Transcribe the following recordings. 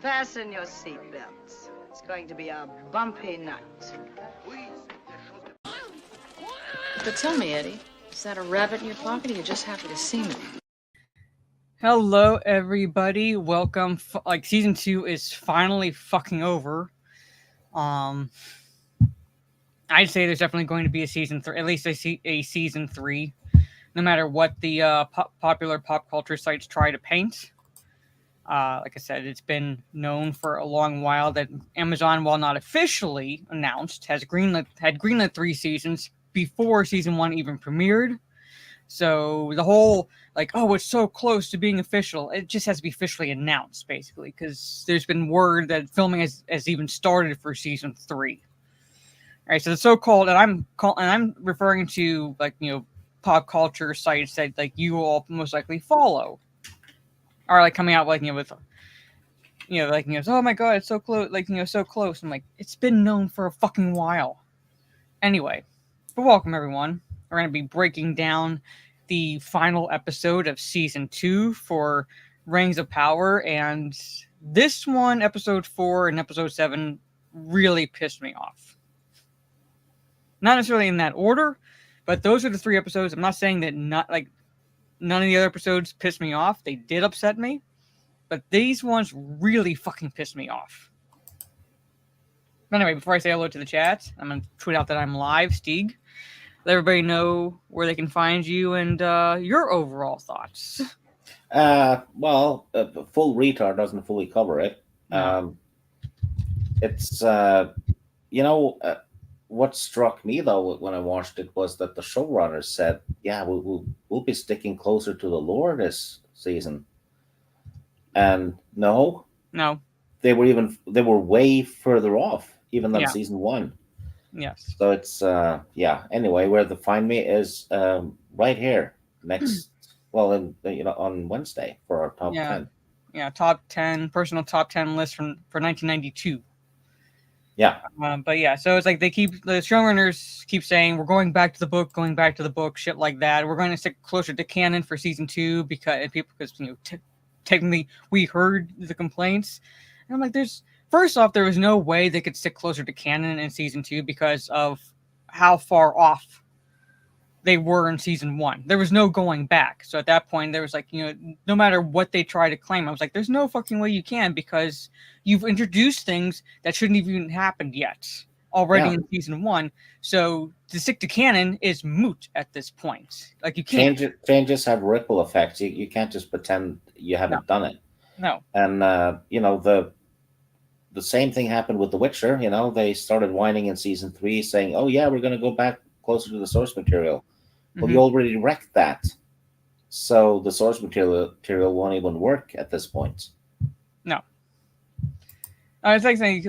Fasten your seatbelts. It's going to be a bumpy night. But tell me, Eddie, is that a rabbit in your pocket or you're just happy to see me? Hello, everybody. Welcome. Season 2 is finally fucking over. I'd say there's definitely going to be a season 3, at least a season 3, no matter what the popular pop culture sites try to paint. Like I said, it's been known for a long while that Amazon, while not officially announced, had greenlit 3 seasons before season 1 even premiered. So the whole, it's so close to being official, it just has to be officially announced, basically, because there's been word that filming has even started for season 3. All right, so the so-called, and I'm referring to, pop culture sites that, you all most likely follow, are, coming out, with, oh my god, it's so close, so close. I'm like, it's been known for a fucking while. Anyway, but welcome, everyone. We're going to be breaking down the final episode of Season 2 for Rings of Power, and this one, Episode 4 and Episode 7, really pissed me off. Not necessarily in that order, but those are the 3 episodes. I'm not saying that none of the other episodes pissed me off. They did upset me, but these ones really fucking pissed me off. But anyway, before I say hello to the chat, I'm going to tweet out that I'm live, Stieg. Let everybody know where they can find you and your overall thoughts. Well, full retard doesn't fully cover it. No. It's what struck me though when I watched it was that the showrunners said, "Yeah, we'll be sticking closer to the lore this season," and no, they were way further off even than season 1. Yes. So it's Anyway, where to find me is right here next. On Wednesday for our top 10. Yeah, personal top 10 list for 1992. Yeah. But yeah, so it's like the showrunners keep saying we're going back to the book, shit like that. We're going to stick closer to canon for season 2 because technically we heard the complaints. And I'm like, first off, there was no way they could stick closer to canon in season 2 because of how far off they were in season 1. There was no going back. So at that point, there was no matter what they try to claim, I was like, there's no fucking way you can because you've introduced things that shouldn't even happened yet already in season 1. So to stick to canon is moot at this point. You can't. Changes have ripple effects. You can't just pretend you haven't done it. No. And, the same thing happened with The Witcher. They started whining in season 3 saying, oh yeah, we're going to go back closer to the source material. Well, you already wrecked that. So the source material won't even work at this point. No. It's like saying,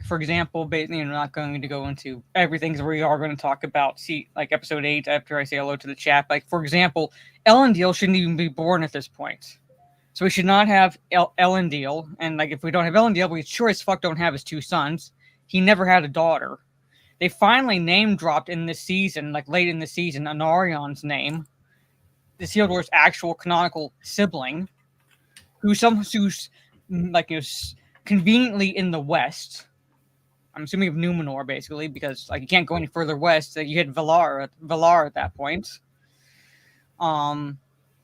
for example, not going to go into everything because we are going to talk about, episode 8 after I say hello to the chat. For example, Elendil shouldn't even be born at this point. So we should not have Elendil. And, if we don't have Elendil, we sure as fuck don't have his 2 sons. He never had a daughter. They finally name-dropped in this season, late in the season, Anarion's name. Isildur's actual canonical sibling. Who's conveniently in the west. I'm assuming of Numenor, basically, because you can't go any further west. You hit Valar at that point. But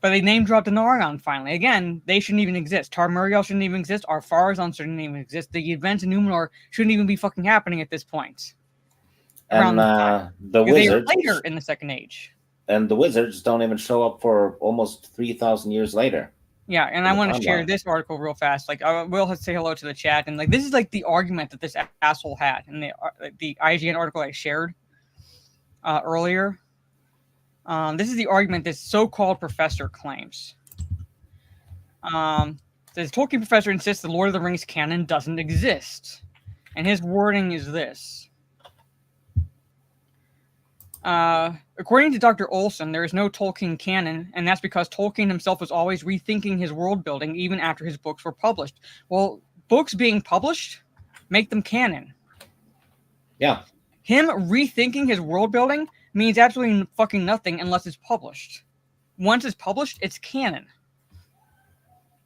they name-dropped Anarion finally. Again, they shouldn't even exist. Tar Muriel shouldn't even exist. Ar-Pharazôn shouldn't even exist. The events in Numenor shouldn't even be fucking happening at this point. And the wizards later in the Second Age. And the wizards don't even show up for almost 3,000 years later. Yeah, and I want to share this article real fast. I will have to say hello to the chat. And this is the argument that this asshole had in the IGN article I shared earlier. This is the argument this so-called professor claims. This Tolkien professor insists the Lord of the Rings canon doesn't exist. And his wording is this. According to Dr. Olson, there is no Tolkien canon, and that's because Tolkien himself was always rethinking his world building even after his books were published. Well, books being published make them canon. Yeah. Him rethinking his world building means absolutely fucking nothing unless it's published. Once it's published, it's canon.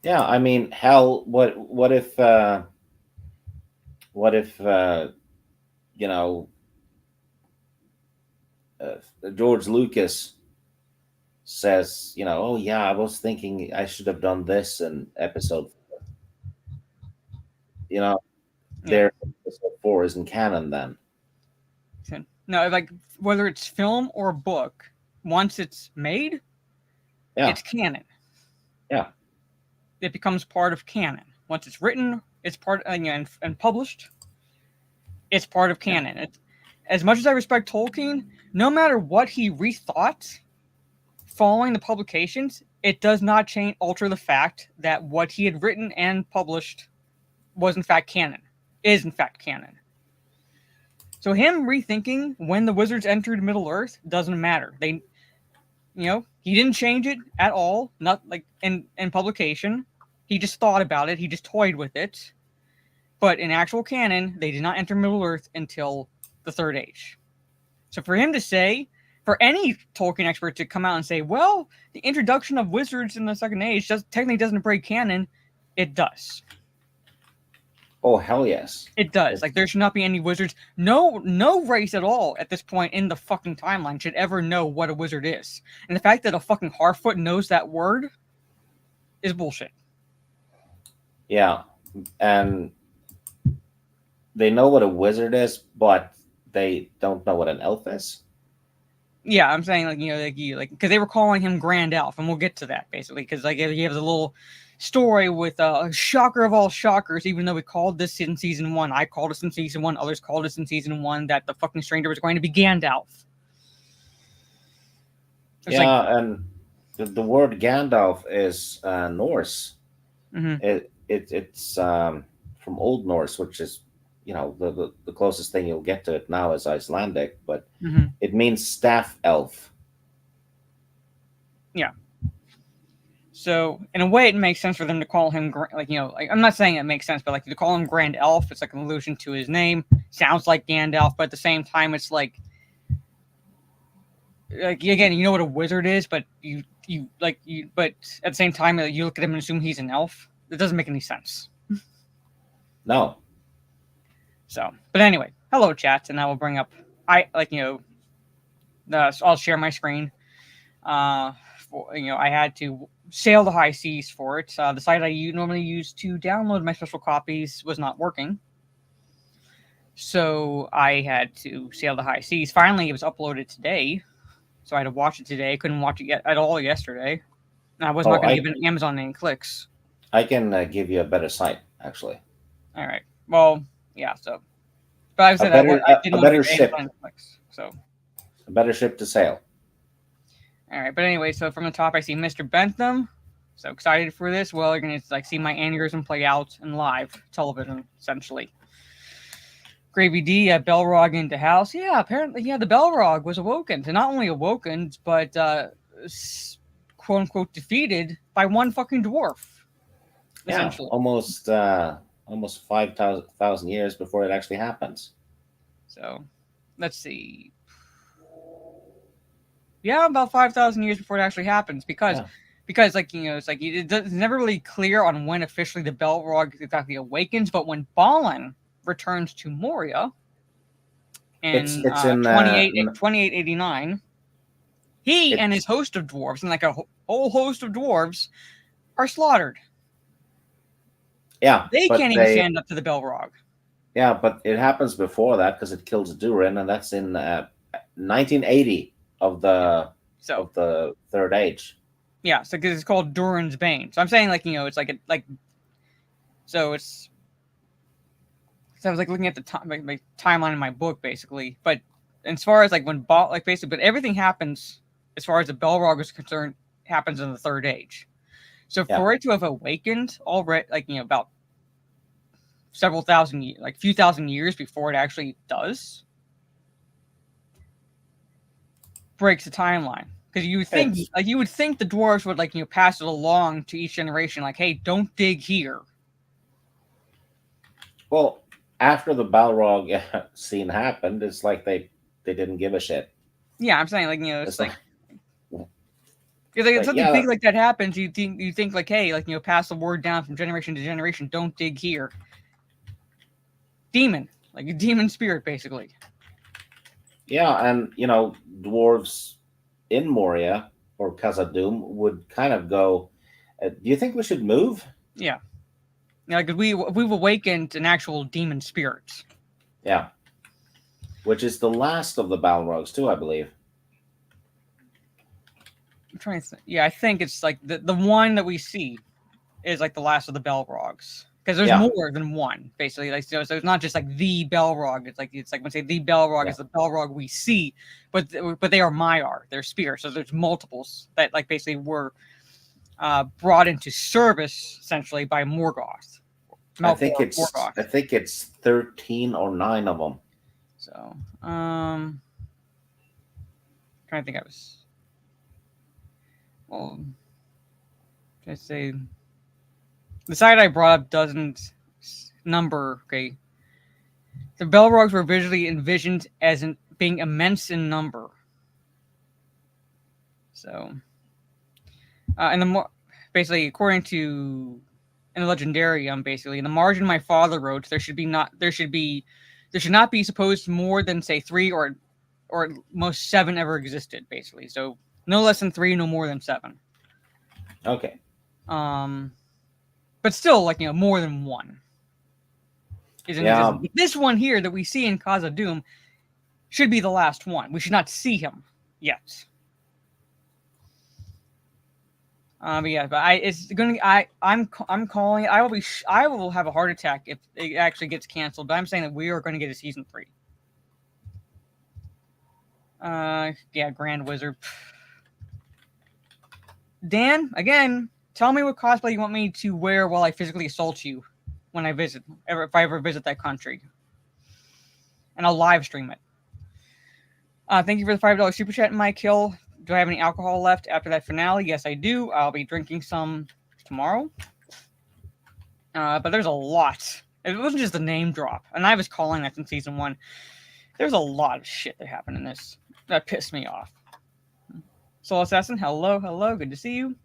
Yeah, I mean, hell, what if you know, George Lucas says, oh yeah, I was thinking I should have done this in episode, Yeah. their episode 4 isn't canon then. No, like whether it's film or book, once it's made, it's canon. Yeah. It becomes part of canon. Once it's written, it's part and published. It's part of canon. Yeah. As much as I respect Tolkien, no matter what he rethought following the publications, it does not alter the fact that what he had written and published was in fact canon. Is in fact canon. So him rethinking when the wizards entered Middle Earth doesn't matter. He didn't change it at all. Not like in publication. He just thought about it. He just toyed with it. But in actual canon, they did not enter Middle Earth until the Third Age. So for him to say, for any Tolkien expert to come out and say, well, the introduction of wizards in the Second Age technically doesn't break canon, it does. Oh, hell yes. It does. Like, there should not be any wizards. No race at all at this point in the fucking timeline should ever know what a wizard is. And the fact that a fucking Harfoot knows that word is bullshit. Yeah. And they know what a wizard is, but they don't know what an elf is. Yeah, I'm saying, because they were calling him Grand Elf, and we'll get to that, basically, because, he has a little story with a shocker of all shockers, even though we called this in season 1. I called this in season 1. Others called this in season 1 that the fucking stranger was going to be Gandalf. And the word Gandalf is Norse. Mm-hmm. It's from Old Norse, which is, the closest thing you'll get to it now is Icelandic, but it means staff elf. Yeah. So, in a way, it makes sense for them to call him, I'm not saying it makes sense, but, to call him Grand Elf, it's, an allusion to his name. Sounds like Gandalf, but at the same time, it's, again, you know what a wizard is, but but at the same time, you look at him and assume he's an elf. It doesn't make any sense. No. So, but anyway, hello, chat, and I will bring up, I'll share my screen. I had to sail the high seas for it. The site I normally use to download my special copies was not working. So I had to sail the high seas. Finally, it was uploaded today. So I had to watch it today. I couldn't watch it at all yesterday. And I was not going to give Amazon any clicks. I can give you a better site, actually. All right. Well, yeah, so. But I said I didn't want to ship. Clicks, so. A better ship to sail. All right, but anyway, so from the top, I see Mr. Bentham. So excited for this. Well, you're going to see my aneurysm play out in live television, essentially. Gravy D, Belrog into house. Yeah, apparently, the Belrog was awoken. And not only awoken, but quote-unquote defeated by one fucking dwarf. Yeah, almost 5,000 years before it actually happens. So, let's see. Yeah, about 5,000 years before it actually happens, because it's never really clear on when officially the Belrog exactly awakens, but when Balin returns to Moria in, it's in 2889, he and his host of dwarves, and a whole host of dwarves, are slaughtered. Yeah, they can't even stand up to the Belrog. Yeah, but it happens before that because it kills Durin, and that's in 1980 of the Third Age. Yeah, so because it's called Durin's Bane. So I'm saying it's so it's. So I was looking at the my timeline in my book basically, but as far as when basically, but everything happens as far as the Belrog is concerned happens in the Third Age. So for it to have awakened already, about several thousand years, few thousand years before it actually does, breaks the timeline. Because you would think, the dwarves would pass it along to each generation, hey, don't dig here. Well, after the Balrog scene happened, it's like they didn't give a shit. Yeah, I'm saying it's Because like, if something big like that happens, you think like, hey, like, pass the word down from generation to generation. Don't dig here. Demon, like a demon spirit, basically. Yeah, and dwarves in Moria or Khazad-dûm would kind of go. Do you think we should move? Yeah, because we've awakened an actual demon spirit. Yeah, which is the last of the Balrogs too, I believe. I'm trying to think. Yeah, I think it's like the one that we see is like the last of the Balrogs. Because there's more than one, basically. Like so it's not just like the Balrog. It's like when I say the Balrog is the Balrog we see, but they are Maiar. They're spirits. So there's multiples that like basically were brought into service essentially by Morgoth. I think it's 13 or 9 of them. So trying to think. Should I say? The side I brought up doesn't number. Okay, the Balrogs were visually envisioned as being immense in number. So, and basically, according to in the Legendarium, basically in the margin my father wrote, there should not be supposed more than say 3 or at most 7 ever existed. Basically, so no less than 3, no more than 7. Okay. But still, like, more than one. This one here that we see in Khazad-dûm should be the last one. We should not see him yet. I'm calling it. I will have a heart attack if it actually gets canceled. But I'm saying that we are going to get a season 3. Grand Wizard. Dan, again. Tell me what cosplay you want me to wear while I physically assault you when I visit, if I ever visit that country. And I'll live stream it. Thank you for the $5 super chat, Mike Hill. Do I have any alcohol left after that finale? Yes, I do. I'll be drinking some tomorrow. But there's a lot. It wasn't just a name drop. And I was calling that in season 1. There's a lot of shit that happened in this that pissed me off. Soul Assassin, hello. Good to see you.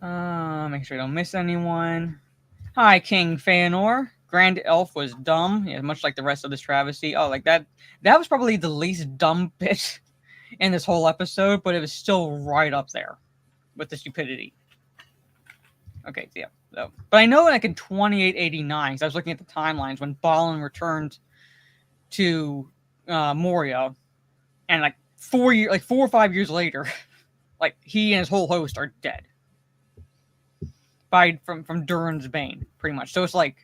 Make sure I don't miss anyone. Hi, King Feanor. Grand Elf was dumb, much like the rest of this travesty. Oh, like that. That was probably the least dumb bit in this whole episode, but it was still right up there with the stupidity. Okay, yeah. So, but I know like in 2889, because I was looking at the timelines when Balin returned to Moria, and like 4 or 5 years later, like he and his whole host are dead. From Durin's Bane, pretty much. So it's like,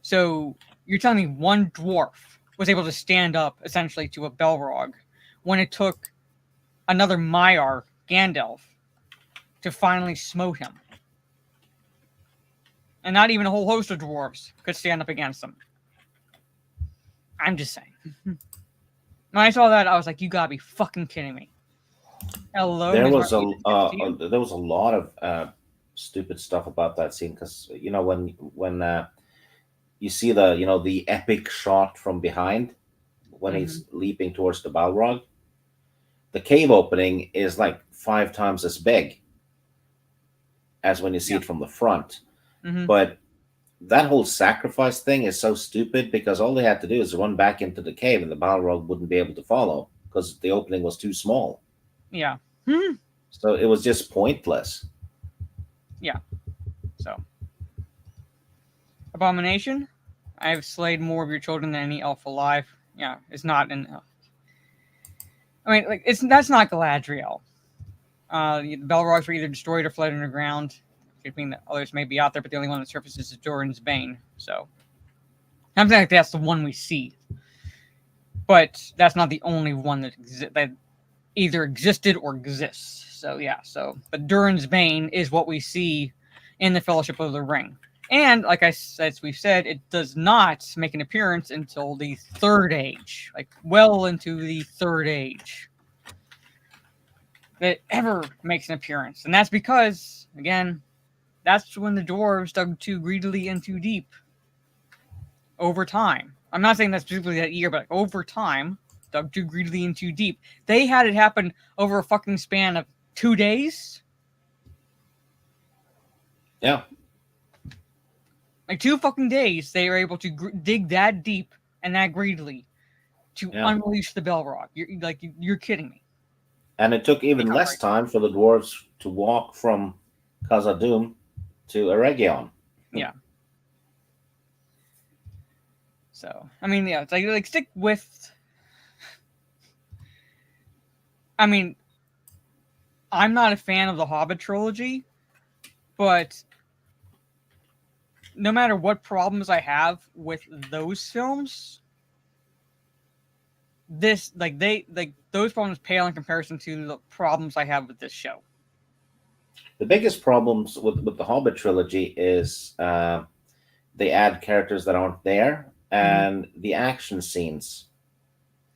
so you're telling me one dwarf was able to stand up essentially to a Balrog when it took another Maiar, Gandalf, to finally smote him. And not even a whole host of dwarves could stand up against him. I'm just saying. When I saw that, I was like, you gotta be fucking kidding me. Hello. There was a lot of stupid stuff about that scene, because when you see the epic shot from behind when he's leaping towards the Balrog, the cave opening is like 5 times as big as when you see it from the front. But that whole sacrifice thing is so stupid, because all they had to do is run back into the cave and the Balrog wouldn't be able to follow because the opening was too small. Yeah. So it was just pointless. Yeah. So. Abomination. I've slayed more of your children than any elf alive. Yeah, it's not an elf. I mean, like, that's not Galadriel. The Balrogs were either destroyed or fled underground. Which means that others may be out there, but the only one that surfaces is Durin's Bane. So, I'm saying like that's the one we see. But that's not the only one that either existed or exists. So, yeah. But Durin's Bane is what we see in the Fellowship of the Ring. And, as we've said, it does not make an appearance until the Third Age. Like, well into the Third Age. That ever makes an appearance. And that's because, again, that's when the dwarves dug too greedily and too deep. Over time. I'm not saying that's specifically that year, but over time, dug too greedily and too deep. They had it happen over a fucking span of 2 days. Yeah. Like 2 fucking days, they were able to dig that deep and that greedily to unleash the Balrog. You're kidding me. And it took even less time for the dwarves to walk from Khazad-dûm to Eregion. Yeah. So, I mean, yeah, it's like stick with... I mean, I'm not a fan of the Hobbit trilogy, but no matter what problems I have with those films, those problems pale in comparison to the problems I have with this show. The biggest problems with the Hobbit trilogy is they add characters that aren't there, and the action scenes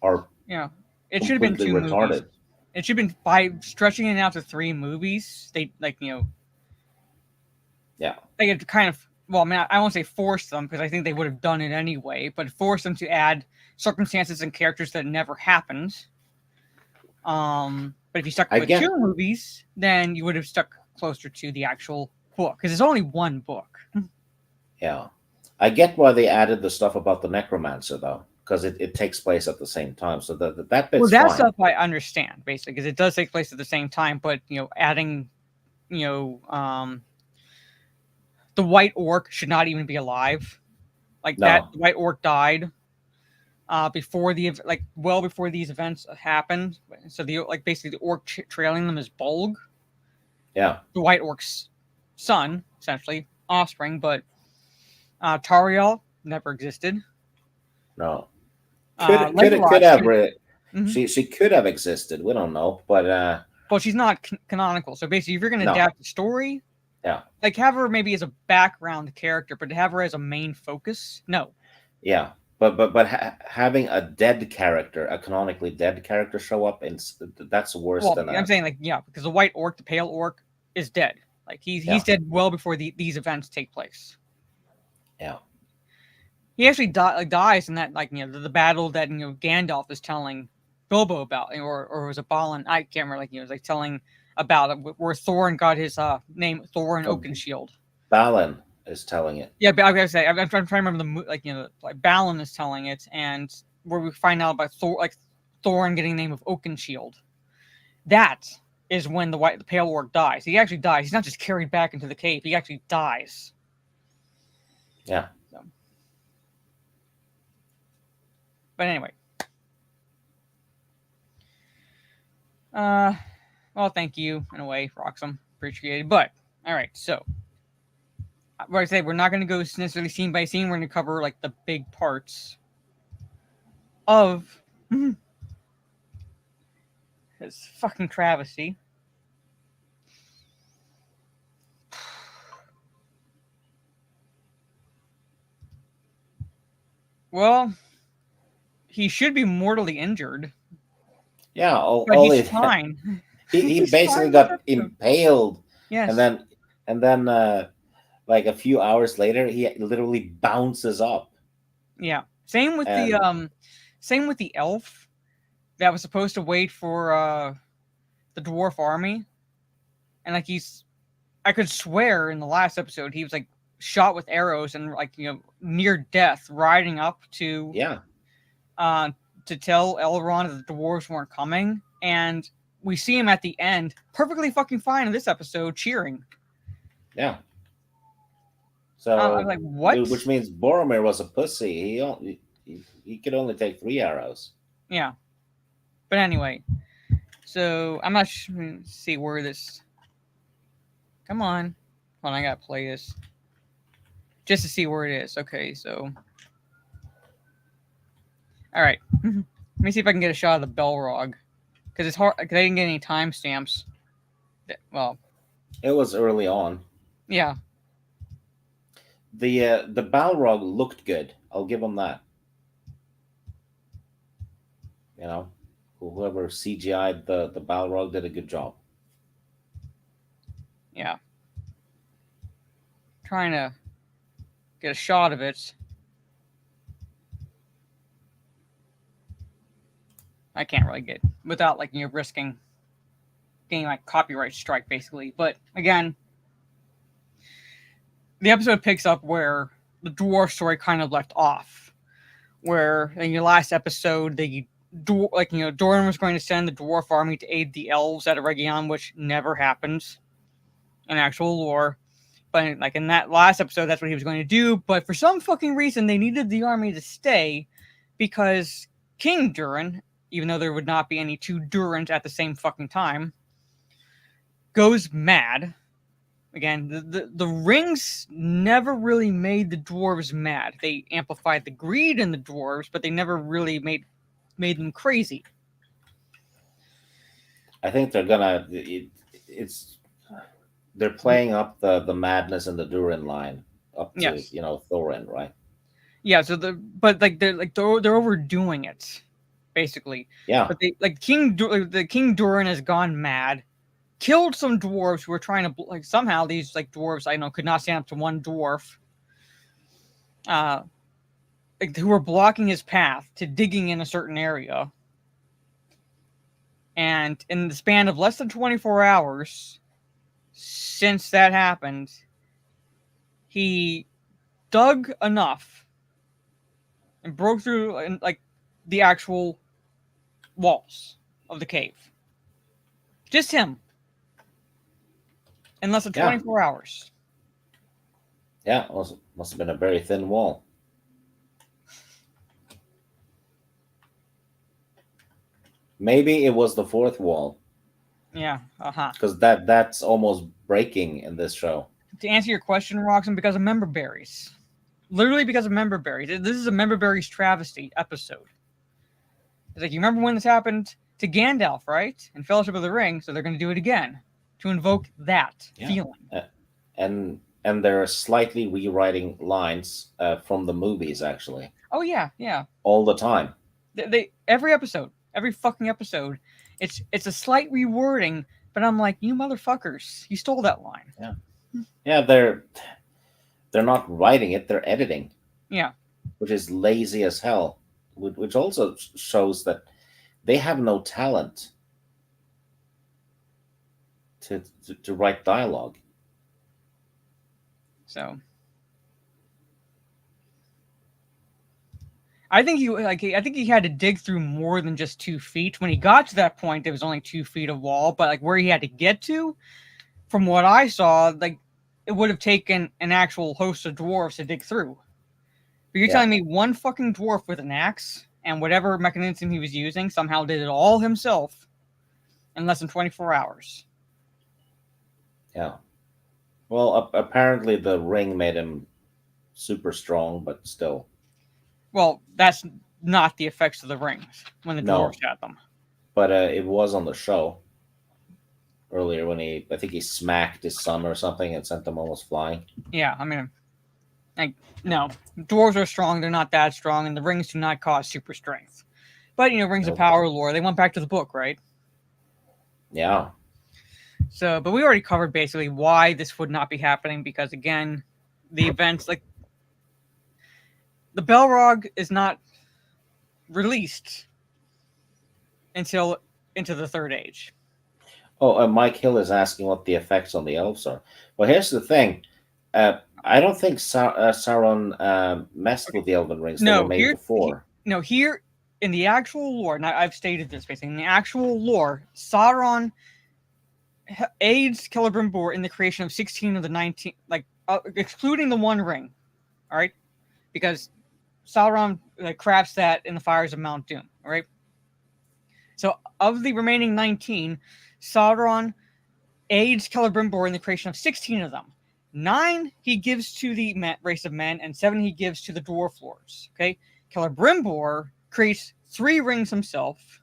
are it should have been 2 retarded. Movies. It should have been, by stretching it out to 3 movies. They it kind of, well, I mean, I won't say force them, because I think they would have done it anyway, but force them to add circumstances and characters that never happened. But if you stuck with 2 movies, then you would have stuck closer to the actual book, because it's only 1 book. Yeah. I get why they added the stuff about the necromancer, though, because it takes place at the same time. So that bit's that fine. stuff I understand, basically, because it does take place at the same time, but, adding, the White Orc should not even be alive. That White Orc died before well before these events happened. So basically the orc trailing them is Bolg. Yeah. The White Orc's son, essentially offspring, but Tariel never existed. No. Could have. She could have existed. We don't know, but well, she's not canonical. So basically, if you're going to adapt the story, have her maybe as a background character, but to have her as a main focus, no. Yeah, but having a dead character, a canonically dead character, show up, and that's worse than that. I'm saying because the White Orc, the Pale Orc, is dead. He's dead well before these events take place. Yeah. He actually dies in that the battle that Gandalf is telling Bilbo about, or was it Balin? I can't remember. Telling about it, where Thorin got his name, Thorin Oakenshield. Balin is telling it. Yeah, but I gotta say, I'm trying to remember Balin is telling it, and where we find out about Thorin getting the name of Oakenshield. That is when the Pale Orc dies. He actually dies. He's not just carried back into the cave. He actually dies. Yeah. But anyway. Well, thank you, in a way, Roxham. Appreciate it. But, alright, so. Like I said, we're not going to go necessarily scene by scene. We're going to cover, the big parts of his fucking travesty. Well, he should be mortally injured. Yeah, but he's fine. He basically got impaled. Yes. And then a few hours later, he literally bounces up. Yeah. Same with the elf that was supposed to wait for the dwarf army. And I could swear in the last episode he was shot with arrows and near death, riding up to to tell Elrond that the dwarves weren't coming, and we see him at the end perfectly fucking fine in this episode cheering. Yeah. So I'm like, what? Which means Boromir was a pussy. He could only take 3 arrows. Yeah. But anyway, so I'm not sure. See where this. Come on. Hold on, I gotta play this just to see where it is. Okay, so. All right. Let me see if I can get a shot of the Balrog, because it's hard. Cause I didn't get any timestamps. Well, it was early on. Yeah. The Balrog looked good. I'll give him that. Whoever CGI'd the Balrog did a good job. Yeah. Trying to get a shot of it. I can't really get without like risking getting like copyright strike basically. But again, the episode picks up where the dwarf story kind of left off, where in your last episode Doran was going to send the dwarf army to aid the elves at Eregion, which never happened in actual lore. But like in that last episode, that's what he was going to do. But for some fucking reason, they needed the army to stay because King Durin, even though there would not be any two Durins at the same fucking time, goes mad. Again, the rings never really made the dwarves mad. They amplified the greed in the dwarves, but they never really made them crazy. I think they're gonna. They're playing up the madness in the Durin line up to Thorin, right? Yeah. So they're overdoing it, basically. Yeah. But the King Durin has gone mad, killed some dwarves who were trying to somehow these dwarves I know could not stand up to one dwarf. Who were blocking his path to digging in a certain area. And in the span of less than 24 hours since that happened, he dug enough and broke through the actual walls of the cave. Just him. In less than 24 hours. Yeah, must have been a very thin wall. Maybe it was the fourth wall. Yeah, Because that's almost breaking in this show. To answer your question, Roxanne, because of memberberries. Literally because of memberberries. This is a memberberries travesty episode. It's like, you remember when this happened to Gandalf, right? In Fellowship of the Ring, so they're going to do it again. To invoke that feeling. And they're slightly rewriting lines from the movies, actually. Oh, yeah. All the time. Every episode. Every fucking episode, it's a slight rewording, but I'm like, you motherfuckers, you stole that line. Yeah, they're not writing it; they're editing. Yeah, which is lazy as hell. Which also shows that they have no talent to write dialogue. So. I think he had to dig through more than just 2 feet. When he got to that point, there was only 2 feet of wall, but where he had to get to, from what I saw, it would have taken an actual host of dwarves to dig through. But you're telling me one fucking dwarf with an axe and whatever mechanism he was using somehow did it all himself in less than 24 hours. Yeah. Well, apparently the ring made him super strong, but still. Well, that's not the effects of the rings when the dwarves had them. But it was on the show earlier when I think he smacked his son or something and sent them almost flying. Yeah, I mean, no. Dwarves are strong, they're not that strong, and the rings do not cause super strength. But, Rings of Power lore, they went back to the book, right? Yeah. So, but we already covered basically why this would not be happening, because, again, the events, the Balrog is not released until into the Third Age. Oh, Mike Hill is asking what the effects on the elves are. Well, here's the thing. I don't think Sauron messed with the Elven Rings. They were made before. Here in the actual lore, and I've stated this basically, in the actual lore, Sauron aids Celebrimbor in the creation of 16 of the 19, excluding the One Ring. All right? Because Sauron crafts that in the fires of Mount Doom, all right? So, of the remaining 19, Sauron aids Celebrimbor in the creation of 16 of them. 9 he gives to the race of men, and 7 he gives to the dwarf lords, okay? Celebrimbor creates 3 rings himself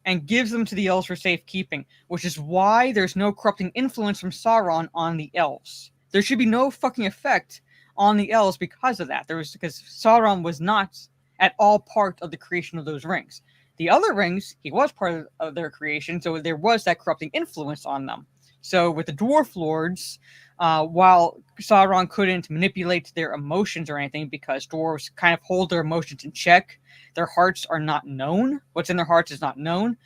and gives them to the elves for safekeeping, which is why there's no corrupting influence from Sauron on the elves. There should be no fucking effect on the elves because of that. Because Sauron was not at all part of the creation of those rings. The other rings, he was part of their creation, so there was that corrupting influence on them. So with the Dwarf Lords, while Sauron couldn't manipulate their emotions or anything because dwarves kind of hold their emotions in check, their hearts are not known. What's in their hearts is not known.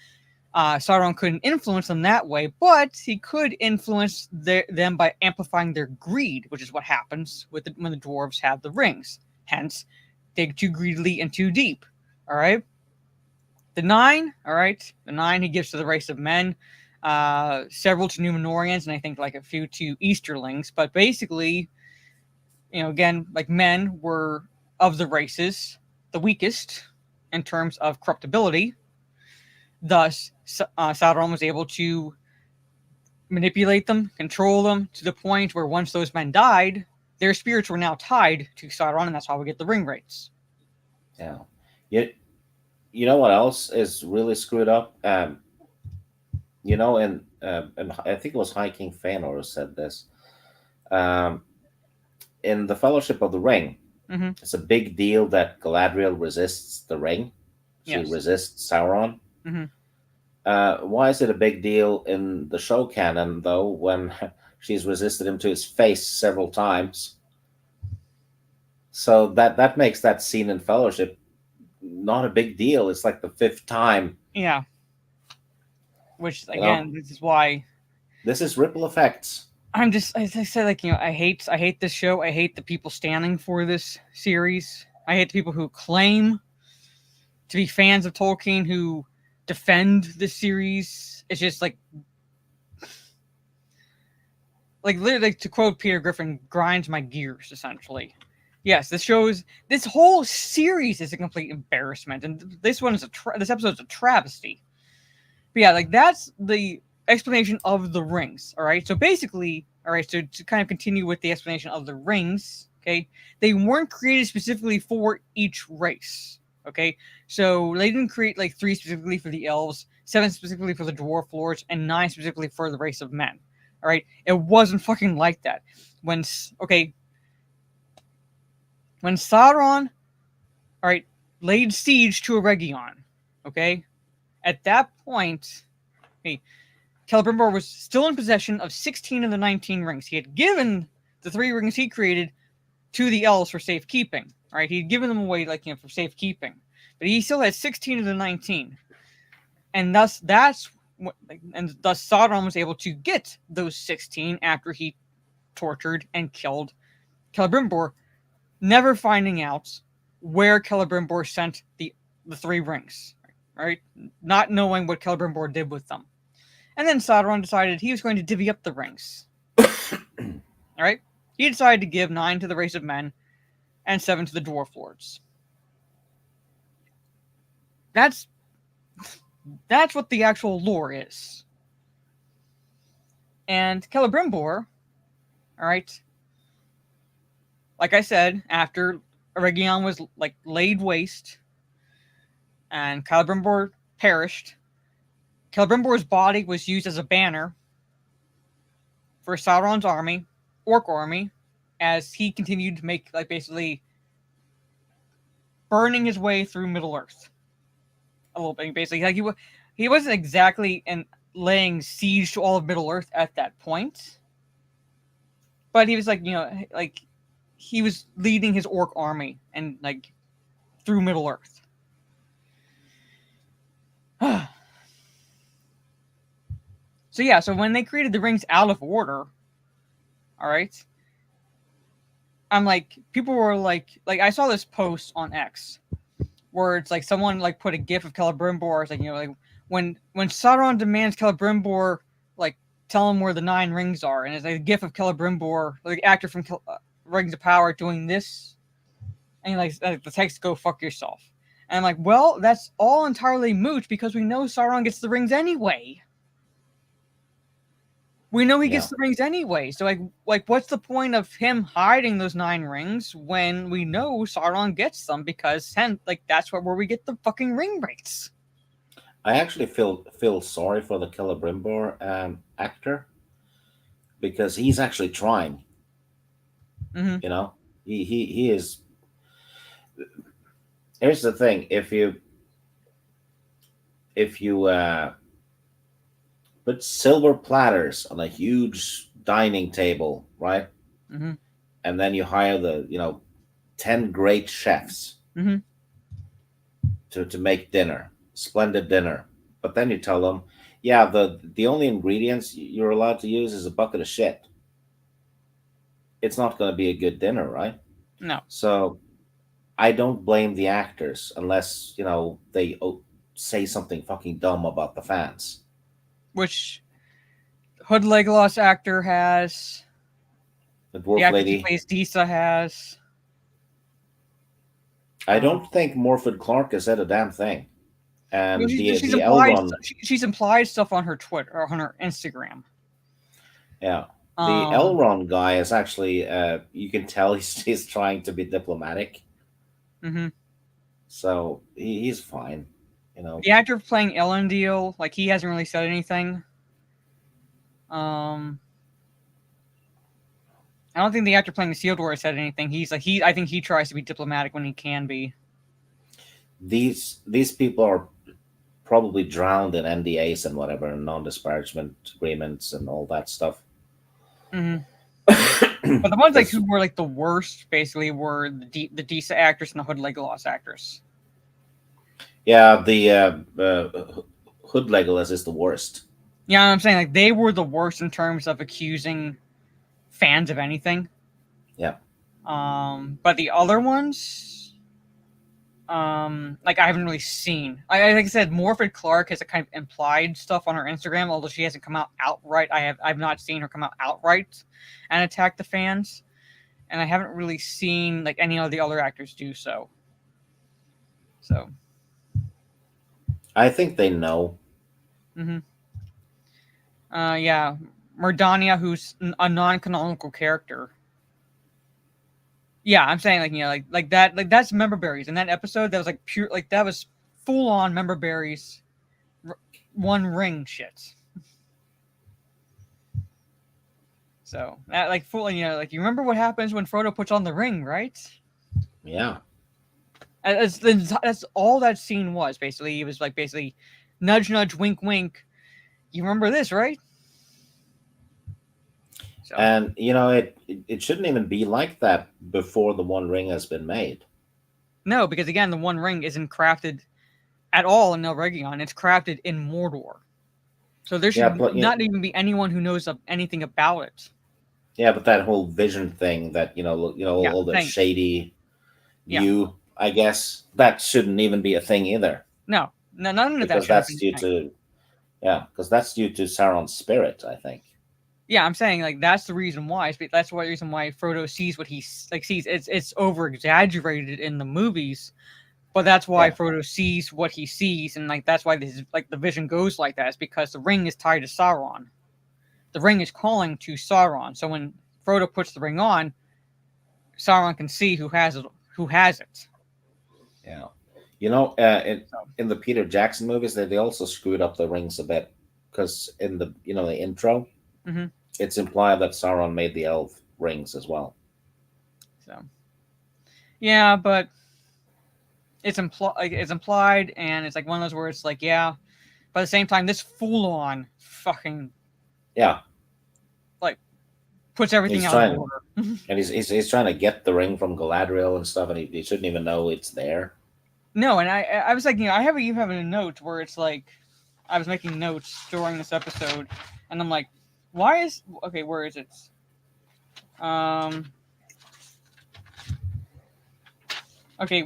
Sauron couldn't influence them that way, but he could influence them by amplifying their greed, which is what happens when the dwarves have the rings. Hence, dig too greedily and too deep. All right? The Nine, he gives to the race of men, several to Numenorians, and I think like a few to Easterlings. But basically, again, like men were of the races the weakest in terms of corruptibility. Thus, Sauron was able to manipulate them, control them, to the point where once those men died, their spirits were now tied to Sauron, and that's how we get the ring rates. Yeah. You know what else is really screwed up? And I think it was High King Fëanor who said this. In the Fellowship of the Ring, it's a big deal that Galadriel resists the ring. She resists Sauron. Why is it a big deal in the show canon, though, when she's resisted him to his face several times? So that makes that scene in Fellowship not a big deal. It's like the 5th time. Yeah. Which, again, this is why... This is ripple effects. I'm just, as I said, I hate this show. I hate the people standing for this series. I hate the people who claim to be fans of Tolkien, who defend this series. It's just literally, to quote Peter Griffin, grinds my gears, essentially. Yes, this whole series is a complete embarrassment, and this episode is a travesty. But yeah, that's the explanation of the rings. All right, so basically, so to kind of continue with the explanation of the rings, okay, they weren't created specifically for each race. Okay, so they didn't create 3 specifically for the elves, 7 specifically for the dwarf lords, and 9 specifically for the race of men. All right, it wasn't fucking like that. When Sauron, laid siege to Eregion, okay, at that point, Celebrimbor was still in possession of 16 of the 19 rings. He had given the 3 rings he created to the elves for safekeeping. Right, he'd given them away for safekeeping, but he still had 16 of the 19, and thus Sauron was able to get those 16 after he tortured and killed Celebrimbor, never finding out where Celebrimbor sent the 3 rings. Right, not knowing what Celebrimbor did with them, and then Sauron decided he was going to divvy up the rings. All right, he decided to give 9 to the race of men and 7 to the dwarf lords. That's what the actual lore is. And Celebrimbor, like I said, after Eregion was laid waste and Celebrimbor perished, Celebrimbor's body was used as a banner for Sauron's army, orc army, as he continued to make basically burning his way through Middle-earth. A little bit, basically. He wasn't exactly laying siege to all of Middle-earth at that point, but he was he was leading his orc army and through Middle-earth. So when they created the rings out of order, all right, I'm people were I saw this post on X where it's someone put a gif of Celebrimbor. It's when Sauron demands Celebrimbor tell him where the 9 rings are, and it's a gif of Celebrimbor, actor from Rings of Power, doing this, and the text, "Go fuck yourself." And I'm well, that's all entirely moot because we know Sauron gets the rings anyway. We know he gets the rings anyway. So what's the point of him hiding those 9 rings when we know Sauron gets them? Because that's where we get the fucking ring rates. I actually feel sorry for the Celebrimbor actor because he's actually trying. Mm-hmm. He is. Here's the thing: if you put silver platters on a huge dining table, right? Mm-hmm. And then you hire 10 great chefs Mm-hmm. to make dinner, splendid dinner. But then you tell them, yeah, the only ingredients you're allowed to use is a bucket of shit. It's not going to be a good dinner, right? No. So I don't blame the actors unless they say something fucking dumb about the fans. Which Hood Legolas actor has. The dwarf actress lady who plays Disa has. I don't think Morford Clark has said a damn thing. And she's the implied, Elrond, she's implied stuff on her Twitter or on her Instagram. yeah, the Elrond guy is actually you can tell he's trying to be diplomatic. Mm-hmm. So he's fine, The actor playing Elendil, like he hasn't really said anything. I don't think the actor playing Isildur said anything. I think he tries to be diplomatic when he can be. These people are probably drowned in NDAs and whatever, and non-disparagement agreements and all that stuff. Mm-hmm. But the ones who were the worst, basically, were the Disa actress and the Hood Legolas actress. Yeah, the Hood Legolas is the worst. Yeah, I'm saying they were the worst in terms of accusing fans of anything. Yeah. But the other ones, I haven't really seen. Like I said, Morford Clark has a kind of implied stuff on her Instagram, although she hasn't come out outright. I've not seen her come out outright and attack the fans, and I haven't really seen any of the other actors do so. So, I think they know. Mm-hmm. Yeah, Mordania, who's a non-canonical character. Yeah, I'm saying that that's memberberries in that episode. That was pure that was full on memberberries, One Ring shit. So that full you remember what happens when Frodo puts on the ring, right? Yeah. That's all that scene was basically. It was basically nudge nudge wink wink. You remember this, right? So. And it shouldn't even be like that before the One Ring has been made. No, because again, the One Ring isn't crafted at all in Elregion. It's crafted in Mordor. So there should not even be anyone who knows anything about it. Yeah, but that whole vision thing that all the shady view, I guess that shouldn't even be a thing either. No, none of that. Because that's due to Sauron's spirit, I think. Yeah, I'm saying that's the reason why. That's the reason why Frodo sees what he sees. It's over exaggerated in the movies, but that's why Frodo sees what he sees, and that's why this the vision goes like that. It's because the ring is tied to Sauron. The ring is calling to Sauron. So when Frodo puts the ring on, Sauron can see who has it. Yeah, in the Peter Jackson movies, they also screwed up the rings a bit because in the the intro. Mm-hmm. It's implied that Sauron made the elf rings as well. So, yeah, but it's implied, and it's one of those where it's yeah, but at the same time, this full-on fucking puts everything out of order. And he's trying to get the ring from Galadriel and stuff, and he shouldn't even know it's there. No, and I was I have a note where it's I was making notes during this episode, and I'm why is where is it?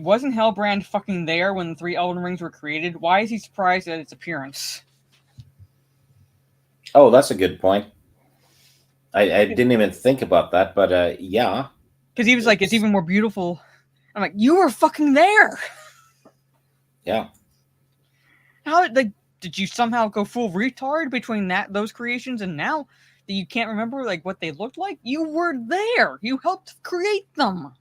Wasn't Hellbrand fucking there when the 3 Elden Rings were created? Why is he surprised at its appearance? Oh, that's a good point. I didn't even think about that, but yeah. Because he was it's even more beautiful. I'm you were fucking there. Yeah. How did you somehow go full retard between those creations and now that you can't remember what they looked like? You were there. You helped create them.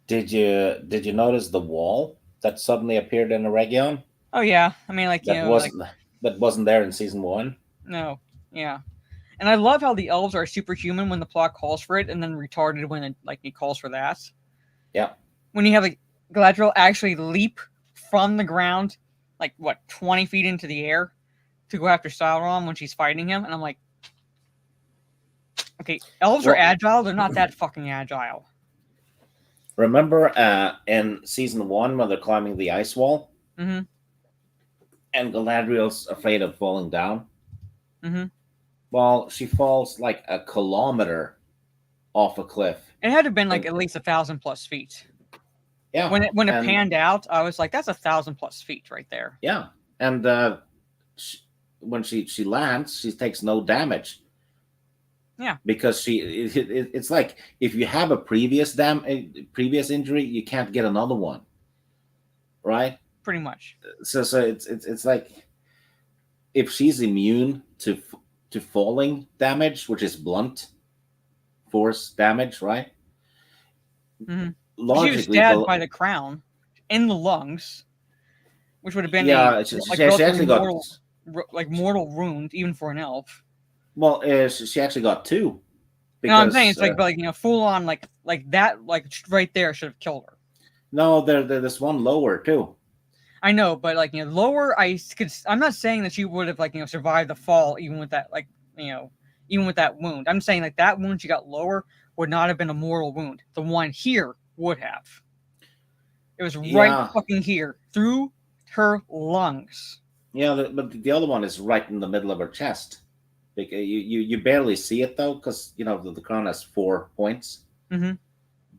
Did you notice the wall that suddenly appeared in Eregion? Oh yeah, I mean that wasn't there in season 1. No, yeah, and I love how the elves are superhuman when the plot calls for it, and then retarded when it calls for that. Yeah. When you have Galadriel actually leap from the ground 20 feet into the air to go after Sauron when she's fighting him, and I'm like, okay, elves are agile. They're not that fucking agile. Remember in season 1 when they're climbing the ice wall? Mm-hmm. And Galadriel's afraid of falling down? Mm-hmm. Well, she falls like a kilometer off a cliff. It had to have been like at least 1,000+ feet. Yeah. When it panned out, I was like, that's 1,000+ feet right there. Yeah. And when she lands, she takes no damage. Yeah. Because it's like if you have a previous injury, you can't get another one. Right? Pretty much. So it's like if she's immune to falling damage, which is blunt force damage, right? Mm-hmm. Logically, she was stabbed by the crown in the lungs, which would have been she actually got mortal wound even for an elf. Well, she actually got 2. Because, no, I'm saying it's full on like that, right there should have killed her. No, there's one lower too. I know, but lower, I'm not saying that she would have survived the fall even with that even with that wound. I'm saying that wound she got lower would not have been a mortal wound. The one here would have. It was right fucking here through her lungs. Yeah, but the other one is right in the middle of her chest. You barely see it though, because the crown has 4 points. Mm-hmm.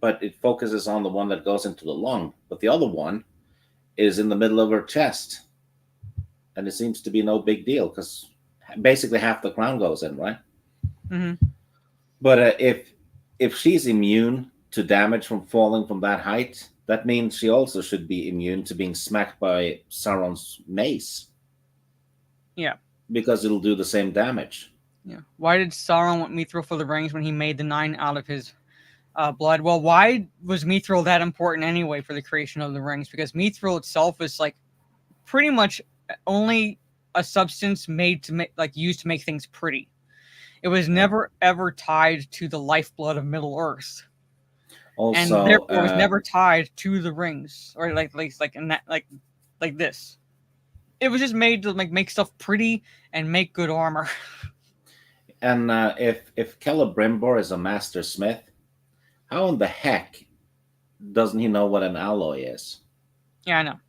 But it focuses on the one that goes into the lung. But the other one is in the middle of her chest, and it seems to be no big deal because basically half the crown goes in, right? Mm-hmm. But if she's immune to damage from falling from that height, that means she also should be immune to being smacked by Sauron's mace. Yeah. Because it'll do the same damage. Yeah. Why did Sauron want Mithril for the rings when he made the 9 out of his blood? Well, why was Mithril that important anyway for the creation of the rings? Because Mithril itself is pretty much only a substance made to used to make things pretty. It was never ever tied to the lifeblood of Middle Earth. Also, and therefore it was never tied to the rings, or like this. It was just made to make stuff pretty and make good armor. And if Celebrimbor is a master smith, how in the heck doesn't he know what an alloy is? Yeah, I know.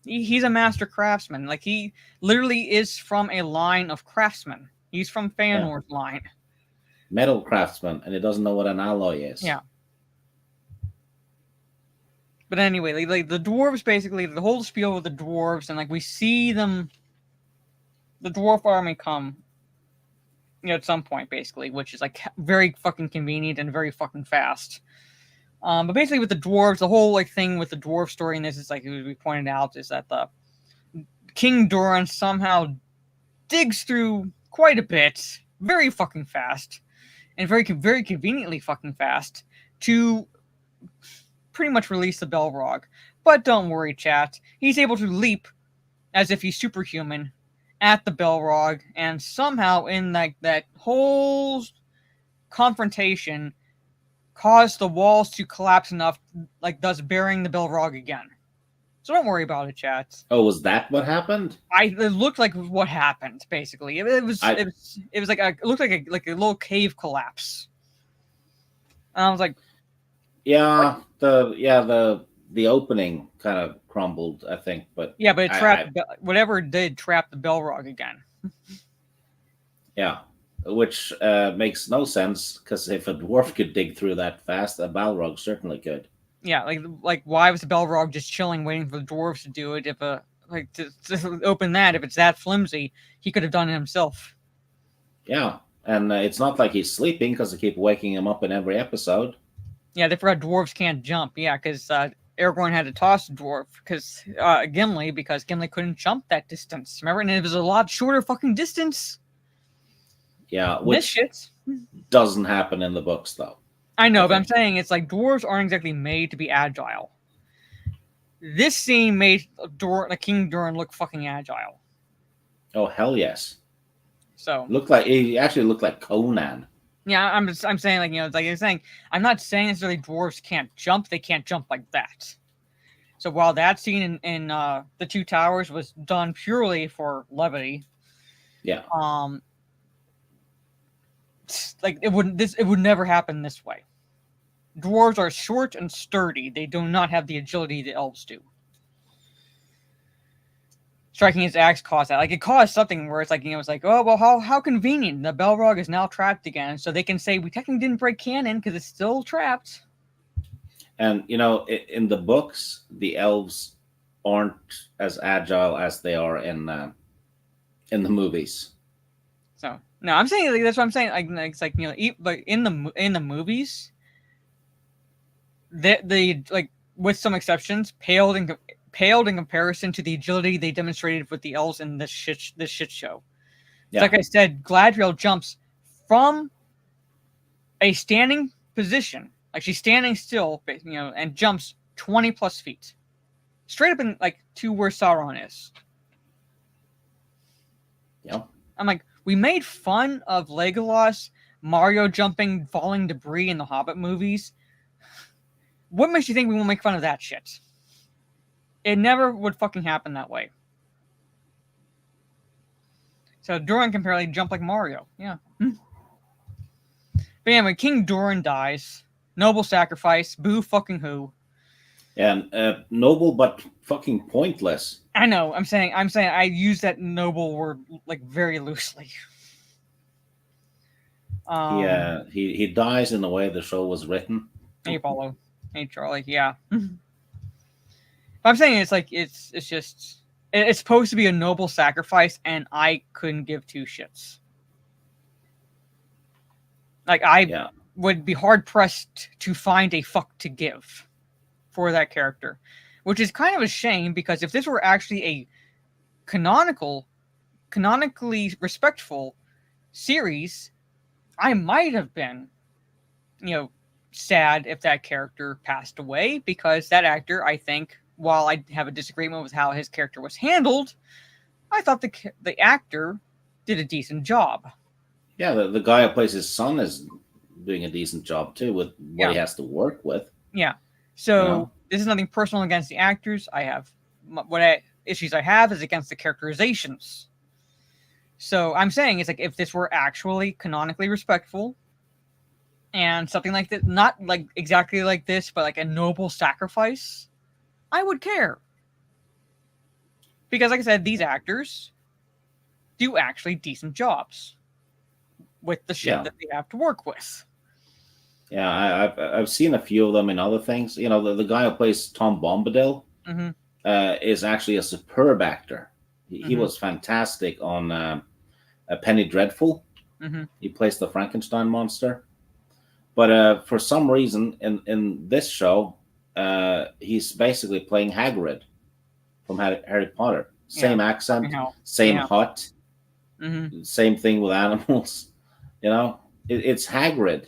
He's a master craftsman. He literally is from a line of craftsmen. He's from Feanor's line. Metal craftsman, and he doesn't know what an alloy is. Yeah. But anyway, the dwarves, basically, the whole spiel with the dwarves, and we see them, the dwarf army come, at some point, basically, which is very fucking convenient and very fucking fast. But basically, with the dwarves, the whole thing with the dwarf story in this is we pointed out, is that the King Doran somehow digs through quite a bit, very fucking fast, and very conveniently fucking fast, to pretty much release the Balrog. But don't worry, chat. He's able to leap as if he's superhuman at the Balrog, and somehow in that whole confrontation caused the walls to collapse enough, thus burying the Balrog again. So don't worry about it, chat. Oh, was that what happened? It looked like what happened, basically. It looked like a little cave collapse. And I was like, yeah, the opening kind of crumbled, I think, but yeah, but it trapped whatever it did trapped the Balrog again. Yeah, which makes no sense, because if a dwarf could dig through that fast, a Balrog certainly could. Yeah, why was the Balrog just chilling, waiting for the dwarves to do it? If to open that, if it's that flimsy, he could have done it himself. Yeah, and it's not like he's sleeping, because they keep waking him up in every episode. Yeah, they forgot dwarves can't jump. Yeah, because Aragorn had to toss the dwarf because Gimli couldn't jump that distance. Remember, and it was a lot shorter fucking distance. Yeah, which doesn't happen in the books, though. I know, but I'm saying it's dwarves aren't exactly made to be agile. This scene made King Doran look fucking agile. Oh, hell yes. So he actually looked like Conan. Yeah, I'm saying I'm saying I'm not saying necessarily dwarves can't jump. They can't jump like that. So while that scene in the Two Towers was done purely for levity, Yeah. Like it would never happen this way. Dwarves are short and sturdy. They do not have the agility the elves do. Striking his axe caused that. Like, it caused something where it's like, it's like, oh, well, how convenient. The Balrog is now trapped again. So they can say, we technically didn't break canon because it's still trapped. And, in the books, the elves aren't as agile as they are in the movies. So, no, I'm saying, like, that's what I'm saying. Like, it's like, but in the movies, the like, with some exceptions, paled in comparison to the agility they demonstrated with the elves in this shit show. Yeah. Like I said, Galadriel jumps from a standing position, like she's standing still, and jumps 20 plus feet, straight up in to where Sauron is. Yeah, I'm like, we made fun of Legolas, Mario jumping, falling debris in the Hobbit movies. What makes you think we won't make fun of that shit? It never would fucking happen that way. So Durin can apparently jump like Mario. Yeah. But anyway, King Durin dies. Noble sacrifice. Boo fucking who. And noble but fucking pointless. I know. I'm saying I use that noble word very loosely. He dies in the way the show was written. Hey Paulo. Hey Charlie. Yeah. I'm saying it's just it's supposed to be a noble sacrifice, and I couldn't give two shits. I would be hard pressed to find a fuck to give for that character, which is kind of a shame, because if this were actually a canonically respectful series, I might have been, sad if that character passed away, because that actor, I think, while I have a disagreement with how his character was handled, I thought the actor did a decent job. Yeah, the guy who plays his son is doing a decent job too with what he has to work with. Yeah. So this is nothing personal against the actors. Issues I have is against the characterizations. So I'm saying it's if this were actually canonically respectful and something like that, not exactly like this, but a noble sacrifice, I would care. Because like I said, these actors do actually decent jobs with the shit that they have to work with. Yeah, I've seen a few of them in other things. The guy who plays Tom Bombadil is actually a superb actor. He was fantastic on Penny Dreadful. He plays the Frankenstein monster. But for some reason, in this show, he's basically playing Hagrid from Harry Potter. Same accent, same hut, same thing with animals. It's Hagrid.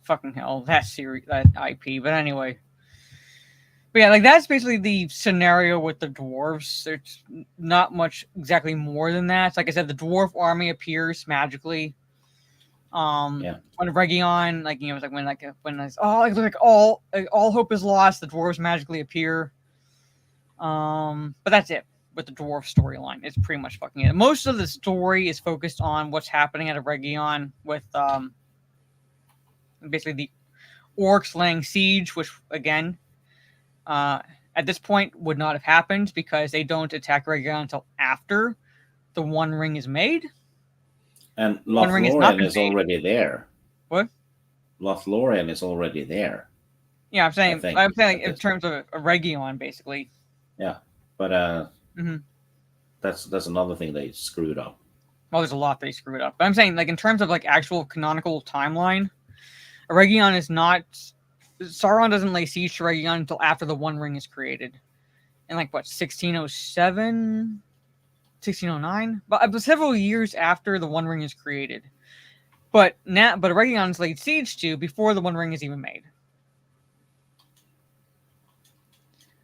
Fucking hell, that series, that IP. But anyway, that's basically the scenario with the dwarves. There's not much exactly more than that. It's like I said, the dwarf army appears magically. When Region, when it's all hope is lost, the dwarves magically appear. But that's it with the dwarf storyline. It's pretty much fucking it. Most of the story is focused on what's happening at a Region with basically the orcs laying siege, which again, at this point would not have happened because they don't attack Region until after the One Ring is made. And Lothlorien is already there. What? Lothlorien is already there. Yeah, I'm saying in terms of a Region, basically. Yeah, but that's another thing they screwed up. Well, there's a lot they screwed up. But I'm saying, in terms of actual canonical timeline, a Region is not. Sauron doesn't lay siege to Region until after the One Ring is created, in 1607. 1609, but several years after the One Ring is created. But Region's laid siege to before the One Ring is even made.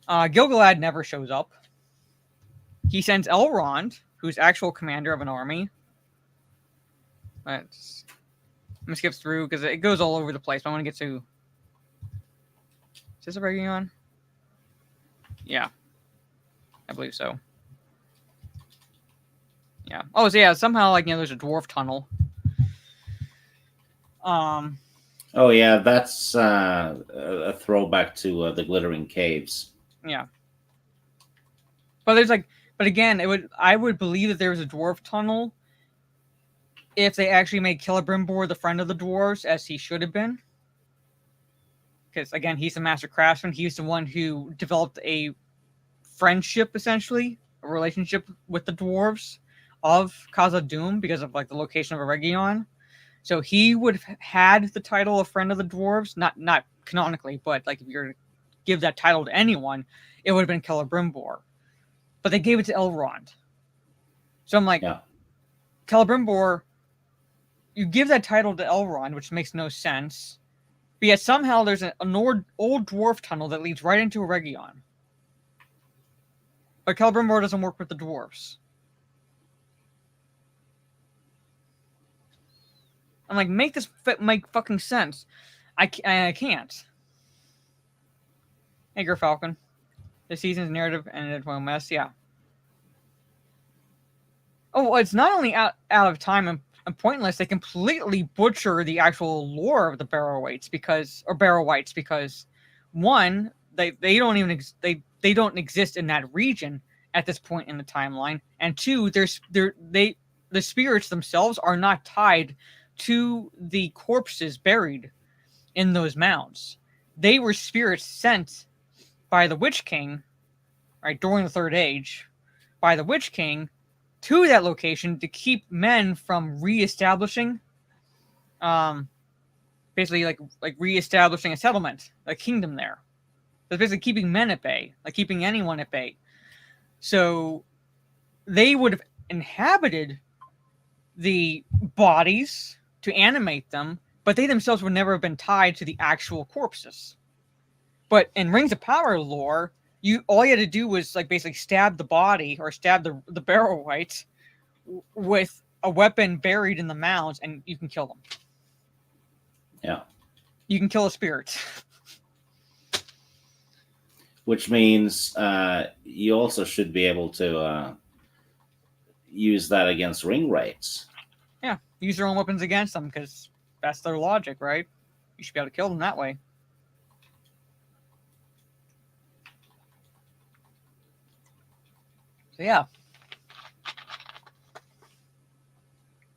Gil-galad never shows up. He sends Elrond, who's actual commander of an army. I'm gonna skip through because it goes all over the place. But I want to get to. Is this a Region? Yeah, I believe so. Yeah. Oh, so yeah. Somehow, like, there's a dwarf tunnel. Oh yeah, that's a throwback to the Glittering Caves. Yeah. But again, I would believe that there was a dwarf tunnel if they actually made Celebrimbor the friend of the dwarves, as he should have been. Because again, he's the master craftsman. He's the one who developed a friendship, essentially, a relationship with the dwarves of Khazad-dûm because of like the location of Eregion. So he would have had the title of friend of the dwarves, not canonically, but like if you're to give that title to anyone, it would have been Celebrimbor. But they gave it to Elrond. So I'm like, Celebrimbor, you give that title to Elrond, which makes no sense. But yet somehow there's an old dwarf tunnel that leads right into Eregion. But Celebrimbor doesn't work with the dwarves. I'm like, make this make fucking sense. I can't. Hey, Falcon. The season's narrative ended into a mess. Yeah. Oh, well, it's not only out of time and pointless. They completely butcher the actual lore of the Barrow-wights because one, they don't even they don't exist in that region at this point in the timeline, and two, the spirits themselves are not tied to the corpses buried in those mounds. They were spirits sent by the Witch King, right, during the Third Age, by the Witch King to that location to keep men from reestablishing, basically like reestablishing a settlement, a kingdom there. So basically keeping men at bay, like keeping anyone at bay. So they would have inhabited the bodies to animate them, but they themselves would never have been tied to the actual corpses. But in Rings of Power lore, all you had to do was like basically stab the body or stab the Barrow-wights with a weapon buried in the mounds, and you can kill them. Yeah. You can kill a spirit. Which means you also should be able to use that against ring wraiths. Yeah, use your own weapons against them because that's their logic, right? You should be able to kill them that way. So yeah.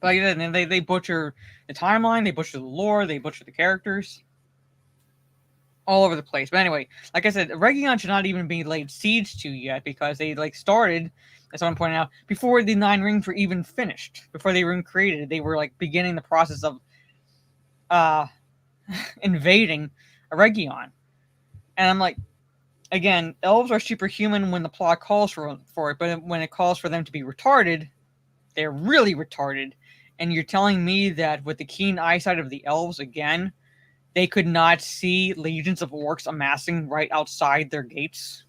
But they butcher the timeline, they butcher the lore, they butcher the characters. All over the place. But anyway, like I said, Eregion should not even be laid siege to yet because they started, as someone pointed out, before the 9 rings were even finished. Before they were even created, they were like beginning the process of invading Eregion. And I'm like, again, elves are superhuman when the plot calls for it, but when it calls for them to be retarded, they're really retarded. And you're telling me that with the keen eyesight of the elves, again, they could not see legions of orcs amassing right outside their gates?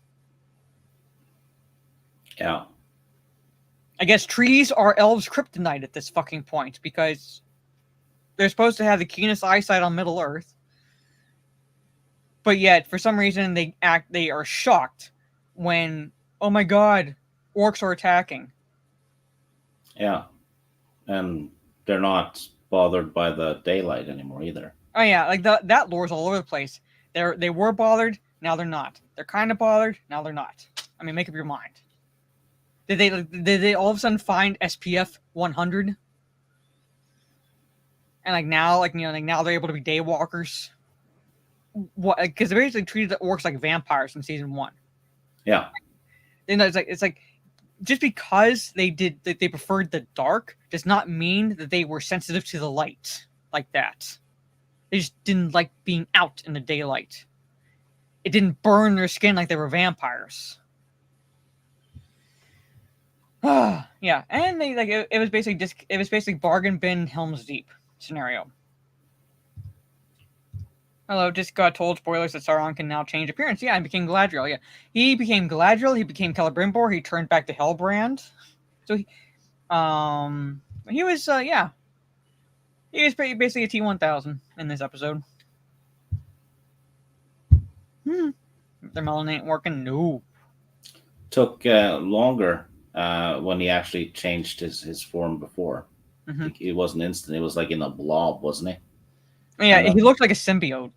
Yeah. I guess trees are elves' kryptonite at this fucking point because they're supposed to have the keenest eyesight on Middle Earth. But yet, for some reason, they are shocked when, oh my god, orcs are attacking. Yeah. And they're not bothered by the daylight anymore either. Oh yeah, like that lore's all over the place. They were bothered, now they're not. They're kind of bothered, now they're not. I mean, make up your mind. Did they all of a sudden find SPF 100? And now they're able to be daywalkers. What? Because they basically treated the orcs like vampires in season 1. Yeah. It's like just because they preferred the dark does not mean that they were sensitive to the light like that. They just didn't like being out in the daylight. It didn't burn their skin like they were vampires. Yeah, and they it was basically bargain bin Helm's Deep scenario. Hello, just got told spoilers that Sauron can now change appearance. Yeah, and became Galadriel. Yeah, he became Galadriel. He became Celebrimbor. He turned back to Hellbrand. So he was yeah. He was basically a T-1000 in this episode. Their melon ain't working. No. Took longer when he actually changed his form before. Mm-hmm. It wasn't instant. It was like in a blob, wasn't he? Yeah, he looked like a symbiote.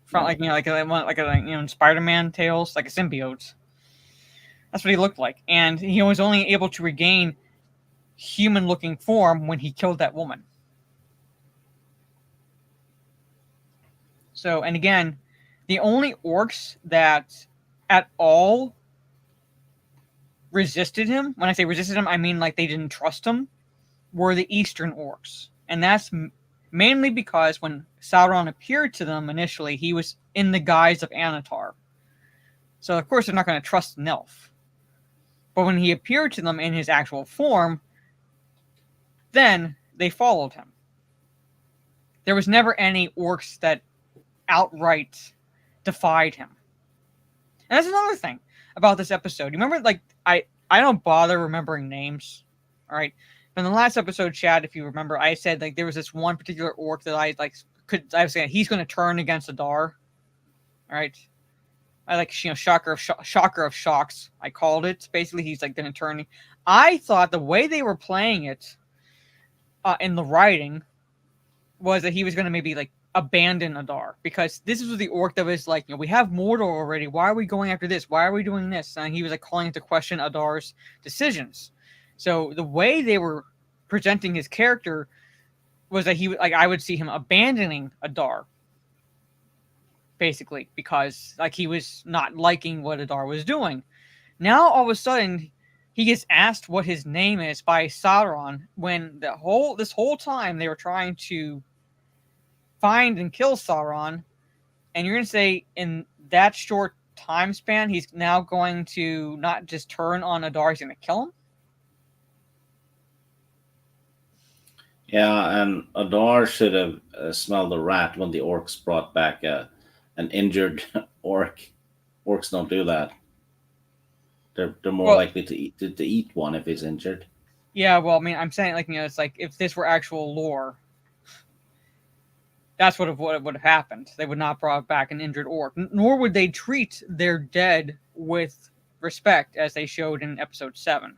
From Yeah. like in Spider-Man tales, like a symbiote. That's what he looked like, and he was only able to regain human-looking form when he killed that woman. So, and again, the only orcs that at all resisted him, when I say resisted him, I mean like they didn't trust him, were the Eastern orcs. And that's mainly because when Sauron appeared to them initially, he was in the guise of Anatar. So, of course, they're not going to trust an elf. But when he appeared to them in his actual form, then they followed him. There was never any orcs that outright defied him. And that's another thing about this episode. You remember, like, I don't bother remembering names, all right? But in the last episode, Chad, if you remember, I said, like, there was this one particular orc that I was saying he's going to turn against Adar, all right? I shocker of shocks, I called it. Basically, he's, like, going to turn. I thought the way they were playing it in the writing was that he was going to maybe, like, abandon Adar, because this was the orc that was like, we have Mordor already. Why are we going after this? Why are we doing this? And he was like calling into question Adar's decisions. So the way they were presenting his character was that I would see him abandoning Adar, basically, because like he was not liking what Adar was doing. Now all of a sudden he gets asked what his name is by Sauron, when this whole time they were trying to find and kill Sauron, and you're going to say in that short time span he's now going to not just turn on Adar, he's going to kill him? Yeah, and Adar should have smelled a rat when the orcs brought back an injured orc. Orcs don't do that. They're more likely to eat one if he's injured. Yeah, well, I mean, I'm saying, like, it's like if this were actual lore, that's what would have happened. They would not brought back an injured orc, nor would they treat their dead with respect, as they showed in episode 7.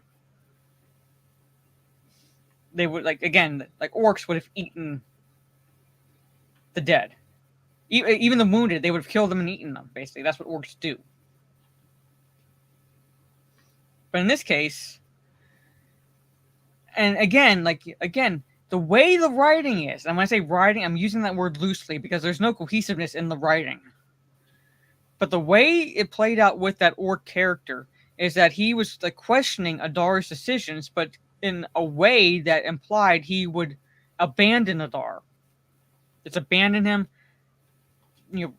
They would, like, again, like orcs would have eaten the dead, even the wounded. They would have killed them and eaten them. Basically, that's what orcs do. But in this case, and again, the way the writing is, and when I say writing, I'm using that word loosely because there's no cohesiveness in the writing. But the way it played out with that orc character is that he was like questioning Adar's decisions, but in a way that implied he would abandon Adar. It's abandon him, and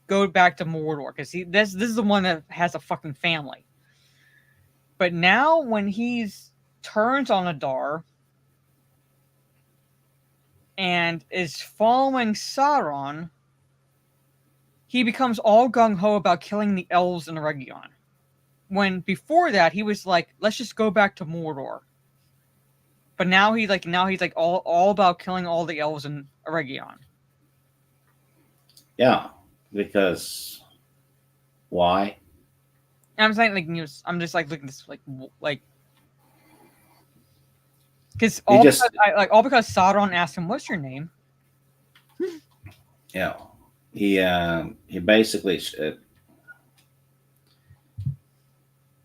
go back to Mordor, because this is the one that has a fucking family. But now when he's turns on Adar and is following Sauron, he becomes all gung-ho about killing the elves in Eregion. When before that he was like, let's just go back to Mordor. But now he's all about killing all the elves in Eregion. Yeah, because why? I'm saying, like, I'm just like looking at this, like because all because Sauron asked him, "What's your name?" Yeah, he basically.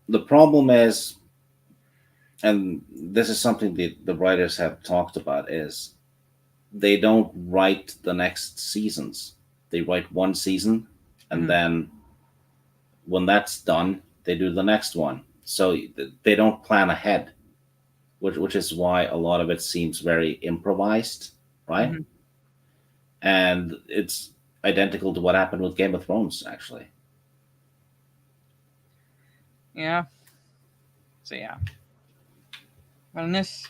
The problem is, and this is something the writers have talked about, is they don't write the next seasons. They write one season, and then when that's done, they do the next one. So they don't plan ahead, which is why a lot of it seems very improvised, right? Mm-hmm. And it's identical to what happened with Game of Thrones, actually. Yeah. So yeah. But in this,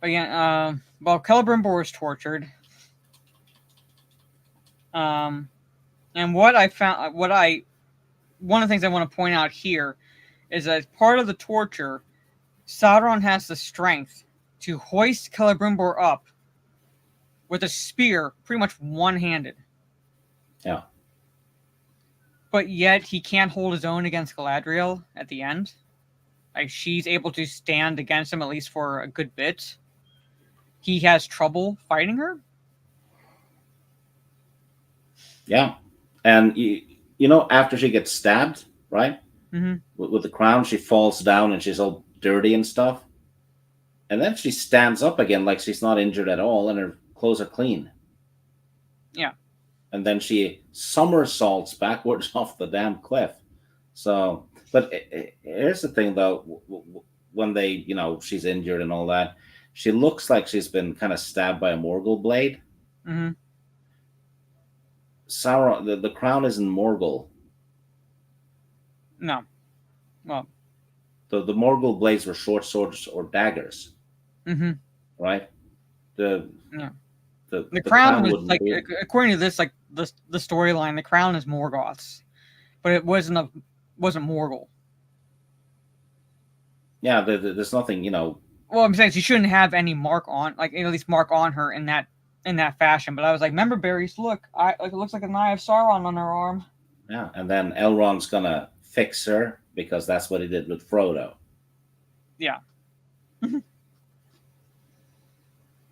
again, Celebrimbor is tortured. And one of the things I want to point out here is that as part of the torture, Sauron has the strength to hoist Celebrimbor up with a spear, pretty much one-handed. Yeah. but yet he can't hold his own against Galadriel at the end. Like, she's able to stand against him at least for a good bit. He has trouble fighting her. Yeah. And, you know, after she gets stabbed, right? Mm-hmm. With the crown, she falls down and she's all dirty and stuff. And then she stands up again like she's not injured at all and her clothes are clean. Yeah. And then she somersaults backwards off the damn cliff. So, but here's the thing, though. When they, you know, she's injured and all that, she looks like she's been kind of stabbed by a Morgul blade. Mm-hmm. Sauron, the crown isn't Morgul. No. Well, The Morgul blades were short swords or daggers. Mm-hmm. Right? The crown was like, according to this, like the storyline, the crown is Morgoth's, but it wasn't Morgul. Yeah, there's nothing, you know. Well, I'm saying she shouldn't have any mark on, like at least mark on her in that fashion. But I was like, memberberries, look, it looks like an eye of Sauron on her arm. Yeah, and then Elrond's gonna fix her because that's what he did with Frodo. Yeah.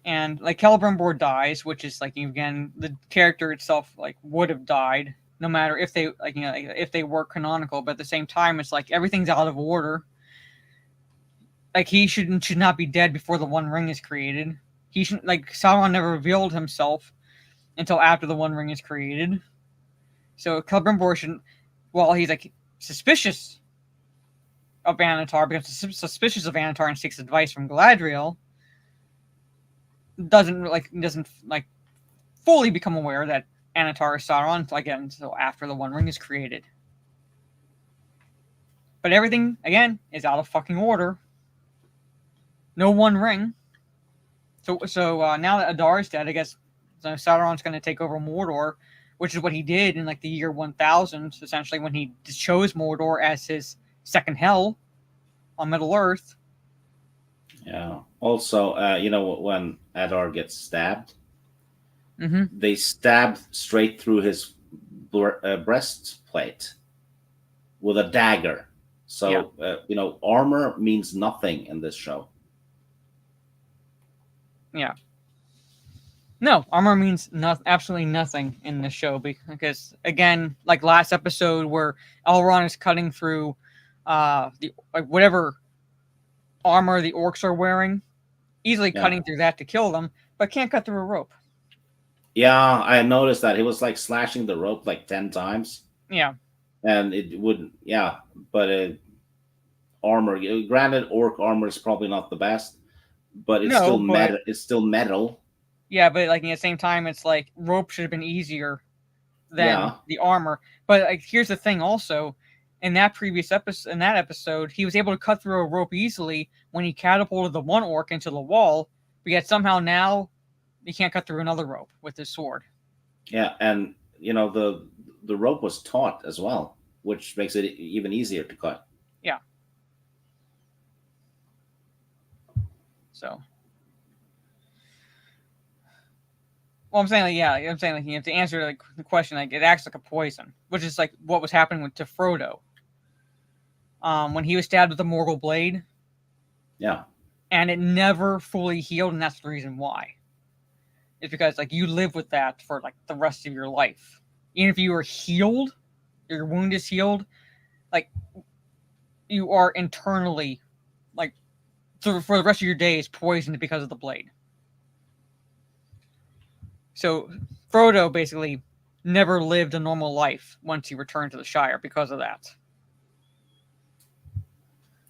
And like Celebrimbor dies, which is like, again, the character itself like would have died no matter if they like, you know, like, if they were canonical. But at the same time, it's like everything's out of order. Like he should not be dead before the One Ring is created. He shouldn't, like, Sauron never revealed himself until after the One Ring is created. So Celebrimbor shouldn't, while he's like suspicious of Anatar, because suspicious of Anatar and seeks advice from Galadriel, doesn't fully become aware that Anatar is Sauron again until after the One Ring is created. But everything again is out of fucking order. No One Ring. So now that Adar is dead, I guess Sauron's going to take over Mordor, which is what he did in like the year 1000, essentially, when he chose Mordor as his second hell on Middle Earth. Yeah. Also, you know, when Adar gets stabbed, they stab straight through his breastplate with a dagger. So, you know, armor means nothing in this show. Yeah. No, armor means absolutely nothing in this show because, again, like last episode where Elrond is cutting through whatever armor the orcs are wearing, easily cutting through that to kill them, but can't cut through a rope. Yeah, I noticed that. He was like slashing the rope like 10 times. Yeah. And it wouldn't, but armor, granted, orc armor is probably not the best, but it's still metal. It's still metal. Yeah, but like at the same time, it's like rope should have been easier than the armor. But like, here's the thing also, in that episode, he was able to cut through a rope easily when he catapulted the one orc into the wall, but yet somehow now he can't cut through another rope with his sword. Yeah, and you know the rope was taut as well, which makes it even easier to cut. Yeah. So. Well, I'm saying, like, you have to answer like the question, like it acts like a poison, which is like what was happening to Frodo. When he was stabbed with a Morgul blade. Yeah. And it never fully healed, and that's the reason why. It's because like you live with that for like the rest of your life. Even if you are healed, your wound is healed, like you are internally, like for the rest of your days, poisoned because of the blade. So Frodo basically never lived a normal life once he returned to the Shire because of that.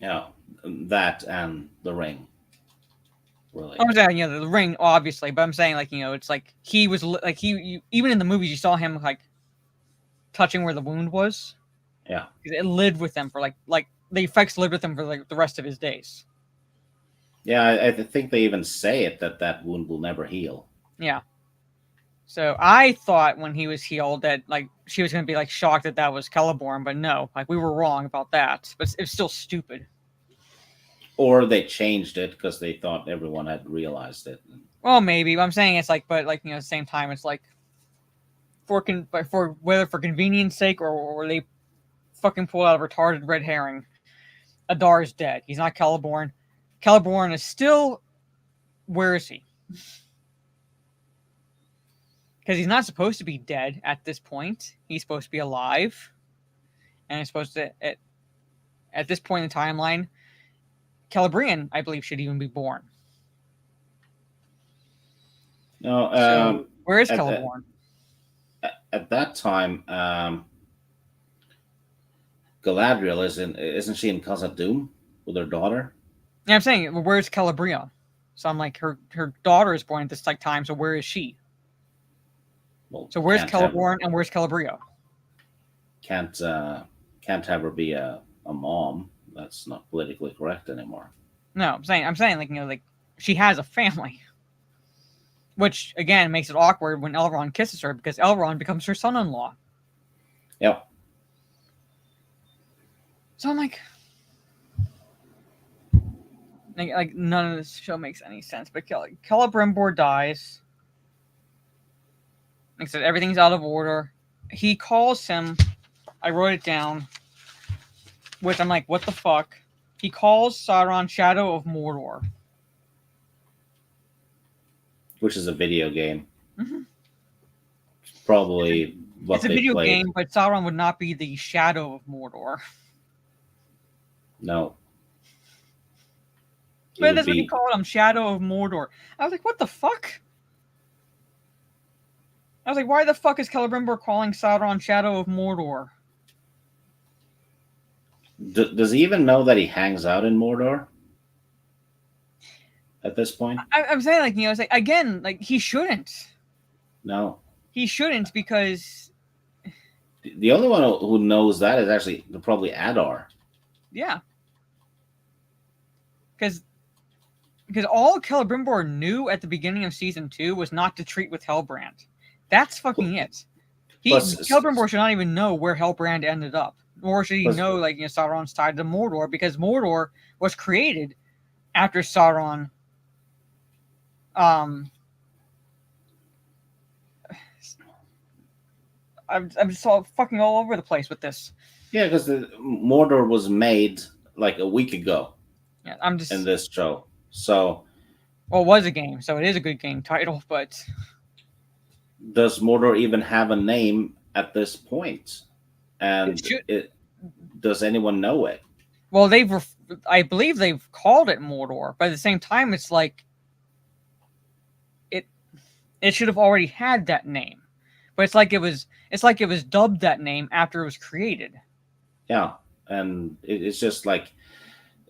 Yeah, that and the ring. Really. I'm saying, the ring, obviously, but I'm saying, like, it's like he was like even in the movies you saw him like touching where the wound was. Yeah, it lived with him for like the effects lived with him for like the rest of his days. Yeah, I think they even say it that wound will never heal. Yeah. So I thought when he was healed that like she was going to be like shocked that was Celeborn, but no, like we were wrong about that. But it's still stupid. Or they changed it because they thought everyone had realized it. Well, maybe. But I'm saying it's like, but like at the same time, it's like for whether for convenience sake or they fucking pull out a retarded red herring. Adar is dead. He's not Celeborn. Celeborn is still... Where is he? Because he's not supposed to be dead at this point. He's supposed to be alive. And he's supposed to... At this point in the timeline, Celebrian, I believe, should even be born. No, so where is Celeborn? At that time, Galadriel isn't she in Khazad-dûm with her daughter? Yeah, I'm saying, well, where's Calabria? So I'm like, her daughter is born at this like time. So where is she? Well, so where's Celeborn and where's Calabria? Can't have her be a mom. That's not politically correct anymore. No, I'm saying, like, you know, like she has a family, which again makes it awkward when Elrond kisses her because Elrond becomes her son-in-law. Yep. So I'm like none of this show makes any sense. But Celebrimbor dies. Like I said, everything's out of order. He calls him. I wrote it down. Which I'm like, what the fuck? He calls Sauron Shadow of Mordor. Which is a video game. Mm-hmm. Probably what it's a they video played. game, but Sauron would not be the Shadow of Mordor. No. But that's what he called him, Shadow of Mordor. I was like, what the fuck? I was like, why the fuck is Celebrimbor calling Sauron Shadow of Mordor? Does he even know that he hangs out in Mordor? At this point? I'm saying, like, you know, it's like, again, like, he shouldn't. No. He shouldn't because... The only one who knows that is actually probably Adar. Yeah. Because all Celebrimbor knew at the beginning of Season 2 was not to treat with Hellbrand. That's fucking it. Celebrimbor should not even know where Hellbrand ended up. Nor should he know, like, you know, Sauron's tied to Mordor, because Mordor was created after Sauron... I'm just all fucking all over the place with this. Yeah, because Mordor was made like a week ago. Yeah, I'm just in this show. So, well, it was a game, so it is a good game title. But does Mordor even have a name at this point? And does anyone know it? Well, I believe they've called it Mordor, but at the same time, it's like it should have already had that name. But it's like it was dubbed that name after it was created. Yeah, and it's just like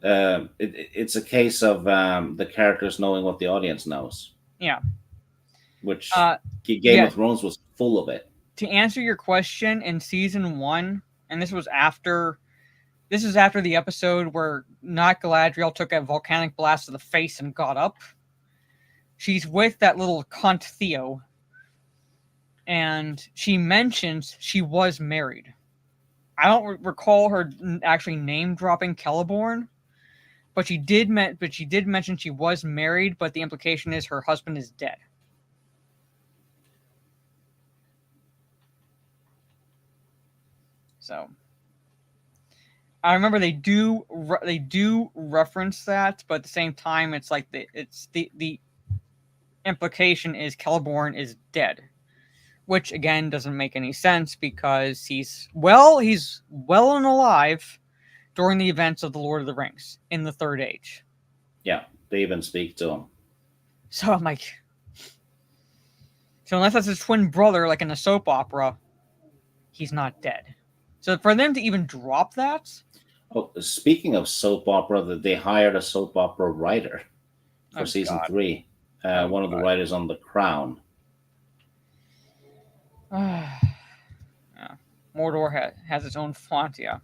it's a case of the characters knowing what the audience knows. Yeah, which Game of Thrones was full of it. To answer your question, in Season 1, and this is after the episode where not Galadriel took a volcanic blast to the face and got up. She's with that little cunt Theo, and she mentions she was married. I don't recall her actually name dropping Celeborn, but she did mention she was married. But the implication is her husband is dead. So I remember they do reference that, but at the same time, it's like the implication is Celeborn is dead, which again doesn't make any sense because he's well and alive during the events of the Lord of the Rings in the Third Age. Yeah, they even speak to him. So I'm like, so unless that's his twin brother, like in a soap opera, he's not dead. So for them to even drop that. Oh, speaking of soap opera, that they hired a soap opera writer for season 3. One of the writers on The Crown. Yeah. Mordor has its own font, yeah.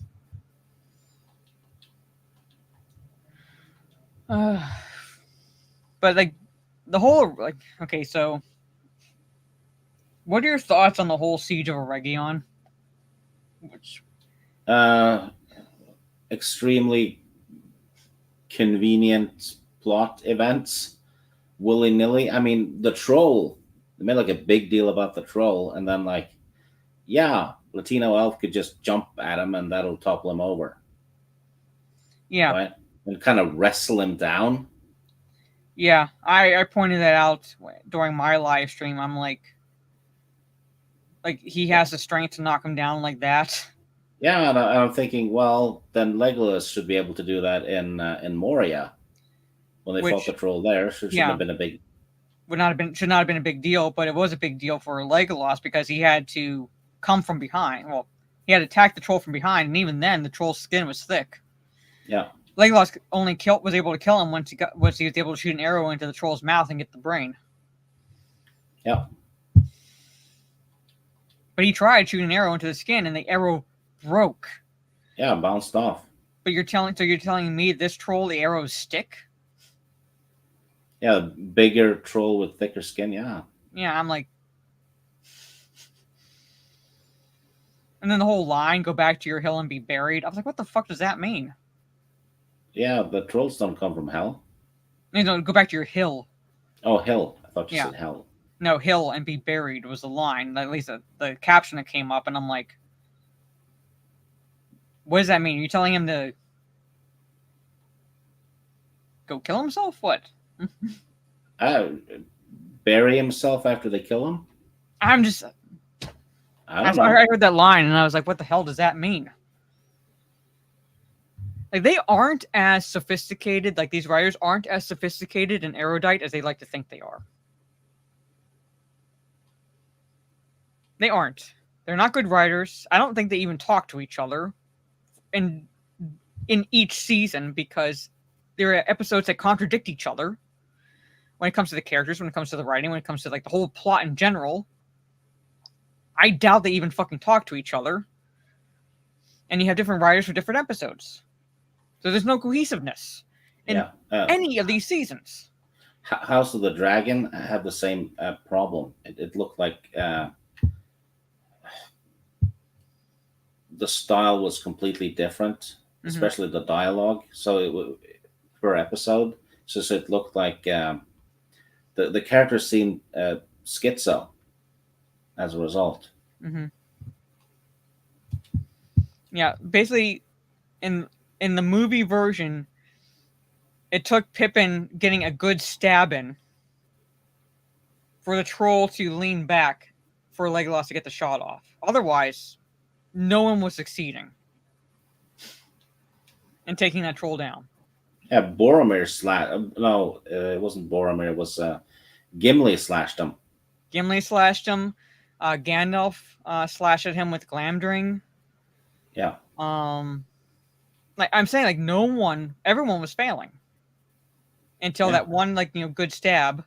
But like the whole okay, so what are your thoughts on the whole Siege of Eregion? Which extremely convenient plot events. Willy-nilly. I mean, the troll, they made like a big deal about the troll, and then like yeah, Latino elf could just jump at him and that'll topple him over. Yeah. Right? And kind of wrestle him down. Yeah, I pointed that out during my live stream. I'm like he has the strength to knock him down like that. Yeah, and I'm thinking, well, then Legolas should be able to do that in Moria when they fought the troll there. So it shouldn't have been a big. Should not have been a big deal, but it was a big deal for Legolas because he had to come from behind. Well, he had to attack the troll from behind, and even then, the troll's skin was thick. Yeah. Legolas only was able to kill him once he was able to shoot an arrow into the troll's mouth and get the brain. Yeah. But he tried shooting an arrow into the skin, and the arrow broke. Yeah, bounced off. But you're telling me this troll, the arrows stick? Yeah, bigger troll with thicker skin. Yeah. Yeah, I'm like. And then the whole line, "Go back to your hill and be buried." I was like, what the fuck does that mean? Yeah, the trolls don't come from hell. No, go back to your hill. Oh, hill. I thought you said hell. No, hill and be buried was the line. At least the caption that came up, and I'm like, what does that mean? Are you telling him to go kill himself? What? Bury himself after they kill him? I'm just... I heard that line, and I was like, what the hell does that mean? Like, they aren't as sophisticated, like, these writers aren't as sophisticated and erudite as they like to think they are. They aren't. They're not good writers. I don't think they even talk to each other in each season because there are episodes that contradict each other when it comes to the characters, when it comes to the writing, when it comes to, like, the whole plot in general. I doubt they even fucking talk to each other. And you have different writers for different episodes. So there's no cohesiveness in any of these seasons. House of the Dragon had the same problem. It looked like the style was completely different, especially the dialogue. So per episode, so it looked like the characters seemed schizo as a result. Mm-hmm. Yeah, basically, in the movie version, it took Pippin getting a good stab in for the troll to lean back for Legolas to get the shot off. Otherwise, no one was succeeding in taking that troll down. Yeah, Boromir no, it wasn't Boromir. It was Gimli slashed him. Gimli slashed him. Gandalf slashed at him with Glamdring. Yeah. Like I'm saying, like everyone was failing until that one, like, good stab,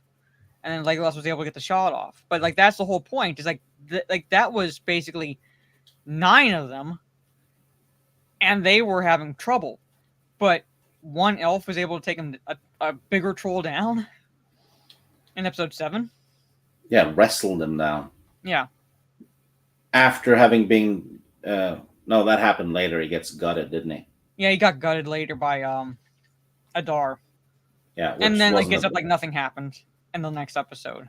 and then Legolas was able to get the shot off. But like that's the whole point. Is like that was basically 9 of them, and they were having trouble. But one elf was able to take him a bigger troll down in episode 7. Yeah, wrestled him down. Yeah. After having been no, that happened later. He gets gutted, didn't he? Yeah, he got gutted later by Adar. Yeah. And then like gets up like nothing happened in the next episode.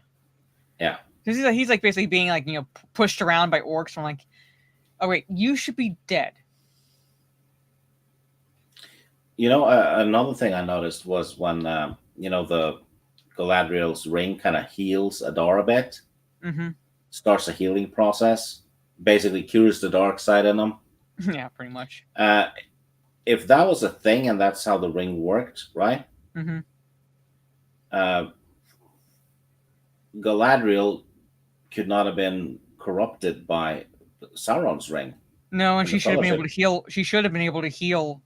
Yeah. Because he's like basically being like, pushed around by orcs. I'm like, oh wait, you should be dead. Another thing I noticed was when the Galadriel's ring kind of heals Adar a bit. Mm-hmm. Starts a healing process. Basically cures the dark side in them. Yeah, pretty much. If that was a thing and that's how the ring worked, right? Mm-hmm. Galadriel could not have been corrupted by Sauron's ring. No, and she should have been able to heal. She should have been able to heal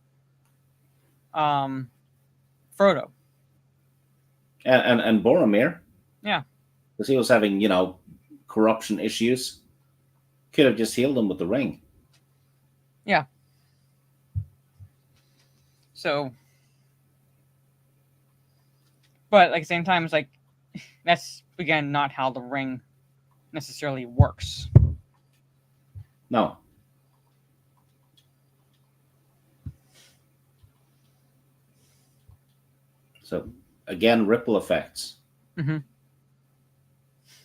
Frodo. And Boromir. Yeah. Because he was having, corruption issues. Could have just healed him with the ring. Yeah. So, but like at the same time, it's like that's again not how the ring necessarily works. No. So again, ripple effects. Mm-hmm.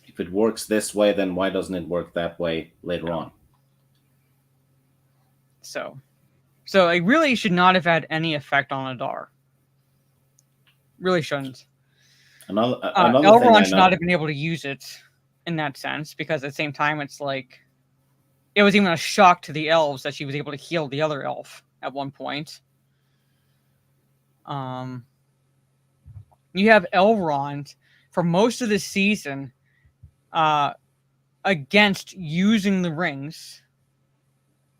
If it works this way, then why doesn't it work that way later on? So it really should not have had any effect on Adar. Really shouldn't. Another Elrond thing should not have been able to use it in that sense, because at the same time, it's like it was even a shock to the elves that she was able to heal the other elf at one point. You have Elrond for most of the season against using the rings,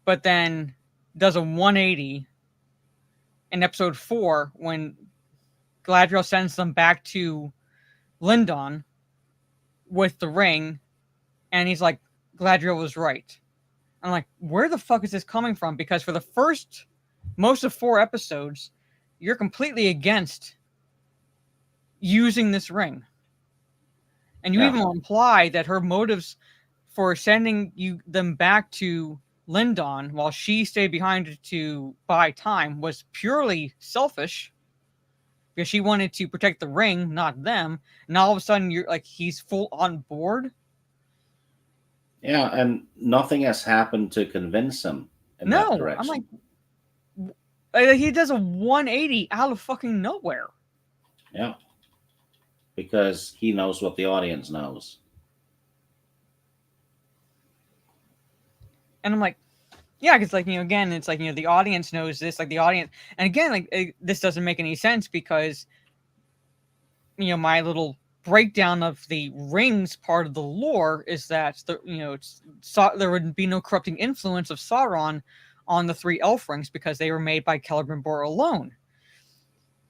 but then does a 180 in episode 4 when Galadriel sends them back to Lindon with the ring, and he's like, Galadriel was right. I'm like, where the fuck is this coming from? Because for the most of 4 episodes, you're completely against using this ring. And you even imply that her motives for sending them back to Lindon while she stayed behind to buy time was purely selfish, because she wanted to protect the ring, not them. And all of a sudden, you're like, he's full on board. Yeah, and nothing has happened to convince him in that direction. I'm like, he does a 180 out of fucking nowhere. Yeah, because he knows what the audience knows. And I'm like, yeah, because like, again, it's like, the audience knows this, like the audience, and again, like this doesn't make any sense because, my little breakdown of the rings part of the lore is that there would be no corrupting influence of Sauron on the 3 elf rings because they were made by Celebrimbor alone.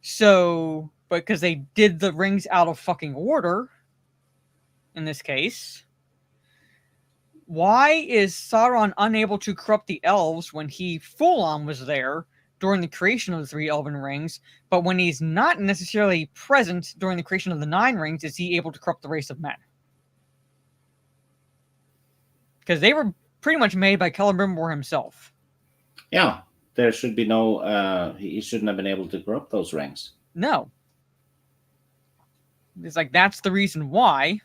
So, because they did the rings out of fucking order, in this case, why is Sauron unable to corrupt the elves when he full-on was there during the creation of the 3 elven rings, but when he's not necessarily present during the creation of the 9 rings, is he able to corrupt the race of men? Because they were pretty much made by Celebrimbor himself. Yeah, there should be no... he shouldn't have been able to corrupt those rings. No. It's like, that's the reason why...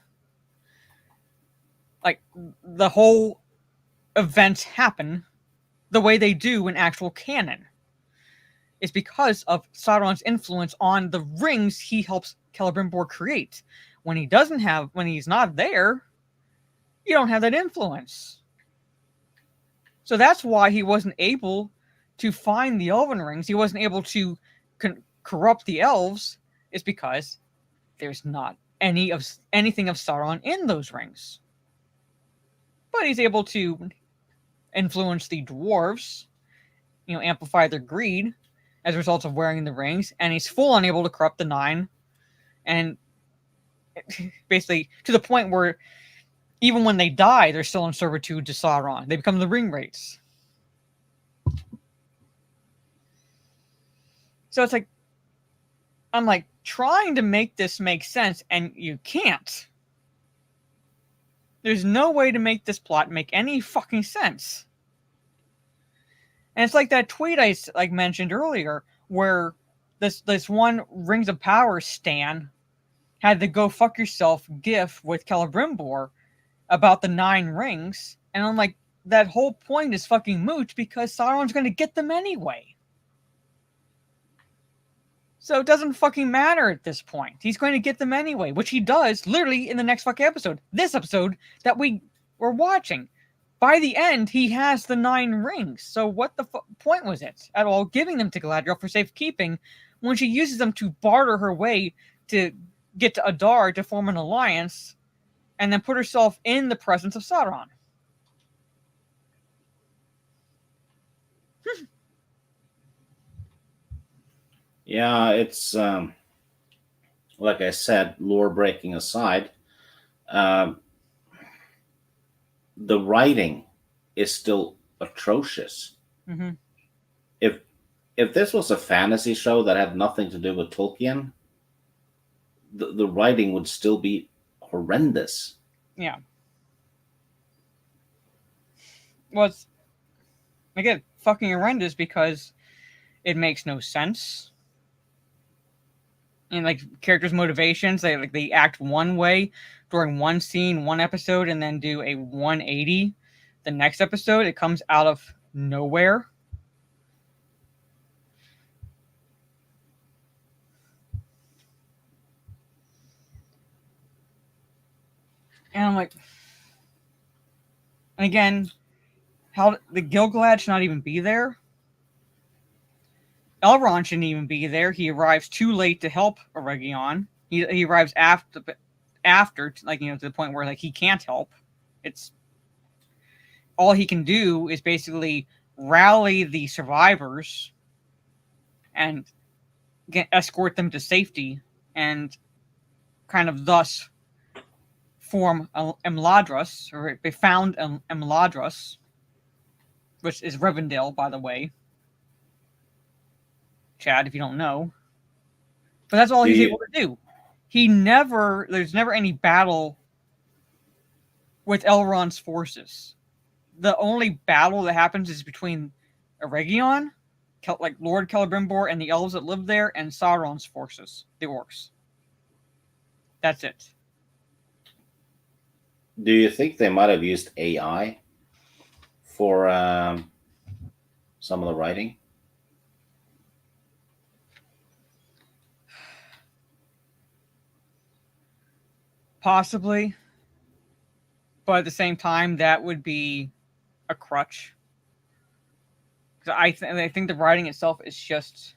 like, the whole events happen the way they do in actual canon. It's because of Sauron's influence on the rings he helps Celebrimbor create. When he's not there, you don't have that influence. So that's why he wasn't able to find the elven rings. He wasn't able to corrupt the elves, is because there's not anything of Sauron in those rings. But he's able to influence the dwarves, amplify their greed as a result of wearing the rings, and he's full unable to corrupt the 9, and basically to the point where even when they die, they're still in servitude to Sauron. They become the ring wraiths. So it's like, I'm like trying to make this make sense, and you can't. There's no way to make this plot make any fucking sense. And it's like that tweet I mentioned earlier, where this one Rings of Power stan had the "go fuck yourself" gif with Celebrimbor about the 9 rings, and I'm like, that whole point is fucking moot because Sauron's going to get them anyway. So it doesn't fucking matter at this point. He's going to get them anyway, which he does literally in the next fucking episode. This episode that we were watching. By the end, he has the 9 rings. So what the point was it at all giving them to Galadriel for safekeeping when she uses them to barter her way to get to Adar to form an alliance and then put herself in the presence of Sauron? Yeah, it's like I said, lore breaking aside, the writing is still atrocious. Mm-hmm. If this was a fantasy show that had nothing to do with Tolkien, the writing would still be horrendous. Yeah. Well, it's, again, fucking horrendous because it makes no sense. And like characters' motivations, they act one way during one scene, one episode, and then do a 180 the next episode. It comes out of nowhere. And I'm like, and again, how the Gilgalad should not even be there. Elrond shouldn't even be there. He arrives too late to help Eregion. He arrives after, like, to the point where like he can't help. It's all he can do is basically rally the survivors and escort them to safety, and kind of thus form Imladris, or they found Imladris, which is Rivendell, by the way. Chad, if you don't know. But that's all he's able to do. There's never any battle with Elrond's forces. The only battle that happens is between Eregion, like Lord Celebrimbor, and the elves that live there, and Sauron's forces, the orcs. That's it. Do you think they might have used AI for some of the writing? Possibly. But at the same time, that would be a crutch. I think the writing itself is just,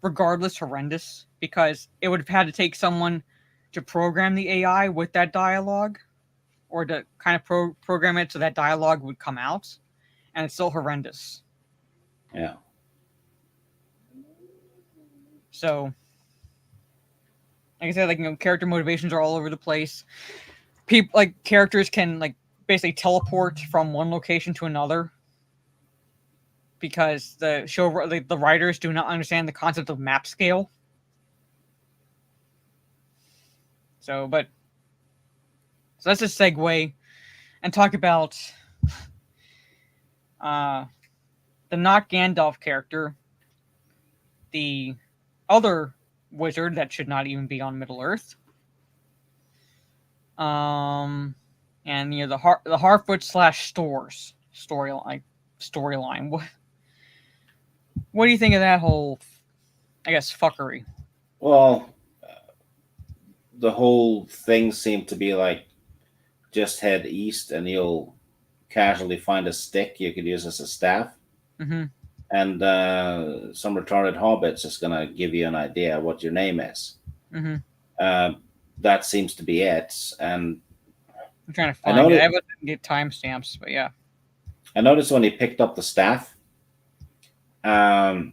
regardless, horrendous, because it would have had to take someone to program the AI with that dialogue, or to kind of program it so that dialogue would come out, and it's still horrendous. Yeah. So, like I said, like, character motivations are all over the place. People, like, characters can, like, basically teleport from one location to another, because the writers do not understand the concept of map scale. So let's just segue and talk about the not Gandalf character, the other wizard that should not even be on Middle Earth, and the Harfoot / storyline. What do you think of that whole, I guess, fuckery? Well, the whole thing seemed to be like, just head east and you'll casually find a stick you could use as a staff. Mm-hmm. And some retarded hobbit's just going to give you an idea what your name is. Mm-hmm. That seems to be it. And I'm trying to find it. I wouldn't get timestamps, but yeah. I noticed when he picked up the staff, it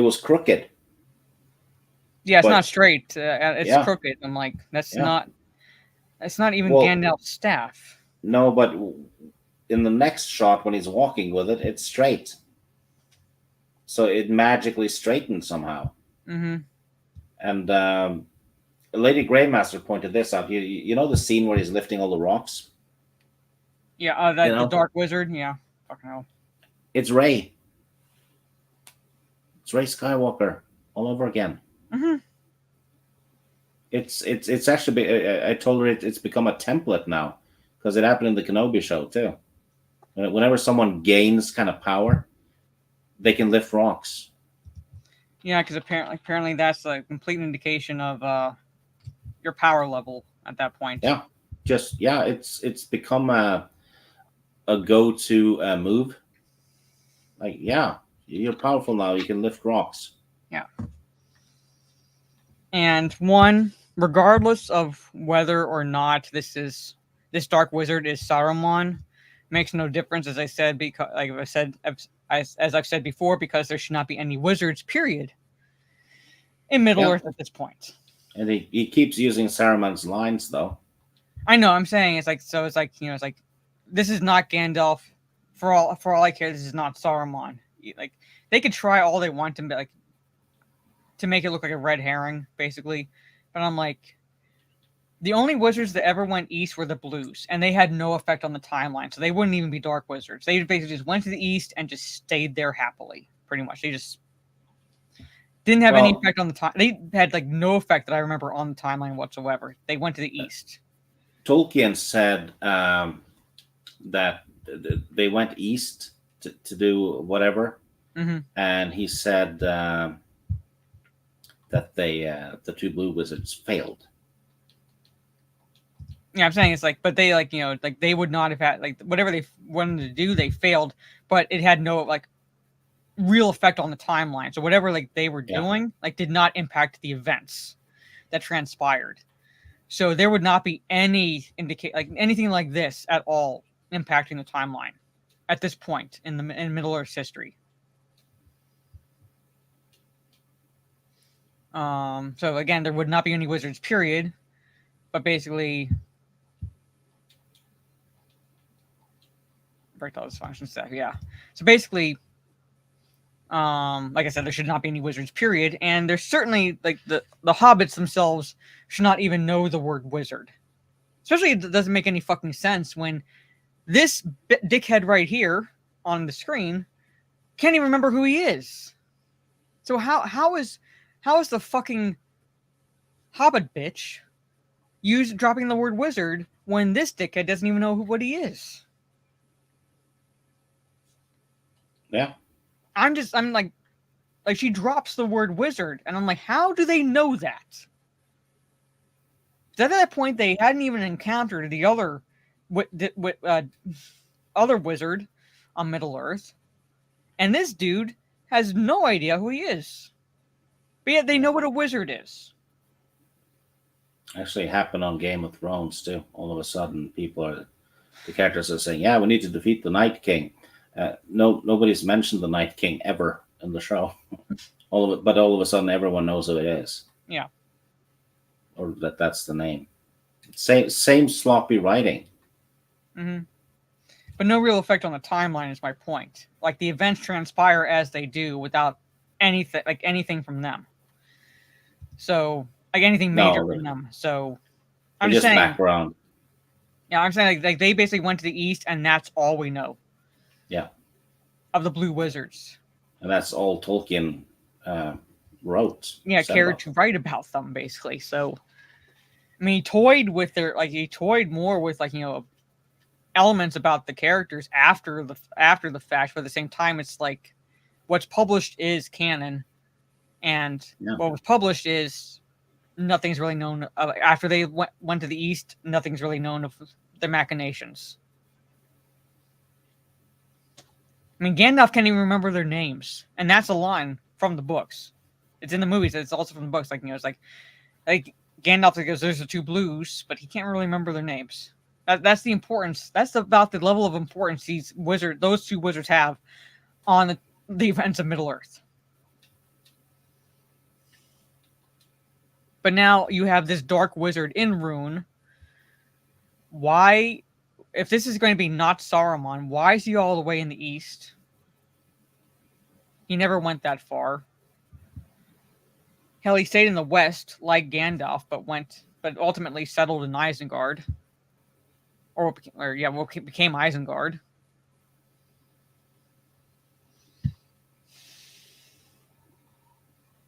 was crooked. Yeah, it's not straight. It's crooked. I'm like, that's not even Gandalf's staff. No, but in the next shot when he's walking with it, it's straight. So it magically straightened somehow. Mm-hmm. And Lady Greymaster pointed this out. You know the scene where he's lifting all the rocks? Yeah, the Dark Wizard. Yeah, fucking hell. It's Rey. It's Rey Skywalker all over again. Mm-hmm. It's actually. I told her it's become a template now, because it happened in the Kenobi show too. Whenever someone gains kind of power, they can lift rocks. Yeah, because apparently that's a complete indication of your power level at that point. Yeah, it's become a go-to move. Like, yeah, you're powerful now. You can lift rocks. Yeah. And regardless of whether or not this Dark Wizard is Saruman, makes no difference, as I said, because as I've said before, because there should not be any wizards, period, in Middle Earth at this point. And he keeps using Saruman's lines, though. I know. I'm saying it's like this is not Gandalf. For all I care, this is not Saruman. Like, they could try all they want to make it look like a red herring, basically. But I'm like, the only wizards that ever went east were the Blues, and they had no effect on the timeline, so they wouldn't even be dark wizards. They basically just went to the east and just stayed there happily, pretty much. They just didn't have any effect on the time. They had like no effect that I remember on the timeline whatsoever. They went to the east. Tolkien said that they went east to do whatever, and he said that the two blue wizards failed. Yeah, I'm saying it's like, but they like, like they would not have had like whatever they wanted to do, they failed, but it had no like real effect on the timeline. So whatever like they were doing, like did not impact the events that transpired. So there would not be any like anything like this at all impacting the timeline at this point in Middle Earth's history. So again, there would not be any wizards, period. But basically, break all dysfunction stuff. Yeah. So basically, like I said, there should not be any wizards, period. And there's certainly like the hobbits themselves should not even know the word wizard. Especially, it doesn't make any fucking sense when this dickhead right here on the screen can't even remember who he is. So how is the fucking hobbit bitch dropping the word wizard when this dickhead doesn't even know what he is? Yeah. I'm like she drops the word wizard, and I'm like, how do they know that? At that point, they hadn't even encountered the other other wizard on Middle Earth, and this dude has no idea who he is. But yet they know what a wizard is. Actually happened on Game of Thrones too. All of a sudden, the characters are saying, "Yeah, we need to defeat the Night King." Nobody's mentioned the Night King ever in the show. But all of a sudden, everyone knows who it is. Yeah. Or that's the name. Same sloppy writing. Mm-hmm. But no real effect on the timeline is my point. Like the events transpire as they do without anything from them. So like anything major from them. So I'm just saying background. Yeah, I'm saying like they basically went to the east, and that's all we know. Yeah. Of the Blue Wizards. And that's all Tolkien wrote. Yeah, cared to write about them basically. So I mean, he toyed more with elements about the characters after the fact, but at the same time it's like what's published is canon, and what was published is nothing's really known of, after they went to the east. Nothing's really known of the machinations. I mean, Gandalf can't even remember their names, and that's a line from the books. It's in the movies. It's also from the books. It's like Gandalf goes, "There's the two blues," but he can't really remember their names. That's the importance. That's about the level of importance those two wizards have on the events of Middle Earth. But now you have this dark wizard in Rune. Why, if this is going to be not Saruman, why is he all the way in the east? He never went that far. Hell, he stayed in the west like Gandalf, but ultimately settled in Isengard. Became Isengard.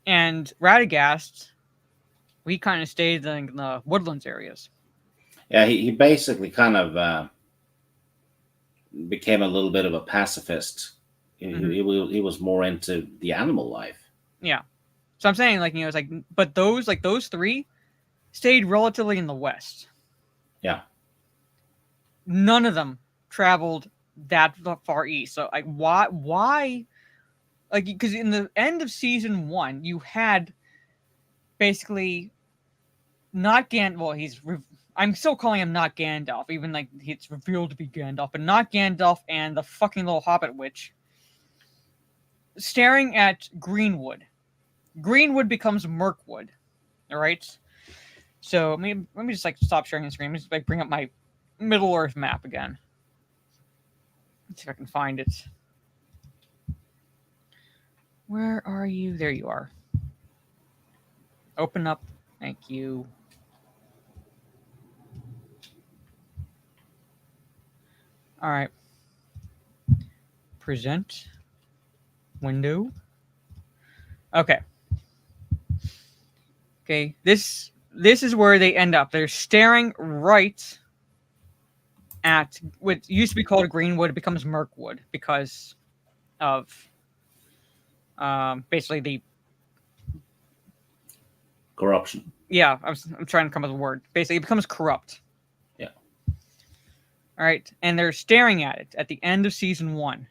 And Radagast, we kind of stayed in the woodlands areas. Yeah, he basically kind of became a little bit of a pacifist. Mm-hmm. He was more into the animal life. Yeah. So I'm saying, it's like, but those three stayed relatively in the west. Yeah. None of them traveled that far east. So, why? Because in the end of season 1, you had basically not Gandalf. Well, I'm still calling him not Gandalf, even it's revealed to be Gandalf, but not Gandalf and the fucking little Hobbit witch staring at Greenwood. Greenwood becomes Mirkwood. All right. So let me just stop sharing the screen. Let me just bring up my Middle Earth map again. Let's see if I can find it. Where are you? There you are. Open up. Thank you. All right. Present. Window. Okay. Okay. This is where they end up. They're staring right at what used to be called Greenwood. It becomes Mirkwood because of basically the corruption. Yeah, I'm trying to come up with a word. Basically, it becomes corrupt. All right, and they're staring at it at the end of season 1.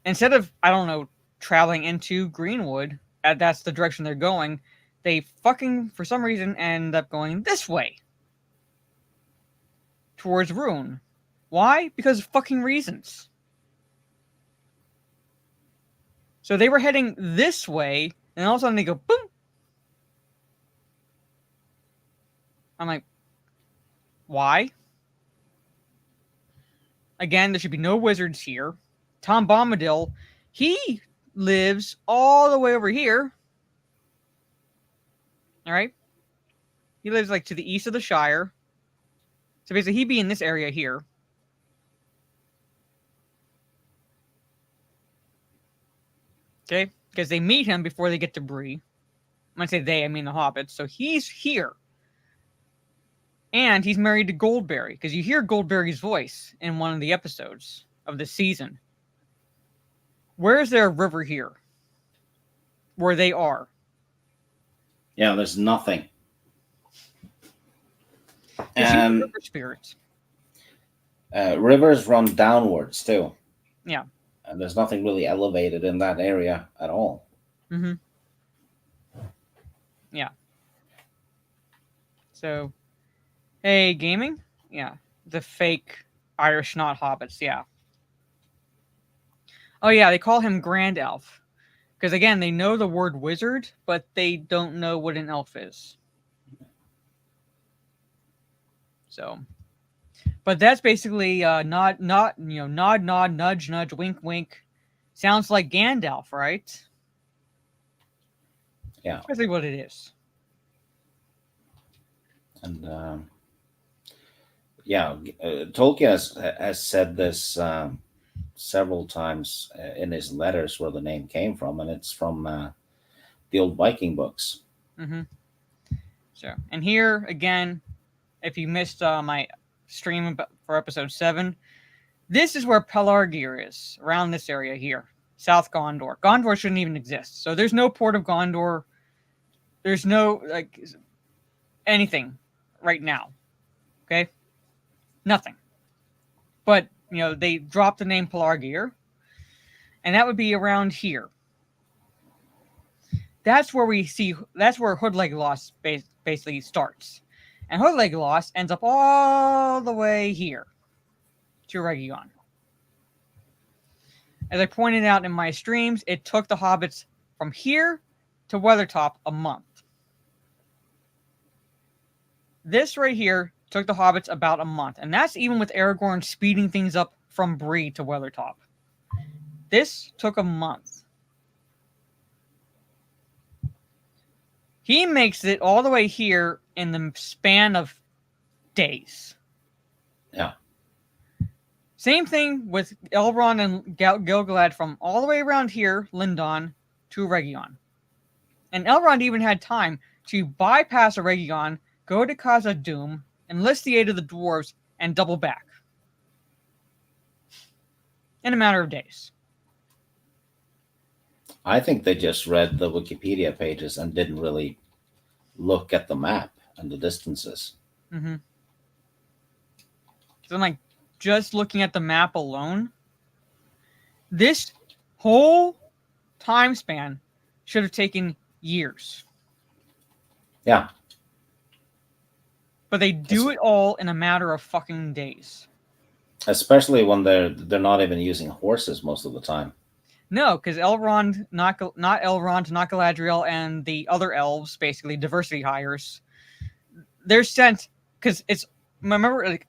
Instead of, I don't know, traveling into Greenwood, that's the direction they're going, they fucking, for some reason, end up going this way. Towards Rune. Why? Because of fucking reasons. So they were heading this way, and all of a sudden they go, boom! I'm like, why? Again, there should be no wizards here. Tom Bombadil, he lives all the way over here. Alright? He lives like to the east of the Shire. So basically he'd be in this area here. Okay? Because they meet him before they get to Bree. When I say they, I mean the hobbits. So he's here. And he's married to Goldberry, because you hear Goldberry's voice in one of the episodes of this season. Where is there a river here? Where they are? Yeah, there's nothing. And river spirits. Rivers run downwards too. Yeah. And there's nothing really elevated in that area at all. Mm-hmm. Yeah. So, hey, gaming? Yeah. The fake Irish not hobbits, yeah. Oh yeah, they call him Grand Elf. Because again, they know the word wizard, but they don't know what an elf is. So, but that's basically nod, nudge, nudge, wink, wink. Sounds like Gandalf, right? Yeah. That's basically what it is. And Tolkien has said this several times in his letters where the name came from, and it's from the old Viking books. Mm-hmm. So, and here again, if you missed my stream for episode 7, this is where Pelargir is, around this area here, South Gondor. Gondor shouldn't even exist. So there's no port of Gondor. There's no anything right now. Okay, nothing. But they dropped the name Pelargir, and that would be around here. That's where we see. That's where Hood Legolas basically starts. And Hood Legolas ends up all the way here to Region. As I pointed out in my streams, it took the hobbits from here to Weathertop a month. This right here took the hobbits about a month. And that's even with Aragorn speeding things up from Bree to Weathertop. This took a month. He makes it all the way here in the span of days. Yeah. Same thing with Elrond and Gil-galad from all the way around here, Lindon, to Region. And Elrond even had time to bypass Region, go to Khazad-dûm, enlist the aid of the dwarves, and double back. In a matter of days. I think they just read the Wikipedia pages and didn't really look at the map and the distances. Mm-hmm. So I'm like, just looking at the map alone, this whole time span should have taken years. Yeah. But they do it all in a matter of fucking days. Especially when they're not even using horses most of the time. No, because Elrond, not Elrond, not Galadriel, and the other elves, basically diversity hires, they're sent because it's, remember,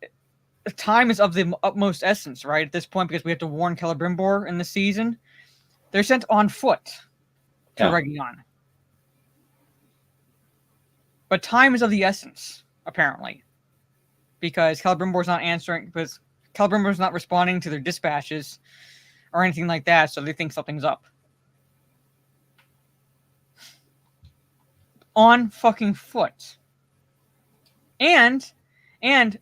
time is of the utmost essence, right? At this point, because we have to warn Celebrimbor in the season, they're sent on foot to Region. But time is of the essence, apparently, because Celebrimbor's not answering, because Celebrimbor's not responding to their dispatches or anything like that, so they think something's up. On fucking foot. And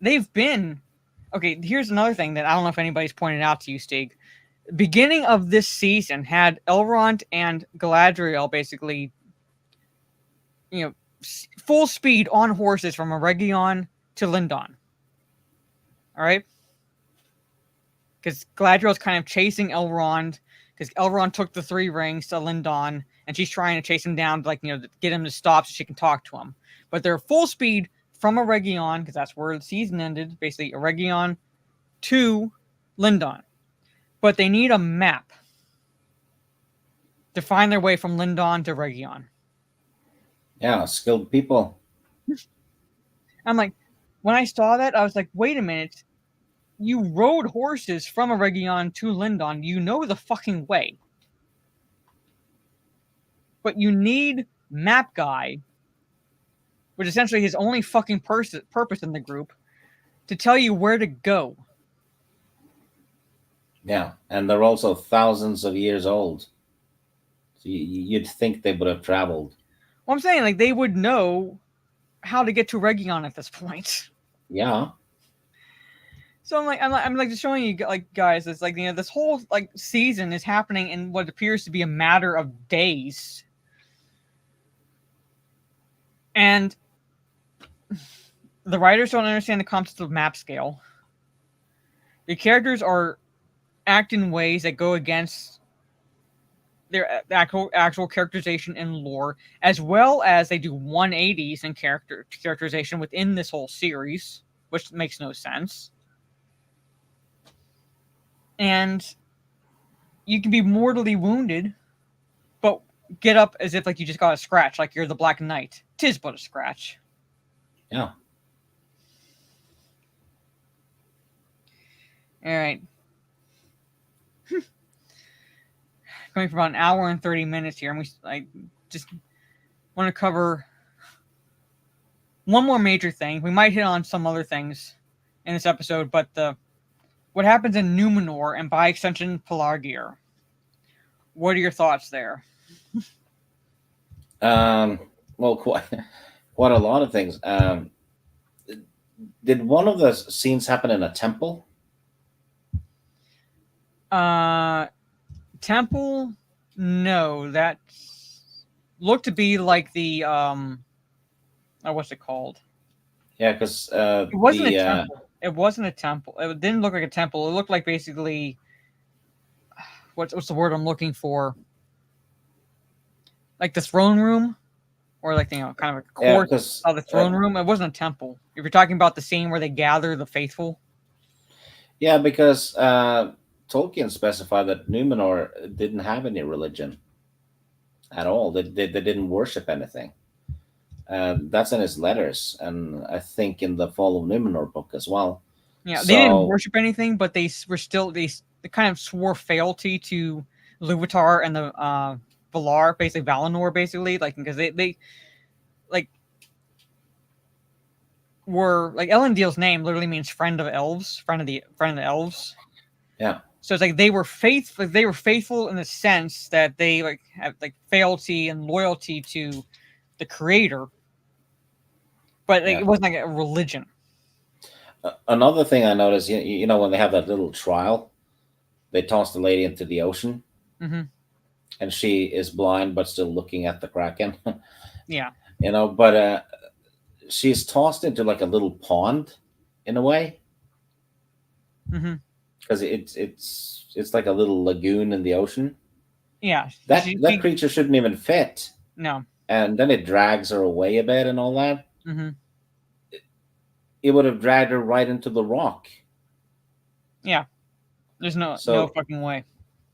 they've been... Okay, here's another thing that I don't know if anybody's pointed out to you, Stig. Beginning of this season had Elrond and Galadriel basically, full speed on horses from Region to Lindon. Alright? because Galadriel's kind of chasing Elrond, because Elrond took the 3 rings to Lindon, and she's trying to chase him down, to, get him to stop so she can talk to him. But they're full speed from Eregion, because that's where the season ended, basically Eregion to Lindon. But they need a map to find their way from Lindon to Eregion. Yeah, skilled people. I'm like, when I saw that, I was like, wait a minute. You rode horses from Eregion to Lindon. You know the fucking way. But you need Map Guy, which is essentially his only fucking purpose in the group, to tell you where to go. Yeah, and they're also thousands of years old. So you'd think they would have traveled. Well, I'm saying, they would know how to get to Eregion at this point. Yeah. So I'm just showing you, guys, it's this whole season is happening in what appears to be a matter of days, and the writers don't understand the concept of map scale. The characters are acting in ways that go against their actual characterization and lore, as well as they do 180s in characterization within this whole series, which makes no sense. And you can be mortally wounded, but get up as if you just got a scratch, like you're the Black Knight. 'Tis but a scratch. Yeah. All right. Going for about an hour and 30 minutes here, and I just want to cover one more major thing. We might hit on some other things in this episode, but what happens in Numenor and by extension Pelargir. What are your thoughts there? Well, quite a lot of things. Did one of the scenes happen in a temple? Temple? No, that looked to be like the what's it called? Yeah, because it wasn't a temple. It wasn't a temple. It didn't look like a temple. It looked like basically what's the word I'm looking for? Like the throne room, or kind of a court of the throne room. It wasn't a temple. If you're talking about the scene where they gather the faithful. Yeah, because Tolkien specified that Numenor didn't have any religion at all. They didn't worship anything. That's in his letters, and I think in the Fall of Numenor book as well. Yeah, they didn't worship anything, but they were still they kind of swore fealty to Iluvatar and the Valar, basically Valinor, basically, because they were Elendil's name literally means friend of elves, friend of the elves. Yeah. So it's they were faithful. They were faithful in the sense that they have fealty and loyalty to the creator, but it wasn't a religion. Another thing I noticed, you know, when they have that little trial, they toss the lady into the ocean, and she is blind but still looking at the Kraken. Yeah. You know, but she's tossed into a little pond, in a way. Because it's like a little lagoon in the ocean. Yeah. That creature shouldn't even fit. No. And then it drags her away a bit and all that. It would have dragged her right into the rock. Yeah. There's no fucking way.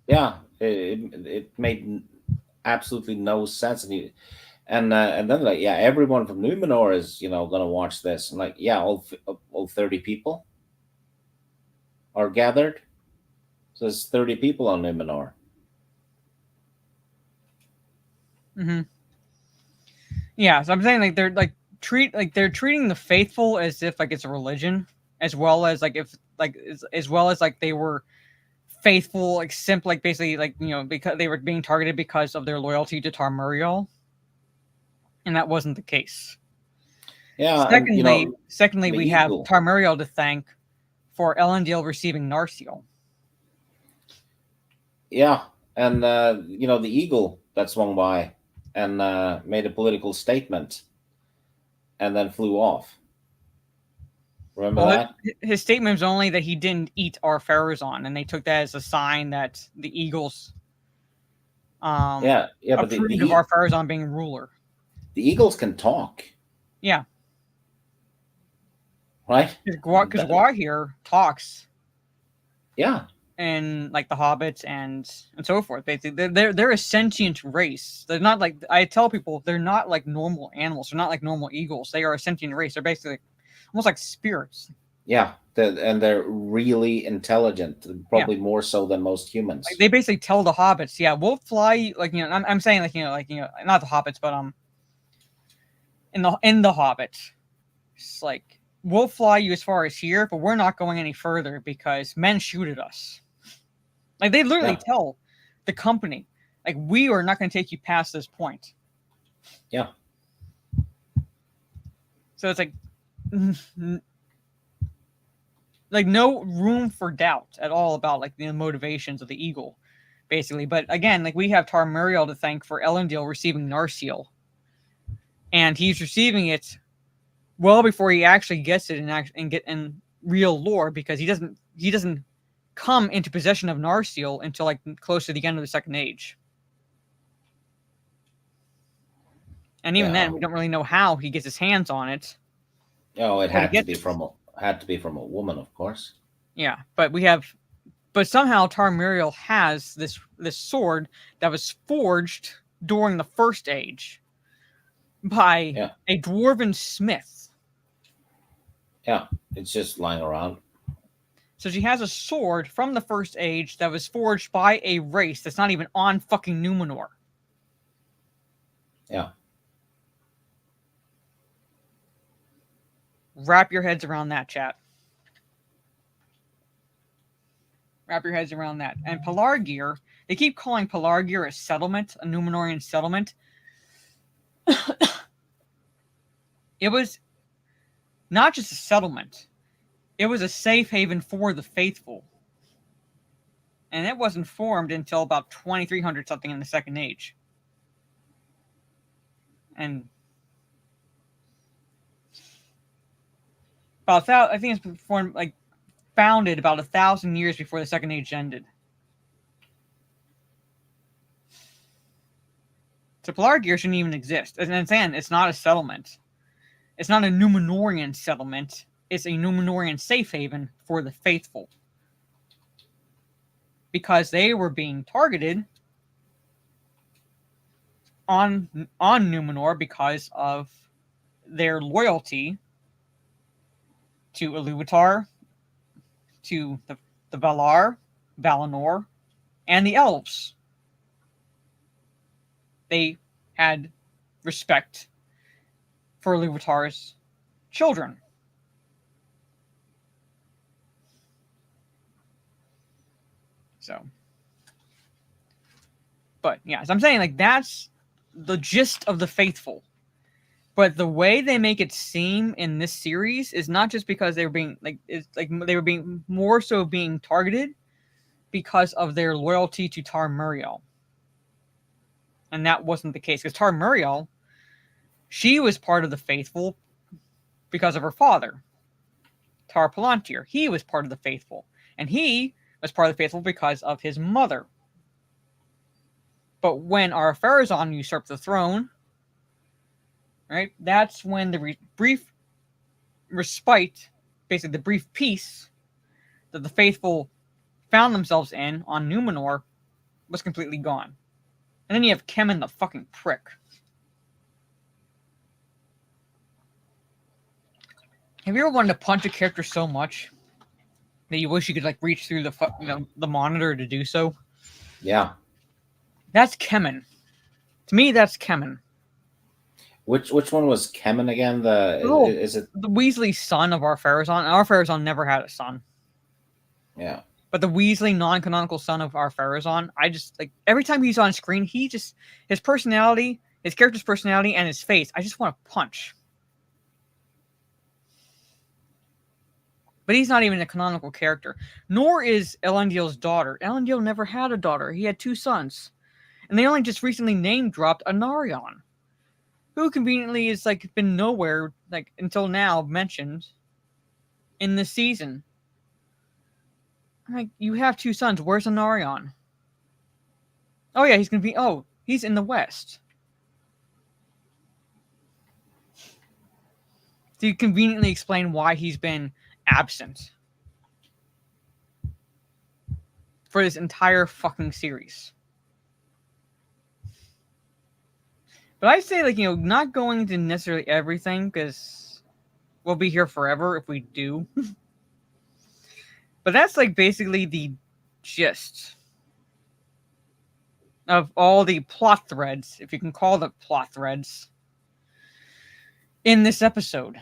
Yeah. It made absolutely no sense. And then everyone from Numenor is, going to watch this. And all 30 people are gathered. So there's 30 people on Numenor. Yeah, so I'm saying they're they're treating the faithful as if it's a religion, as well as they were faithful, simply basically because they were being targeted because of their loyalty to Tarmuriel, and that wasn't the case. Yeah. Secondly, we have Tarmuriel to thank for Elendil receiving Narsil. Yeah, and the eagle that swung by and made a political statement and then flew off. Remember that? His statement was only that he didn't eat our Pharazon, and they took that as a sign that the Eagles But approved of our Pharazon being ruler. The Eagles can talk. Yeah. Right? Because Gwahir talks. Yeah. And like the hobbits and so forth. Basically, they're a sentient race. They're not like, I tell people, they're not like normal animals. They're not like normal eagles. They are a sentient race. They're basically almost like spirits. Yeah, and they're really intelligent, probably more so than most humans. Like, they basically tell the hobbits, "Yeah, we'll fly." Like, you know, I'm saying like not the hobbits, but in the Hobbit, it's like, we'll fly you as far as here, but we're not going any further because men shoot at us. Like, they literally tell the company, like, we are not going to take you past this point. Yeah. So it's like no room for doubt at all about like the motivations of the eagle, basically. But again, like, we have Tarmuriel to thank for Elendil receiving Narsil, and he's receiving it well before he actually gets it and get in real lore, because he doesn't come into possession of Narsil until like close to the end of the Second Age. And even then, we don't really know how he gets his hands on it. Oh, it had to be from a woman, of course. Yeah, but somehow Tarmuriel has this sword that was forged during the First Age by a dwarven smith. Yeah, it's just lying around. So she has a sword from the First Age that was forged by a race that's not even on fucking Numenor. Yeah. Wrap your heads around that, chat. Wrap your heads around that. And Pelargir, they keep calling Pelargir a settlement, a Numenorian settlement. It was not just a settlement. It was a safe haven for the faithful. And it wasn't formed until about 2300 something in the Second Age. And I think it's formed, like, founded about 1,000 years before the Second Age ended. So Pelargir shouldn't even exist. And then it's not a settlement. It's not a Numenorian settlement. It's a Numenorian safe haven for the faithful. Because they were being targeted on Numenor because of their loyalty to Iluvatar, to the Valinor, and the elves. They had respect for Iluvatar's children. So, but yeah, as I'm saying, like, that's the gist of the faithful. But the way they make it seem in this series is not just because they were being they were being more so being targeted because of their loyalty to Tarmuriel. And that wasn't the case, because Tarmuriel, she was part of the faithful because of her father, Tar Palantir. He was part of the faithful, and he was part of the faithful because of his mother. But when our Pharazon usurped the throne, right, that's when the brief respite, basically the brief peace that the faithful found themselves in on Numenor, was completely gone. And then you have Kemen the fucking prick. Have you ever wanted to punch a character so much that you wish you could like reach through the monitor to do so? Yeah. That's Kemen. To me, that's Kemen. Which one was Kemen again? Is it the Weasley son of our Pharazon? Our Pharazon never had a son. Yeah. But the Weasley non-canonical son of our Pharazon, I just, like, every time he's on screen, his personality, his character's personality, and his face, I just want to punch. But he's not even a canonical character. Nor is Elendil's daughter. Elendil never had a daughter. He had 2 sons. And they only just recently name-dropped Anarion, who conveniently is, like, been nowhere, like, until now mentioned in this season. Like, you have 2 sons. Where's Anarion? Oh yeah, he's gonna be. Oh, he's in the West. So you conveniently explain why he's been absent for this entire fucking series. But I say, like, not going into necessarily everything, because we'll be here forever if we do. But that's, like, basically the gist of all the plot threads, if you can call them plot threads, in this episode.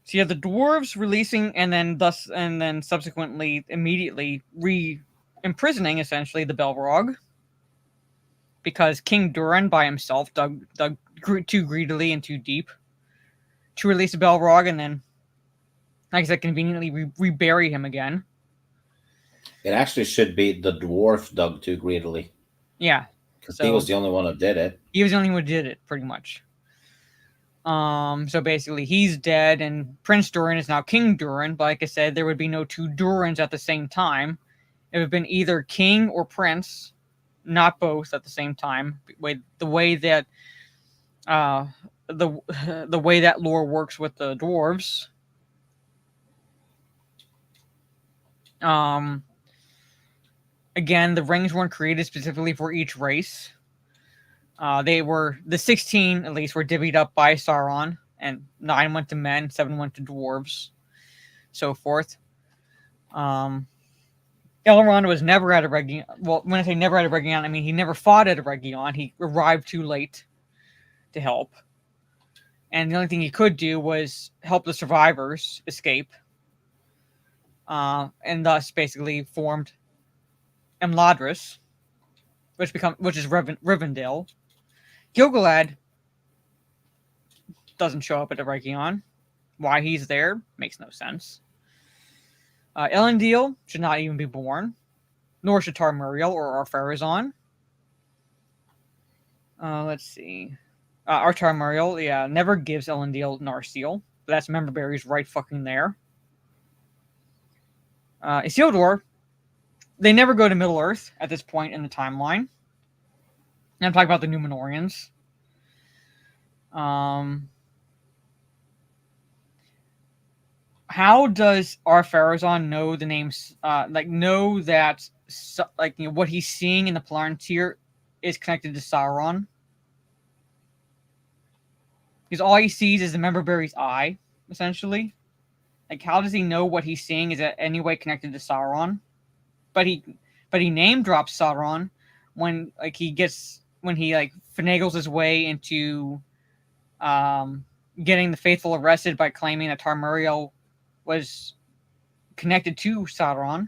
So you have the dwarves releasing and then subsequently immediately imprisoning essentially the Belrog, because King Durin by himself dug too greedily and too deep to release the Belrog, and then, like I said, conveniently rebury him again. It actually should be the dwarf dug too greedily. Yeah. Because he was the only one who did it. He was the only one who did it, pretty much. So basically, he's dead, and Prince Durin is now King Durin. But like I said, there would be no 2 Durins at the same time. It would have been either king or prince, not both at the same time. With the way that the way that lore works with the dwarves. Again, the rings weren't created specifically for each race. They were, the 16 at least, were divvied up by Sauron, and 9 went to men, 7 went to dwarves, so forth. Elrond was never at Eregion. Well, when I say never at Eregion, I mean he never fought at Eregion. He arrived too late to help. And the only thing he could do was help the survivors escape. And thus basically formed Imladris, which is Rivendell. Gil-galad doesn't show up at Eregion. Why he's there makes no sense. Elendil should not even be born, nor should Tar-Muriel or Ar-Pharazôn. Let's see. Tar-Muriel, yeah, never gives Elendil Narsil, but that's memberberries right fucking there. Isildur, they never go to Middle-earth at this point in the timeline. And I'm talking about the Númenóreans. How does Ar-Pharazôn know the names? Know that what he's seeing in the Palantir is connected to Sauron? Because all he sees is the memberberry's eye, essentially. Like, how does he know what he's seeing is in any way connected to Sauron? But he name drops Sauron when he finagles his way into getting the faithful arrested by claiming that Tar-Muriel was connected to Sauron.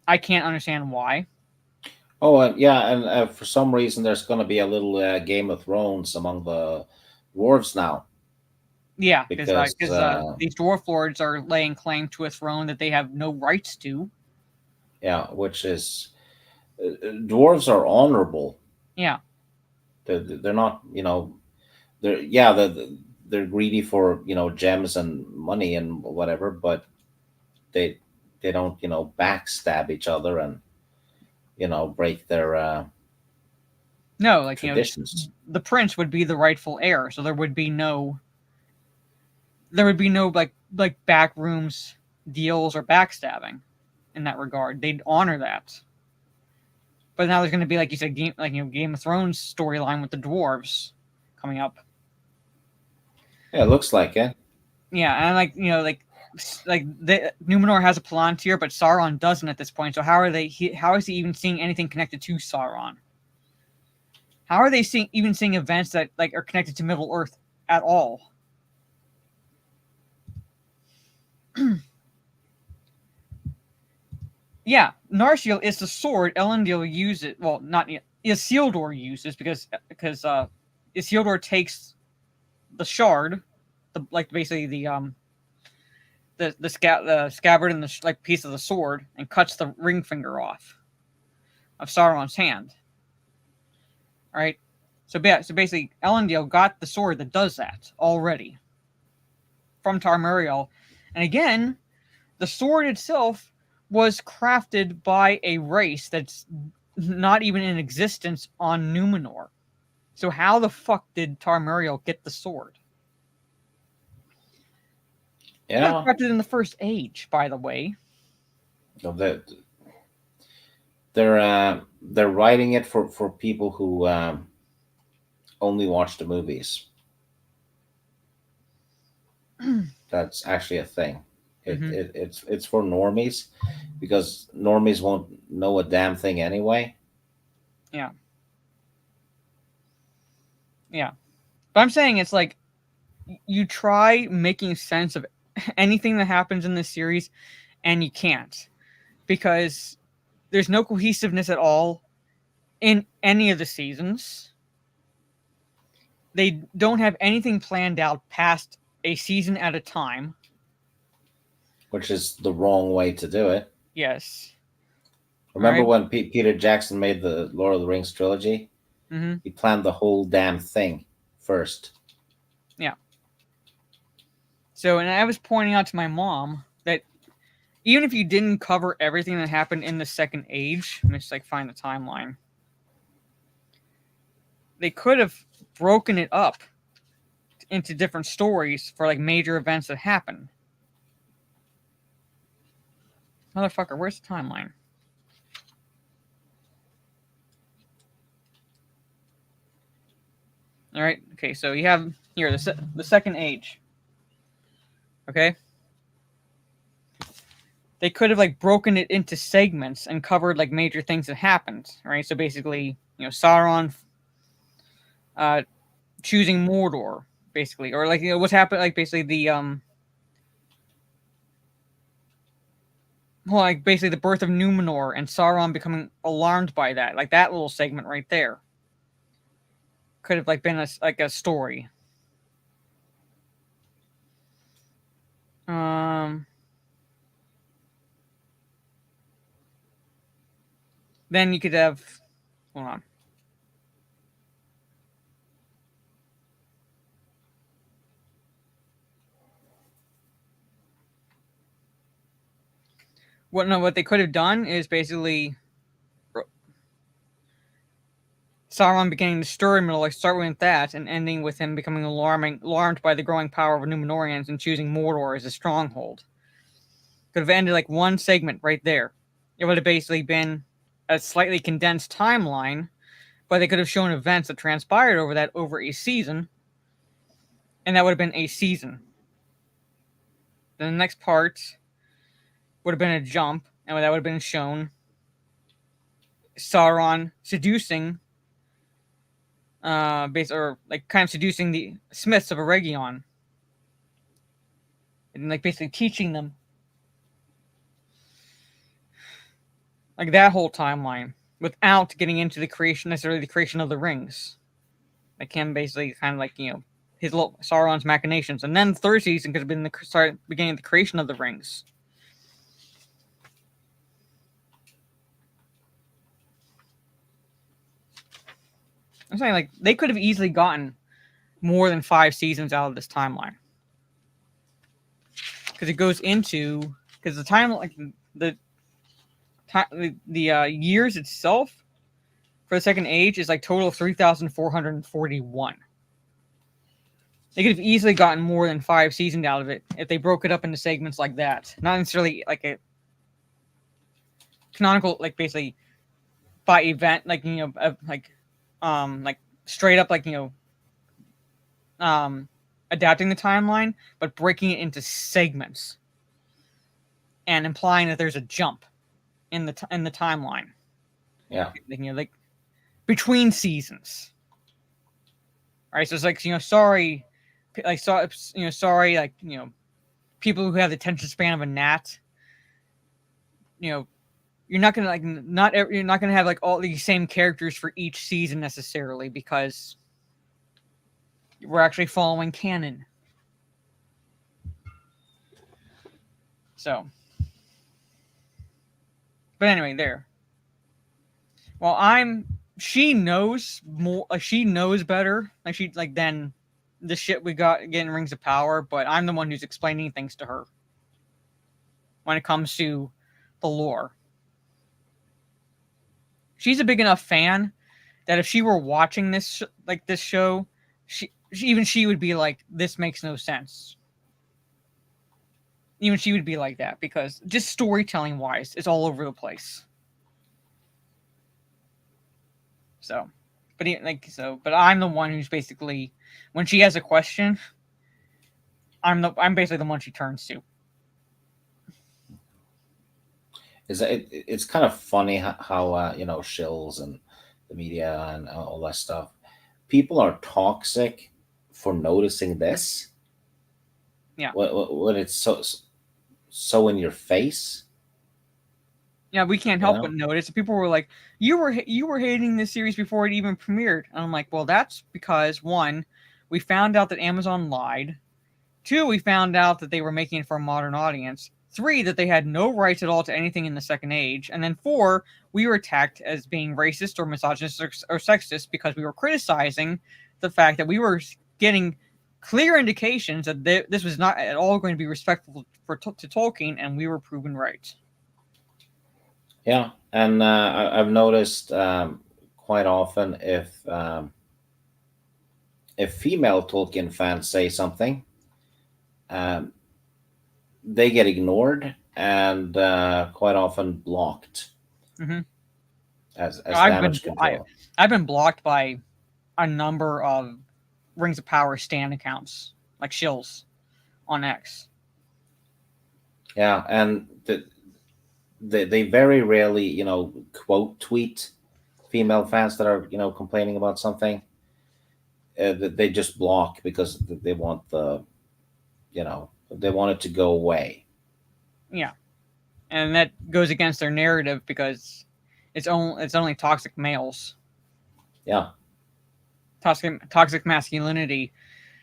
I can't understand why. Oh, yeah, and for some reason there's going to be a little Game of Thrones among the dwarves now. Yeah, because these dwarf lords are laying claim to a throne that they have no rights to. Yeah, which is... dwarves are honorable. Yeah. They're not, they're greedy for, gems and money and whatever, but they don't, backstab each other and, break their traditions. The prince would be the rightful heir, so there would be no back rooms deals or backstabbing in that regard. They'd honor that. But now there's going to be, like you said, Game of Thrones storyline with the dwarves coming up. Yeah, it looks like it. Yeah, and Númenor has a Palantir, but Sauron doesn't at this point. So how is he even seeing anything connected to Sauron? How are they even seeing events that are connected to Middle Earth at all? Yeah, Narsil is the sword Elendil uses. Well, not Isildur uses because Isildur takes the shard, basically the scabbard and the piece of the sword, and cuts the ring finger off of Sauron's hand. All right, so basically Elendil got the sword that does that already. from Tarmariel. And again, the sword itself was crafted by a race that's not even in existence on Numenor. So how the fuck did Tarmariel get the sword? Yeah. Crafted in the First Age, by the way. No, they're writing it for people who only watch the movies. That's actually a thing. It's for normies, because normies won't know a damn thing anyway. Yeah. Yeah. But I'm saying it's like you try making sense of anything that happens in this series and you can't, because there's no cohesiveness at all in any of the seasons. They don't have anything planned out past a season at a time. Which is the wrong way to do it. Yes. Remember when Peter Jackson made the Lord of the Rings trilogy? Mm-hmm. He planned the whole damn thing first. Yeah. So, and I was pointing out to my mom that even if you didn't cover everything that happened in the Second Age, let me just like find the timeline. They could have broken it up into different stories for like major events that happen. Motherfucker, where's the timeline? All right. Okay, so you have here the Second Age. Okay. They could have like broken it into segments and covered like major things that happened. Right. So basically, Sauron choosing Mordor, basically, or like what's happened, like basically the like basically the birth of Numenor and Sauron becoming alarmed by that, like that little segment right there. Could have like been a story. Then you could have, hold on. What they could have done is basically Sauron beginning to stir in the middle, like start with that, and ending with him becoming alarmed by the growing power of Numenorians and choosing Mordor as a stronghold. Could have ended like one segment right there. It would have basically been a slightly condensed timeline, but they could have shown events that transpired over a season, and that would have been a season. Then the next part would have been a jump, and that would have been shown Sauron seducing, or like kind of seducing the Smiths of Eregion, and like basically teaching them, like that whole timeline, without getting into necessarily the creation of the rings. Like him basically kind of like his little Sauron's machinations, and then the third season could have been the beginning of the creation of the rings. I'm saying like they could have easily gotten more than 5 seasons out of this timeline, because it goes into the time, like the years itself for the Second Age is like total of 3,441. They could have easily gotten more than 5 seasons out of it if they broke it up into segments like that. Not necessarily like a canonical, like basically by event, like like straight up like adapting the timeline, but breaking it into segments and implying that there's a jump in the timeline. Yeah. Like between seasons. All right, so it's like sorry, like people who have the attention span of a gnat. You're not gonna you're not gonna have like all these same characters for each season necessarily, because we're actually following canon. So, but anyway, there. Well, she knows more. She knows better. Than the shit we got getting Rings of Power, but I'm the one who's explaining things to her when it comes to the lore. She's a big enough fan that if she were watching this show, she would be like, "This makes no sense." Even she would be like that because just storytelling wise, it's all over the place. So, but I'm the one who's basically, when she has a question, I'm basically the one she turns to. It's kind of funny how shills and the media and all that stuff. People are toxic for noticing this. Yeah. When it's so in your face. Yeah, we can't help but notice. People were like, "You were hating this series before it even premiered," and I'm like, "Well, that's because 1, we found out that Amazon lied. 2, we found out that they were making it for a modern audience. 3, that they had no rights at all to anything in the Second Age, and then 4, we were attacked as being racist or misogynist or sexist because we were criticizing the fact that we were getting clear indications that this was not at all going to be respectful to Tolkien, and we were proven right." Yeah, and I've noticed quite often if female Tolkien fans say something, they get ignored and quite often blocked. Mm-hmm. As damage control. I've been blocked by a number of Rings of Power stan accounts, like shills, on X. Yeah, and they very rarely, quote tweet female fans that are, complaining about something. They just block because they want they want it to go away. Yeah, and that goes against their narrative because it's only toxic males. Yeah. Toxic masculinity.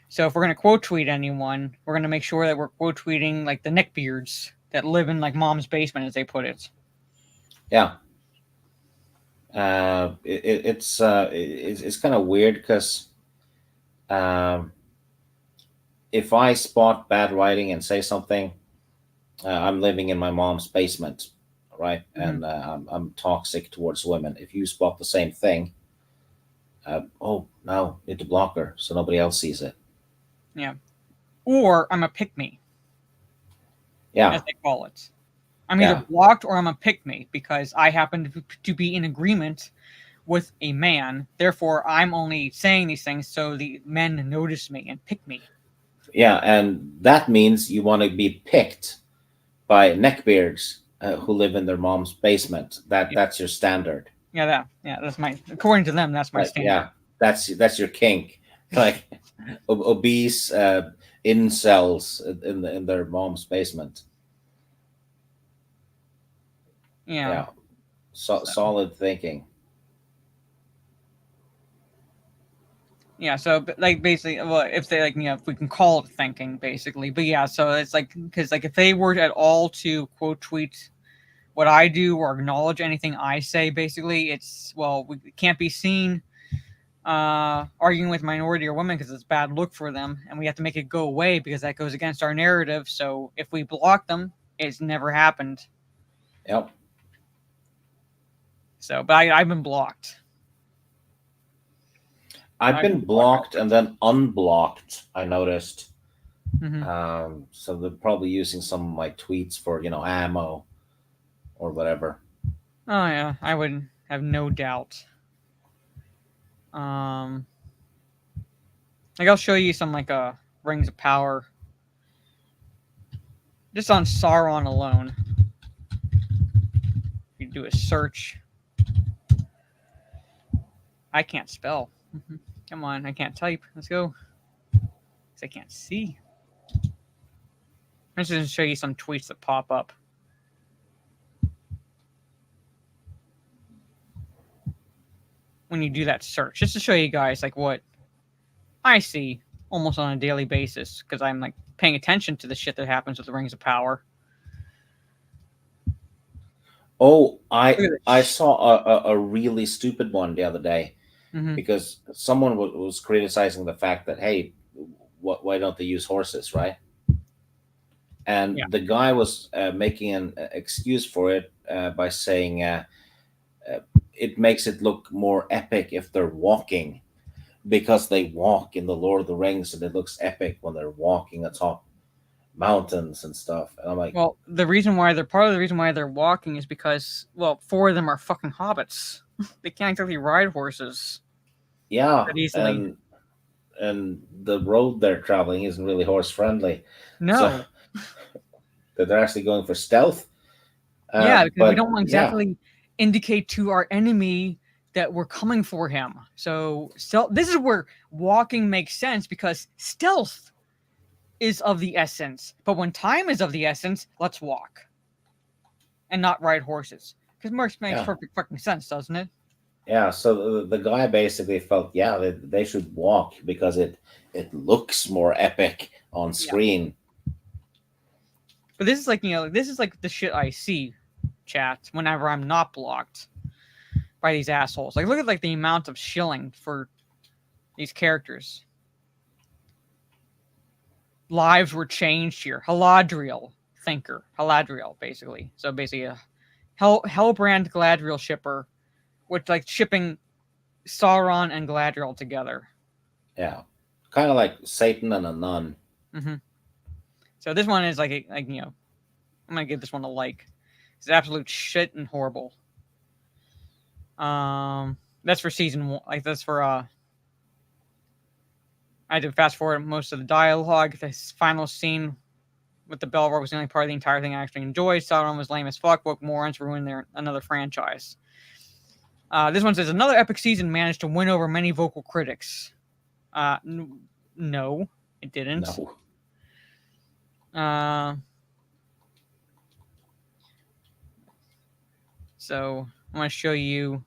So if we're going to quote tweet anyone, we're going to make sure that we're quote tweeting like the neckbeards that live in like mom's basement, as they put it. Yeah. It's kind of weird because if I spot bad writing and say something, I'm living in my mom's basement, right? Mm-hmm. And I'm toxic towards women. If you spot the same thing, oh no, need to block her so nobody else sees it. Yeah. Or I'm a pick-me. Yeah. As they call it. I'm either blocked or I'm a pick-me because I happen to be in agreement with a man. Therefore, I'm only saying these things so the men notice me and pick me. Yeah, and that means you want to be picked by neckbeards who live in their mom's basement. That's your standard. Yeah, that's my, according to them, that's my standard. Yeah, that's your kink. Like obese incels in their mom's basement. Yeah. Solid thinking. Yeah, so like basically, well, if they if we can call it thinking, basically, but yeah, so it's like because if they were at all to quote tweet what I do or acknowledge anything I say, basically, it's we can't be seen arguing with minority or women because it's a bad look for them, and we have to make it go away because that goes against our narrative. So if we block them, it's never happened. Yep. So, but I've been blocked. I've been blocked and then unblocked, I noticed. Mm-hmm. So they're probably using some of my tweets for, ammo or whatever. Oh, yeah. I would have no doubt. I'll show you some, Rings of Power. Just on Sauron alone. You do a search. I can't spell. Come on, I can't type. Let's go. Because I can't see. I'm just going to show you some tweets that pop up. When you do that search, just to show you guys what I see almost on a daily basis, because I'm paying attention to the shit that happens with the Rings of Power. Oh, I saw a really stupid one the other day. Mm-hmm. Because someone was criticizing the fact that, hey, why don't they use horses, right? And the guy was making an excuse for it by saying it makes it look more epic if they're walking, because they walk in the Lord of the Rings, and it looks epic when they're walking atop mountains and stuff. And I'm like, well, the reason why they're walking is because, well, 4 of them are fucking hobbits. They can't exactly ride horses. yeah, That easily. And the road they're traveling isn't really horse friendly. No. So that they're actually going for stealth. Yeah, because but we don't exactly indicate to our enemy that we're coming for him. So this is where walking makes sense, because stealth is of the essence. But when time is of the essence, let's walk and not ride horses. Because makes perfect fucking sense, doesn't it? Yeah, so the guy basically felt, they should walk because it looks more epic on screen. But this is like, this is like the shit I see, chat, whenever I'm not blocked by these assholes. Like, look at like the amount of shilling for these characters. Lives were changed here. Haladriel thinker. Haladriel, basically. So basically a Hellbrand Galadriel shipper, which like shipping Sauron and Galadriel together. Yeah. Kind of like Satan and a nun. Mm-hmm. So this one is like I'm gonna give this one a like. It's absolute shit and horrible. That's for season 1. Like, that's for I had to fast forward most of the dialogue. This final scene with the Belvoir was the only part of the entire thing I actually enjoyed. Sauron was lame as fuck. Woke morons ruined another franchise. This one says, another epic season managed to win over many vocal critics. No, it didn't. No. So I'm going to show you.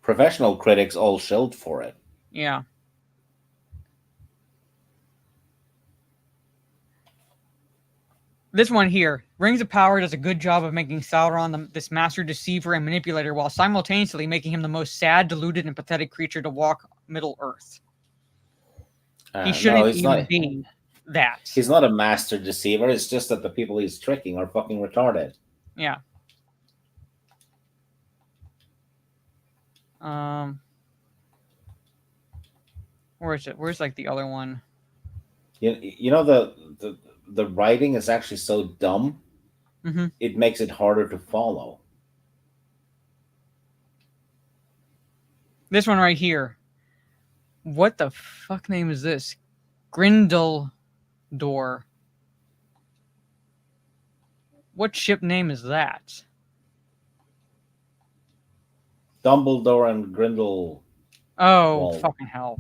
Professional critics all shilled for it. Yeah. This one here, Rings of Power does a good job of making Sauron this master deceiver and manipulator, while simultaneously making him the most sad, deluded, and pathetic creature to walk Middle Earth. He shouldn't even be that. He's not a master deceiver. It's just that the people he's tricking are fucking retarded. Yeah. Where is it? Where's like the other one? You know the writing is actually so dumb. Mm-hmm. It makes it harder to follow. This one right here. What the fuck name is this? Grindeldor. What ship name is that? Dumbledore and Grindel. Oh, fucking hell.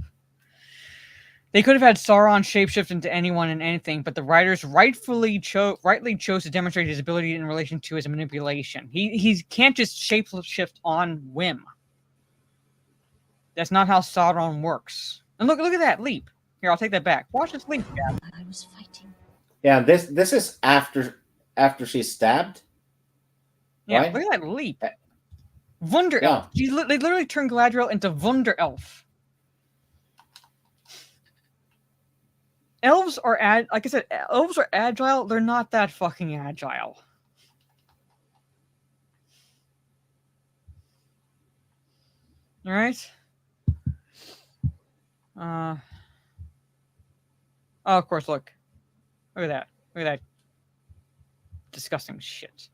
They could have had Sauron shapeshift into anyone and anything, but the writers rightly chose to demonstrate his ability in relation to his manipulation. He can't just shapeshift on whim. That's not how Sauron works. And look at that leap. Here, I'll take that back. Watch this leap, Gab. I was fighting. Yeah, this is after she's stabbed. Yeah, right? look at that leap. Wunder Elf. They literally turned Galadriel into Wunder Elf. Elves are like I said, elves are agile. They're not that fucking agile. All right. Oh, of course. Look at that. Look at that. Disgusting shit.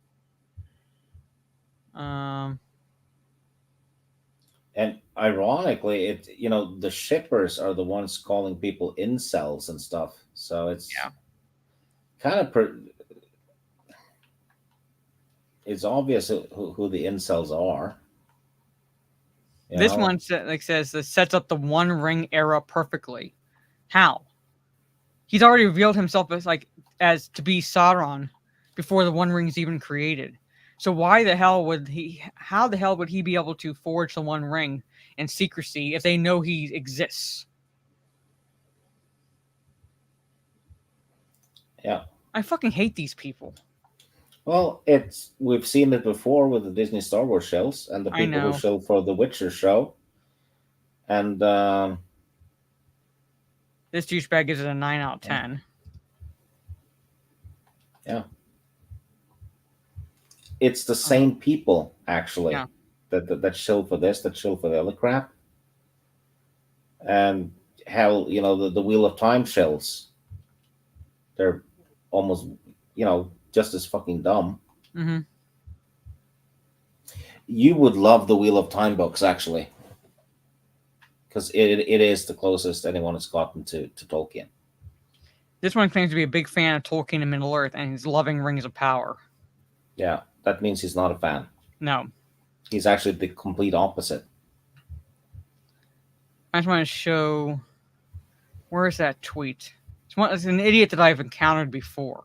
And ironically, the shippers are the ones calling people incels and stuff. So it's kind of it's obvious who the incels are. This one says this sets up the One Ring era perfectly. How? He's already revealed himself as to be Sauron before the One Ring's even created. So how the hell would he be able to forge the One Ring in secrecy if they know he exists? Yeah. I fucking hate these people. Well, we've seen it before with the Disney Star Wars shows and the people who show for the Witcher show. And This douchebag gives it a 9 out of 10. Yeah. It's the same people, actually, that show for this, that show for the other crap. And hell, the Wheel of Time shows. They're almost, just as fucking dumb. Mm-hmm. You would love the Wheel of Time books, actually. Because it is the closest anyone has gotten to Tolkien. This one claims to be a big fan of Tolkien and Middle Earth, and he's loving Rings of Power. Yeah, that means he's not a fan. No. He's actually the complete opposite. I just want to show... Where is that tweet? It's an idiot that I've encountered before.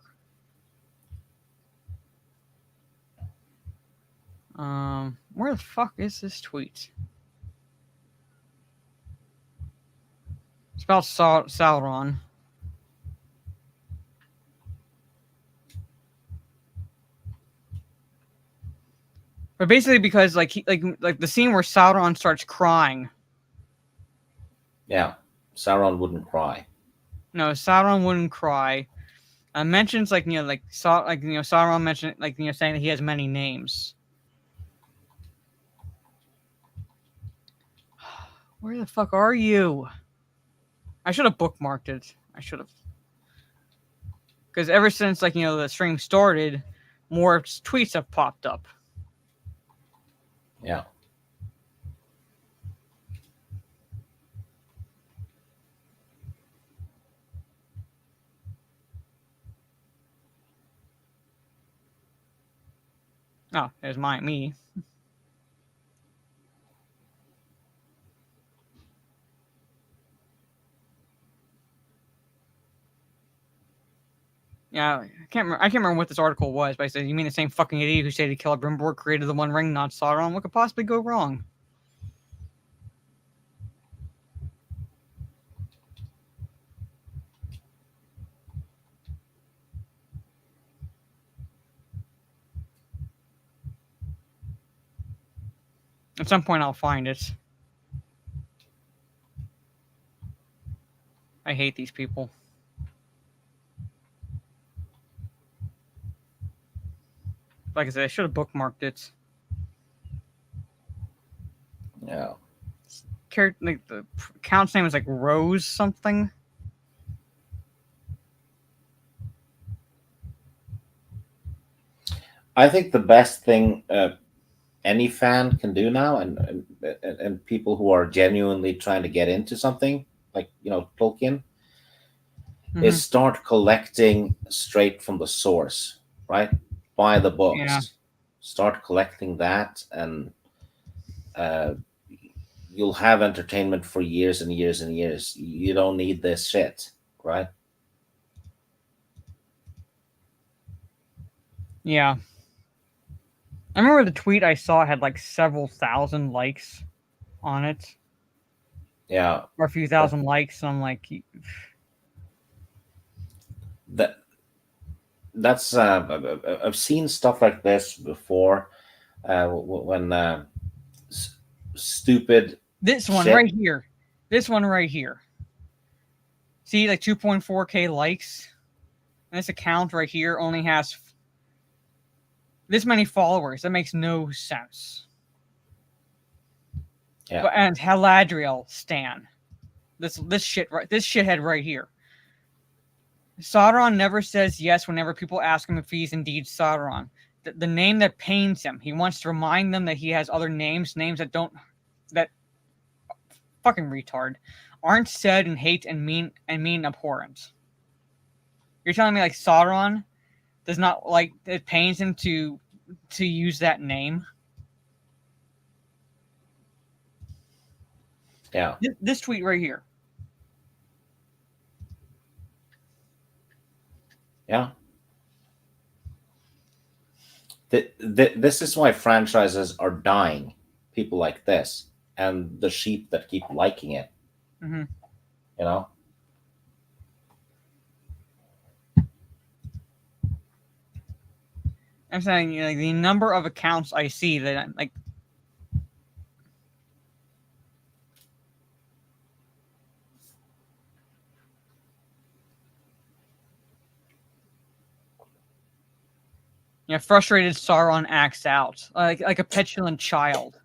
Where the fuck is this tweet? It's about Sauron. But basically, because like the scene where Sauron starts crying. Yeah, Sauron wouldn't cry. No, Sauron wouldn't cry. Mentions Sauron mentioned saying that he has many names. Where the fuck are you? I should have bookmarked it. I should have. Because ever since the stream started, more tweets have popped up. Yeah. Oh, there's me. Yeah, I can't remember what this article was, but I said, you mean the same fucking idiot who said he killed Celebrimbor created the One Ring, not Sauron? What could possibly go wrong? At some point, I'll find it. I hate these people. Like I said, I should have bookmarked it. Yeah. The account's name is Rose something. I think the best thing any fan can do now, and people who are genuinely trying to get into something like Tolkien, is start collecting straight from the source, right? Buy the books, start collecting that, and you'll have entertainment for years and years and years. You don't need this shit, right? Yeah. I remember the tweet I saw had several thousand likes on it. Yeah. Or a few thousand likes, and I'm like... That's I've seen stuff like this before when stupid this one shit. right here, see 2.4k likes, and this account right here only has this many followers. That makes no sense. Yeah. And Haladriel Stan, this shithead right here. Sauron never says yes whenever people ask him if he's indeed Sauron. The name that pains him, he wants to remind them that he has other names that fucking retard, aren't said in hate and mean abhorrent. You're telling me Sauron does not it pains him to use that name? Yeah. This tweet right here. Yeah. This is why franchises are dying. People like this and the sheep that keep liking it. Mm-hmm. I'm saying the number of accounts I see that Frustrated Sauron acts out like a petulant child.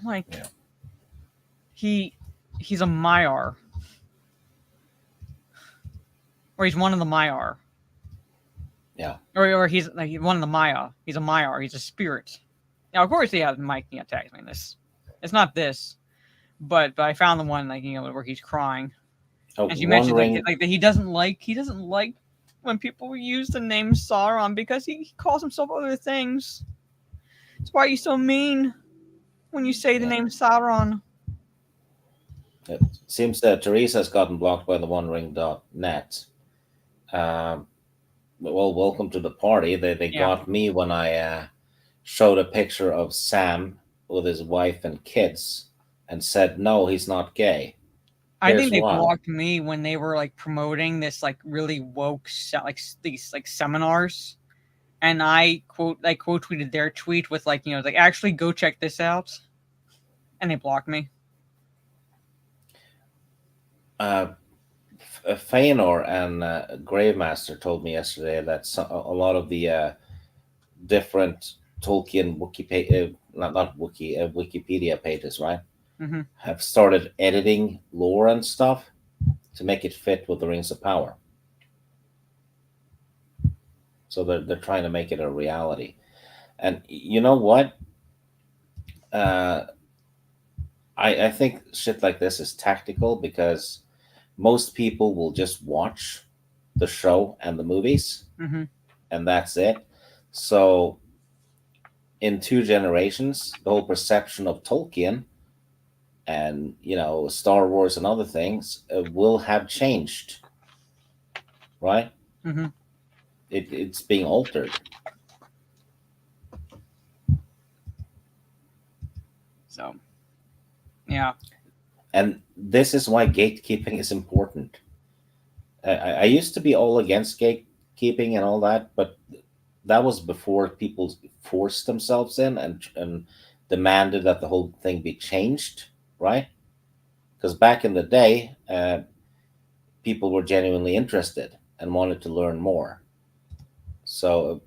Like he's a Maiar. Or he's one of the Maiar. Yeah. Or he's like one of the Maya. He's a Maiar. He's a spirit. Now, of course, he has Mike tags me in this. It's not this, but I found the one where he's crying. As you mentioned, like he doesn't like when people use the name Sauron because he calls himself other things. That's why he's so mean when you say the name Sauron. It seems that Teresa's gotten blocked by the OneRing.net. Well, welcome to the party. They got me when I showed a picture of Sam with his wife and kids and said, no, he's not gay. I think they blocked me when they were like promoting this like really woke these seminars, and I quote tweeted their tweet with like actually go check this out, and they blocked me. Feanor and Gravemaster told me yesterday that a lot of the different Tolkien Wikipedia pages, right, have started editing lore and stuff to make it fit with the Rings of Power. So they're trying to make it a reality. And you know what? I think shit like this is tactical because most people will just watch the show and the movies, and that's it. So in 2 generations, the whole perception of Tolkien and Star Wars and other things will have changed, right? It's being altered. So yeah. And this is why gatekeeping is important. I used to be all against gatekeeping and all that, but that was before people forced themselves in and demanded that the whole thing be changed, right? Because back in the day, people were genuinely interested and wanted to learn more. So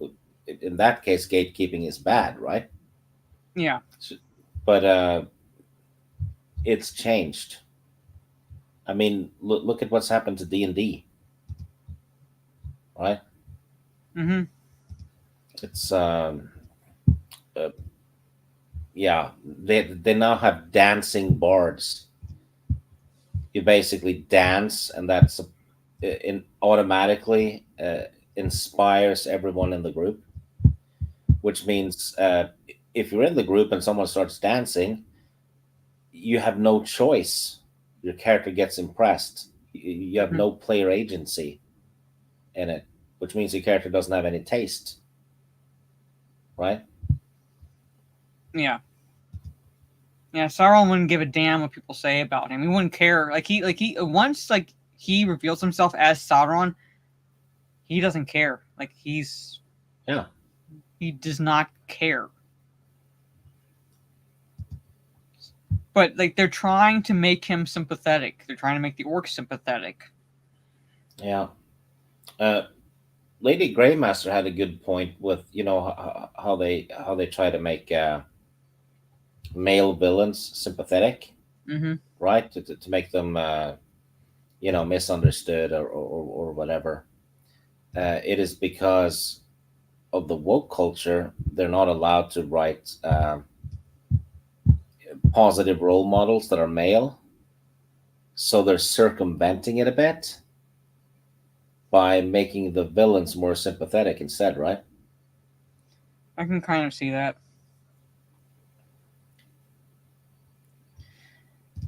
in that case, gatekeeping is bad, right? Yeah. But it's changed. I mean, look at what's happened to D&D, right? It's they now have dancing bards. You basically dance, and that's automatically inspires everyone in the group, which means if you're in the group and someone starts dancing, you have no choice. Your character gets impressed. You have no player agency in it, which means your character doesn't have any taste, right? Yeah. Sauron wouldn't give a damn what people say about him. He wouldn't care. Once he reveals himself as Sauron, he doesn't care. He does not care. But they're trying to make him sympathetic. They're trying to make the orcs sympathetic. Yeah. Lady Greymaster had a good point with how they try to make male villains sympathetic, right? To make them misunderstood or whatever. It is because of the woke culture. They're not allowed to write positive role models that are male, so they're circumventing it a bit by making the villains more sympathetic instead, right? I can kind of see that.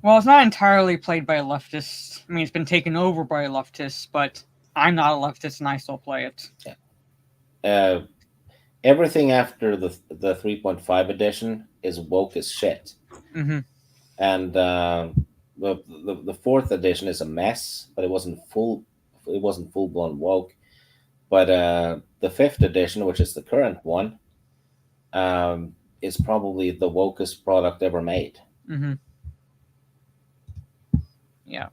Well, it's not entirely played by a leftist. I mean, it's been taken over by a leftist, but I'm not a leftist and I still play it. Yeah. Everything after the 3.5 edition is woke as shit. And the 4th edition is a mess, but it wasn't full blown woke. But the 5th edition, which is the current one, is probably the wokest product ever made. Yeah.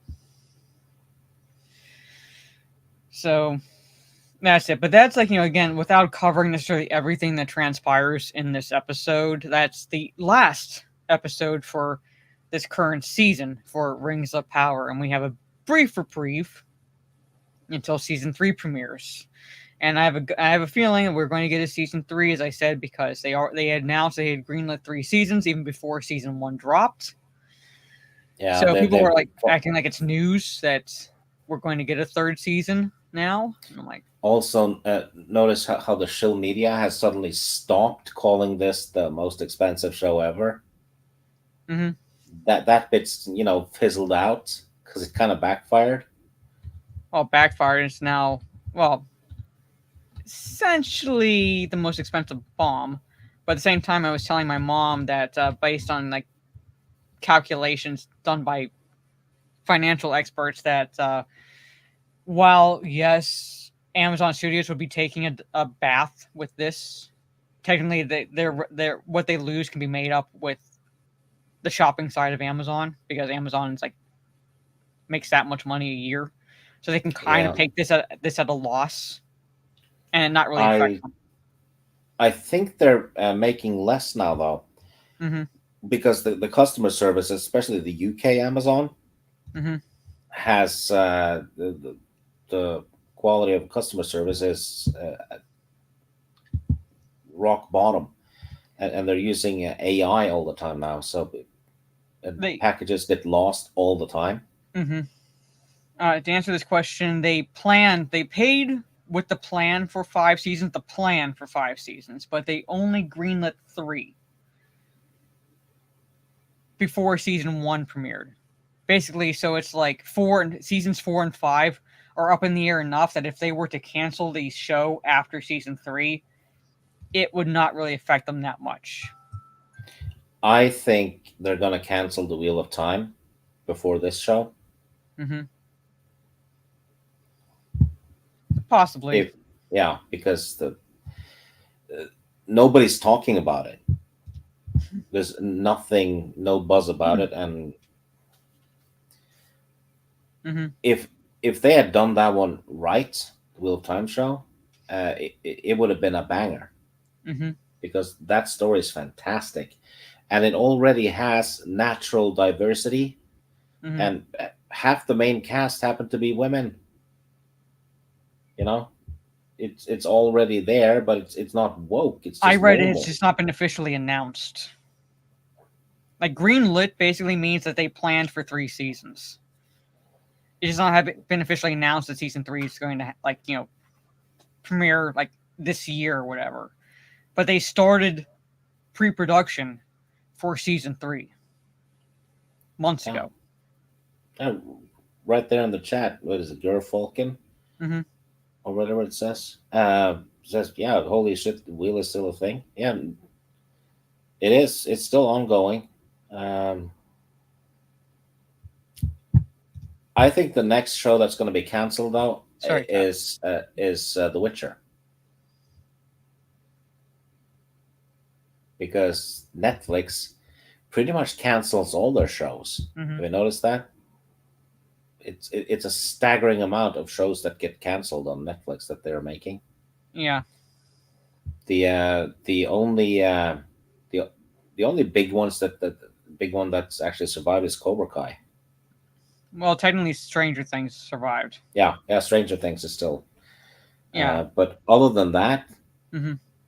So, That's it. But that's like, again, without covering necessarily everything that transpires in this episode, that's the last episode for this current season for Rings of Power. And we have a brief reprieve until season 3 premieres. And I have a feeling that we're going to get a season 3, as I said, because they had announced they had greenlit 3 seasons even before season 1 dropped. Yeah. So people are like acting like it's news that we're going to get a 3rd season now. And I'm like, also, notice how the show media has suddenly stopped calling this the most expensive show ever. Mm-hmm. That bit's fizzled out because it kind of backfired. Well, backfired. It's now, well, essentially the most expensive bomb. But at the same time, I was telling my mom that based on like calculations done by financial experts, that while yes, Amazon Studios would be taking a bath with this, technically they're what they lose can be made up with the shopping side of Amazon, because Amazon's like makes that much money a year, so they can kind of take this at a loss and not really affect them. I think they're making less now though, Mm-hmm. because the customer service, especially the UK Amazon, Mm-hmm. has the quality of customer service is rock bottom, and they're using AI all the time now, so packages get lost all the time. Mm-hmm. To answer this question, they paid with the plan for 5 seasons, but they only greenlit 3 before season 1 premiered. Basically, so it's like seasons 4 and 5 are up in the air enough that if they were to cancel the show after season 3, it would not really affect them that much. I think they're going to cancel the Wheel of Time before this show. Mm-hmm. Possibly. Because nobody's talking about it. There's no buzz about it, and if they had done that one right, the Wheel of Time show, it would have been a banger, because that story is fantastic, and it already has natural diversity, and half the main cast happen to be women. It's already there, but it's not woke. It's just I read normal. it's just not been officially announced. Like greenlit basically means that they planned for 3 seasons. It does not have been officially announced that season 3 is going to premiere like this year or whatever. But they started pre-production for season 3 months ago. Right there in the chat, what is it, Girl Falcon? Or whatever it says. Says, yeah, holy shit, the wheel is still a thing. Yeah, it is. It's still ongoing. I think the next show that's going to be canceled though is The Witcher, because Netflix pretty much cancels all their shows. Have you noticed that? It's a staggering amount of shows that get canceled on Netflix that they're making. Yeah. The only big ones the big one that's actually survived is Cobra Kai. Well, technically, Stranger Things survived. Yeah, Stranger Things is still. Yeah. But other than that,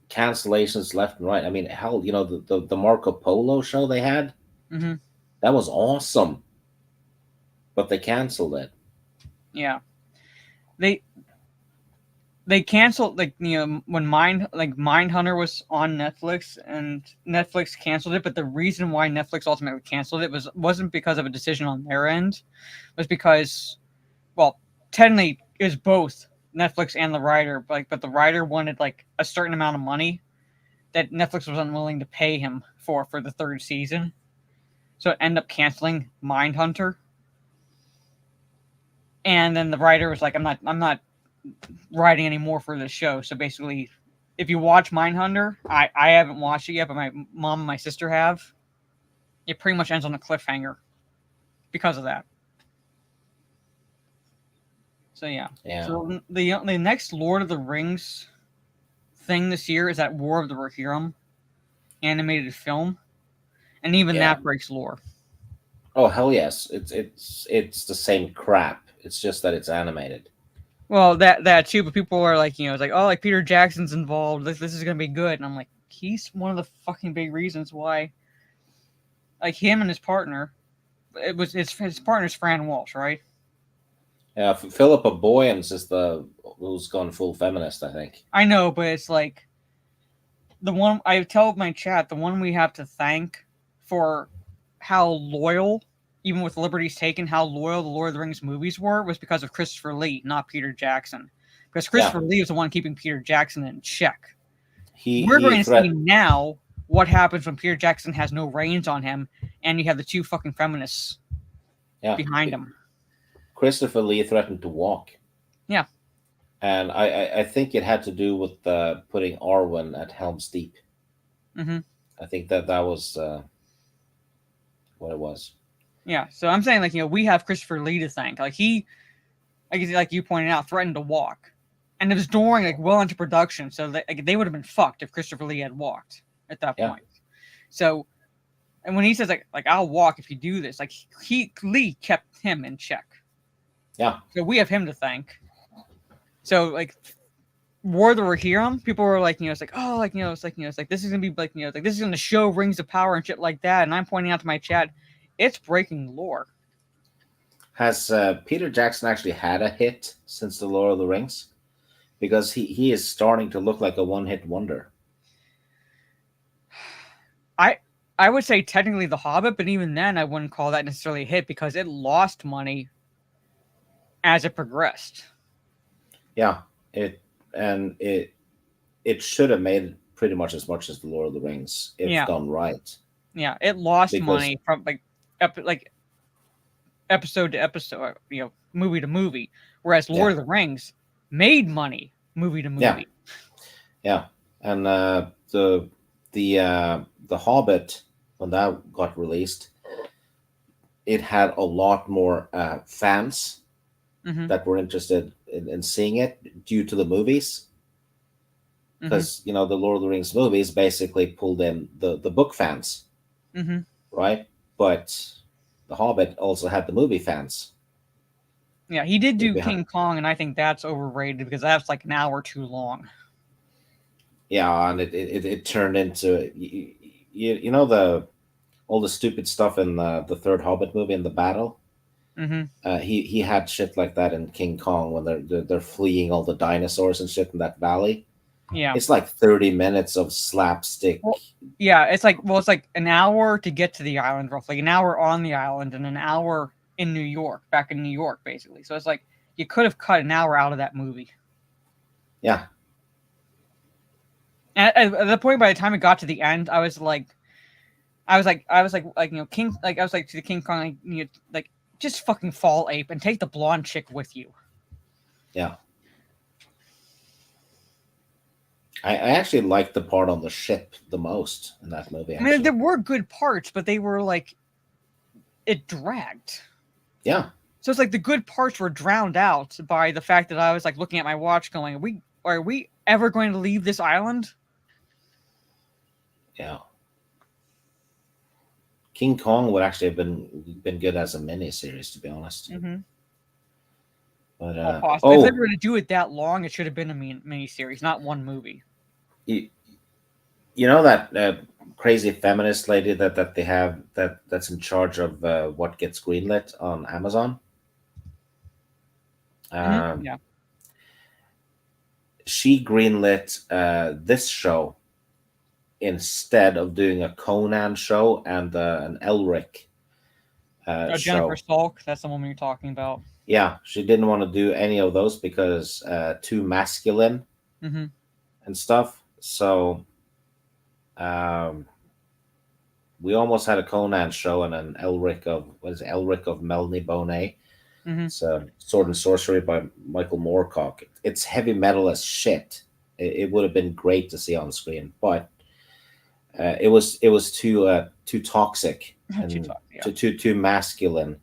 cancellations left and right. I mean, hell, the Marco Polo show they had, that was awesome, but they canceled it. Yeah. They canceled when Mindhunter was on Netflix, and Netflix canceled it. But the reason why Netflix ultimately canceled it wasn't because of a decision on their end. It was because, well, technically it was both Netflix and the writer. But the writer wanted a certain amount of money that Netflix was unwilling to pay him for the 3rd season, so it ended up canceling Mindhunter. And then the writer was like, "I'm not writing anymore for this show." So basically, if you watch Mindhunter, I haven't watched it yet, but my mom and my sister have. It pretty much ends on a cliffhanger because of that. So yeah. Yeah. So the next Lord of the Rings thing this year is that War of the Rohirrim animated film, and even that breaks lore. Oh hell yes! It's the same crap. It's just that it's animated. Well, that too, but people are like, it's like, oh, like Peter Jackson's involved. This is gonna be good, and I'm like, he's one of the fucking big reasons why. Like him and his partner, his partner's Fran Walsh, right? Yeah, Philippa Boyens is who's gone full feminist, I think. I know, but it's like the one I tell my chat, the one we have to thank for how loyal, even with liberties taken, how loyal the Lord of the Rings movies were was because of Christopher Lee, not Peter Jackson. Because Christopher Lee was the one keeping Peter Jackson in check. We're going to see now what happens when Peter Jackson has no reins on him, and you have the two fucking feminists behind him. Christopher Lee threatened to walk. Yeah. And I think it had to do with putting Arwen at Helm's Deep. Mm-hmm. I think that was what it was. Yeah, so I'm saying, like, we have Christopher Lee to thank. Like, he, like you pointed out, threatened to walk. And it was during, like, well into production, so they would have been fucked if Christopher Lee had walked at that point. So, and when he says, like I'll walk if you do this, like, Lee kept him in check. Yeah. So we have him to thank. So, like, War of the Rohirrim, people were like, it's like, oh, like, it's like, it's like, this is going to be, like, like, this is going to show Rings of Power and shit like that. And I'm pointing out to my chat, it's breaking lore. Has Peter Jackson actually had a hit since the Lord of the Rings? Because he is starting to look like a one-hit wonder. I would say technically The Hobbit, but even then I wouldn't call that necessarily a hit because it lost money as it progressed. Yeah, it should have made pretty much as much as the Lord of the Rings if done right. Yeah, it lost money from like episode to episode, movie to movie, whereas Lord of the Rings made money movie to movie. Yeah, and the Hobbit, when that got released, it had a lot more fans that were interested in seeing it due to the movies. Because the Lord of the Rings movies basically pulled in the book fans, right? But the Hobbit also had the movie fans. Yeah, he did do King Kong, and I think that's overrated because that's like an hour too long. Yeah, and it turned into all the stupid stuff in the third Hobbit movie in the battle. He had shit like that in King Kong when they're fleeing all the dinosaurs and shit in that valley. Yeah, it's like 30 minutes of slapstick. Well, yeah, it's like an hour to get to the island, roughly an hour on the island, and an hour in New York, back in New York, basically. So it's like you could have cut an hour out of that movie. Yeah. At the point, by the time it got to the end, I was like, King, like I was like to the King Kong, like just fucking fall ape and take the blonde chick with you. Yeah. I actually liked the part on the ship the most in that movie. Actually. I mean, there were good parts, but they were like, it dragged. Yeah. So it's like the good parts were drowned out by the fact that I was like looking at my watch going, are we ever going to leave this island? Yeah. King Kong would actually have been good as a miniseries, to be honest. But if they were going to do it that long, it should have been a miniseries, not one movie. You know that crazy feminist lady that they have that's in charge of what gets greenlit on Amazon? Yeah. She greenlit this show instead of doing a Conan show and an Elric show. Jennifer Salk, that's the woman you're talking about. Yeah, she didn't want to do any of those because too masculine and stuff. So we almost had a Conan show and an Elric of Melanie Bonet. It's Sword and Sorcery by Michael Moorcock. It's heavy metal as shit. It would have been great to see on screen, but it was too toxic and too masculine.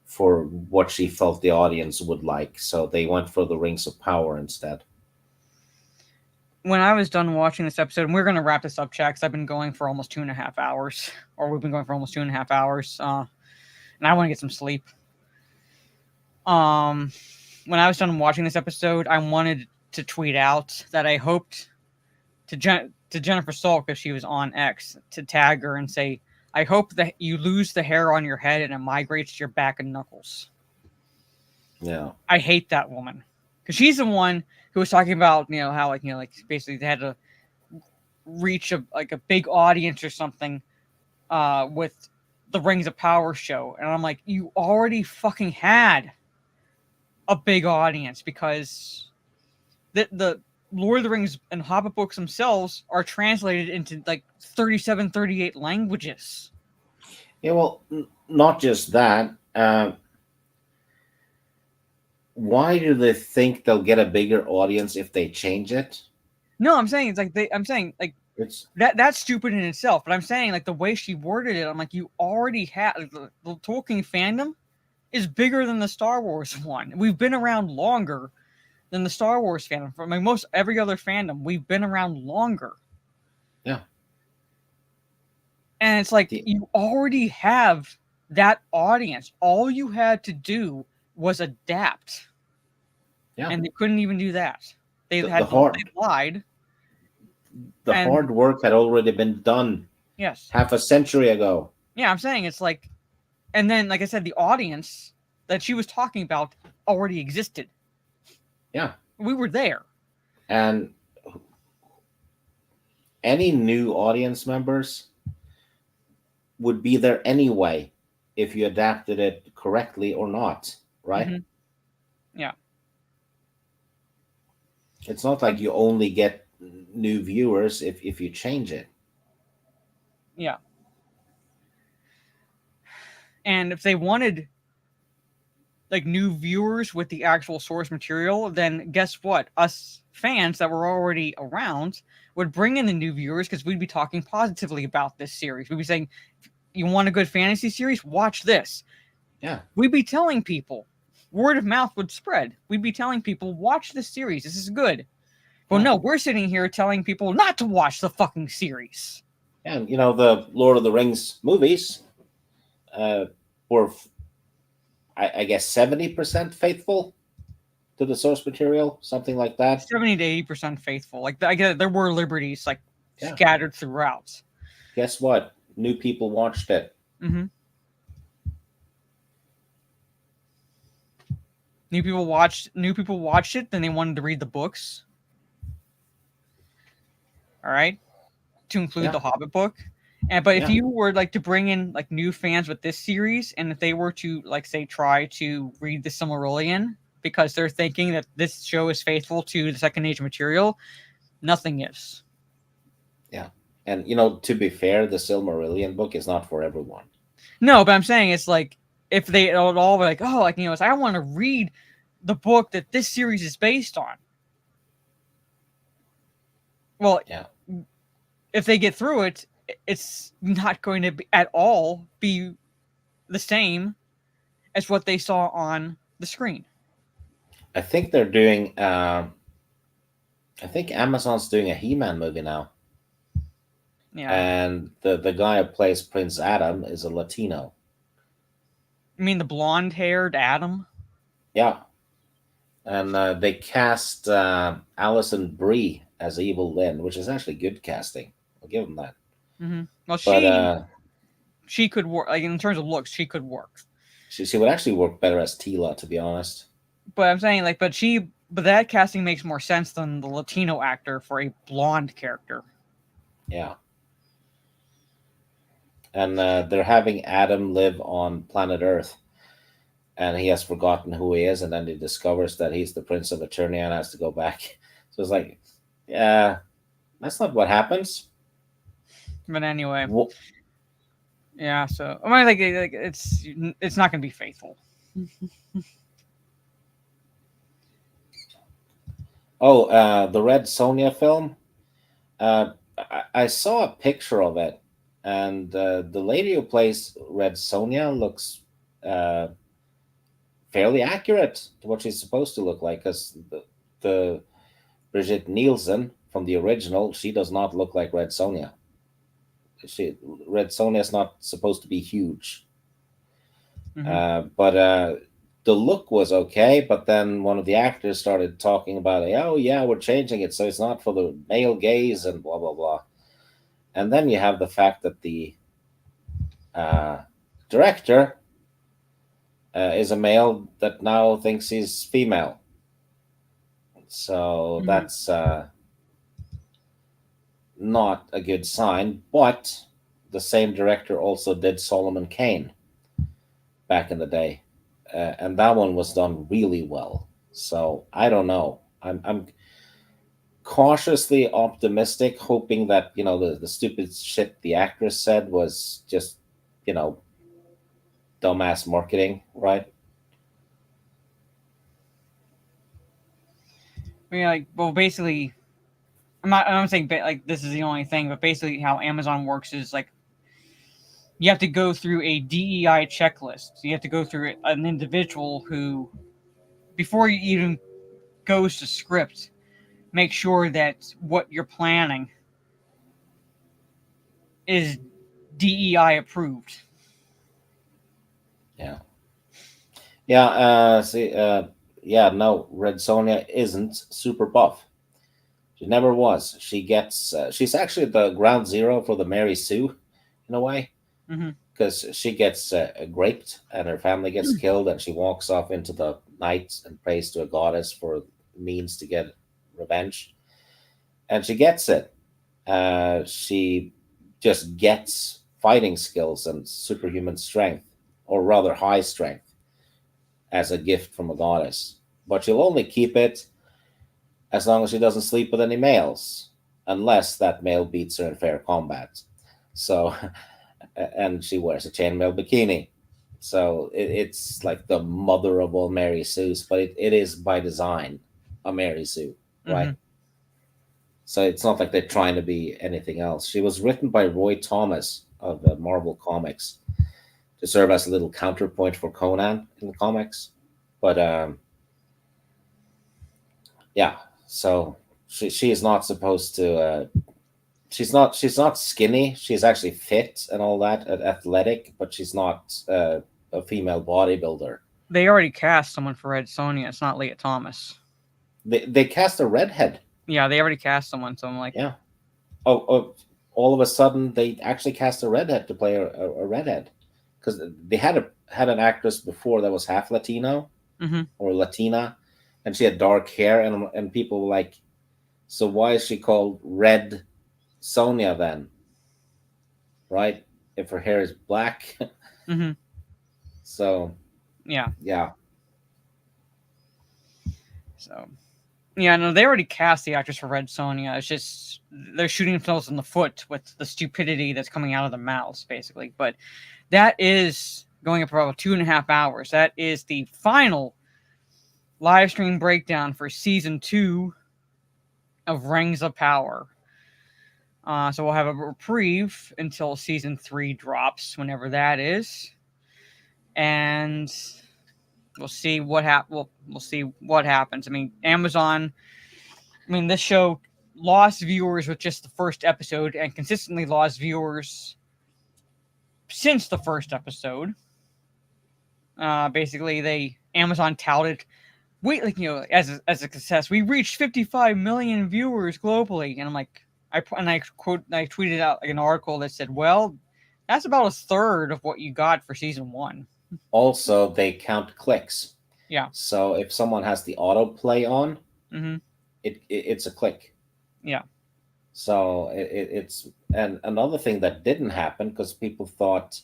for what she felt the audience would like. So they went for the Rings of Power instead. When I was done watching this episode, and we're going to wrap this up, chat, because I've been going for almost 2.5 hours, or we've been going for almost 2.5 hours, and I want to get some sleep. When I was done watching this episode, I wanted to tweet out that I hoped to Jennifer Salk, if she was on X, to tag her and say, I hope that you lose the hair on your head and it migrates to your back and knuckles. Yeah. I hate that woman. Because she's the one who was talking about, how, basically they had to reach a big audience or something with the Rings of Power show. And I'm like, you already fucking had a big audience, because the Lord of the Rings and Hobbit books themselves are translated into 37, 38 languages. Yeah, well, not just that. Why do they think they'll get a bigger audience if they change it? No, I'm saying It's that's stupid in itself. But I'm saying the way she worded it, I'm like, you already have the Tolkien fandom is bigger than the Star Wars one. We've been around longer than the Star Wars fandom. For most every other fandom, we've been around longer. Yeah. And it's you already have that audience. All you had to do was adapt. Yeah. And they couldn't even do that. They they lied. The hard work had already been done. Yes. Half a century ago. Yeah, I'm saying it's and then, like I said, the audience that she was talking about already existed. Yeah. We were there. And any new audience members would be there anyway if you adapted it correctly or not, right? Mm-hmm. Yeah. It's not like you only get new viewers if you change it. Yeah. And if they wanted new viewers with the actual source material, then guess what? Us fans that were already around would bring in the new viewers, because we'd be talking positively about this series. We'd be saying, you want a good fantasy series? Watch this. Yeah. We'd be telling people. Word of mouth would spread. We'd be telling people, watch this series. This is good. Well, no, we're sitting here telling people not to watch the fucking series. And, the Lord of the Rings movies were, I guess, 70% faithful to the source material, something like that. 70 to 80% faithful. I get it, there were liberties scattered throughout. Guess what? New people watched it. Mm-hmm. New people watched it, then they wanted to read the books. All right, to include the Hobbit book. But if you were to bring in new fans with this series, and if they were to say try to read the Silmarillion because they're thinking that this show is faithful to the Second Age material, nothing is. Yeah. And, to be fair, the Silmarillion book is not for everyone. No, but I'm saying it's if they all were I want to read the book that this series is based on. Well, if they get through it, it's not going to be at all be the same as what they saw on the screen. I think they're doing, I think Amazon's doing a He-Man movie now. Yeah. And the guy who plays Prince Adam is a Latino. You mean the blonde-haired Adam? Yeah. And they cast Alison Brie as Evil Lynn, which is actually good casting. I'll give them that. Mm-hmm. Well, she could work. In terms of looks, she could work. She would actually work better as Tila, to be honest. But I'm saying, but that casting makes more sense than the Latino actor for a blonde character. Yeah. And they're having Adam live on planet Earth. And he has forgotten who he is, and then he discovers that he's the Prince of Eternia and has to go back. So it's that's not what happens. But anyway, yeah. So I mean, it's not going to be faithful. The Red Sonja film. I saw a picture of it, and the lady who plays Red Sonja looks fairly accurate to what she's supposed to look like, because the Brigitte Nielsen from the original, she does not look like Red Sonja. Red Sonja is not supposed to be huge. But the look was okay, but then one of the actors started talking about, oh yeah, we're changing it so it's not for the male gaze and blah blah blah. And then you have the fact that the director is a male that now thinks he's female. So that's not a good sign. But the same director also did Solomon Kane back in the day. And that one was done really well. So I don't know. I'm cautiously optimistic, hoping that, you know, the stupid shit the actress said was just, you know, dumbass marketing, right? I mean, like, well, basically, I'm saying like this is the only thing, but basically how Amazon works is like you have to go through a DEI checklist. So you have to go through an individual who, before you even goes to script, make sure that what you're planning is DEI approved. Yeah. No, Red Sonja isn't super buff. She never was. She's actually the ground zero for the Mary Sue, in a way, because she gets raped and her family gets killed, and she walks off into the night and prays to a goddess for means to get revenge, and she gets it. She just gets fighting skills and superhuman strength, or rather high strength, as a gift from a goddess. But she'll only keep it as long as she doesn't sleep with any males, unless that male beats her in fair combat. So, and she wears a chainmail bikini. So it's like the mother of all Mary Sues, but it is by design a Mary Sue, right? So it's not like they're trying to be anything else. She was written by Roy Thomas of Marvel Comics to serve as a little counterpoint for Conan in the comics. But yeah, so she is not supposed to. She's not skinny. She's actually fit and all that, athletic, but she's not a female bodybuilder. They already cast someone for Red Sonja. It's not Leah Thomas. They cast a redhead. Yeah, they already cast someone. So I'm like, yeah. Oh, all of a sudden they actually cast a redhead to play a redhead, because they had an actress before that was half Latino or Latina, and she had dark hair, and people were like, so why is she called Red Sonja then? Right? If her hair is black. So yeah. So yeah, no, they already cast the actress for Red Sonja. It's just they're shooting themselves in the foot with the stupidity that's coming out of their mouths, basically. But that is going up for about 2.5 hours. That is the final live stream breakdown for season 2 of Rings of Power. So we'll have a reprieve until season 3 drops, whenever that is, and we'll see what we'll see what happens. I mean, Amazon. I mean, this show lost viewers with just the first episode, and consistently lost viewers since the first episode. Basically, Amazon touted, as a success. We reached 55 million viewers globally, and I'm like, I tweeted out like an article that said, well, that's about 1/3 of what you got for season 1. Also, they count clicks. Yeah. So if someone has the autoplay on, it's a click. Yeah. So it's and another thing that didn't happen, because people thought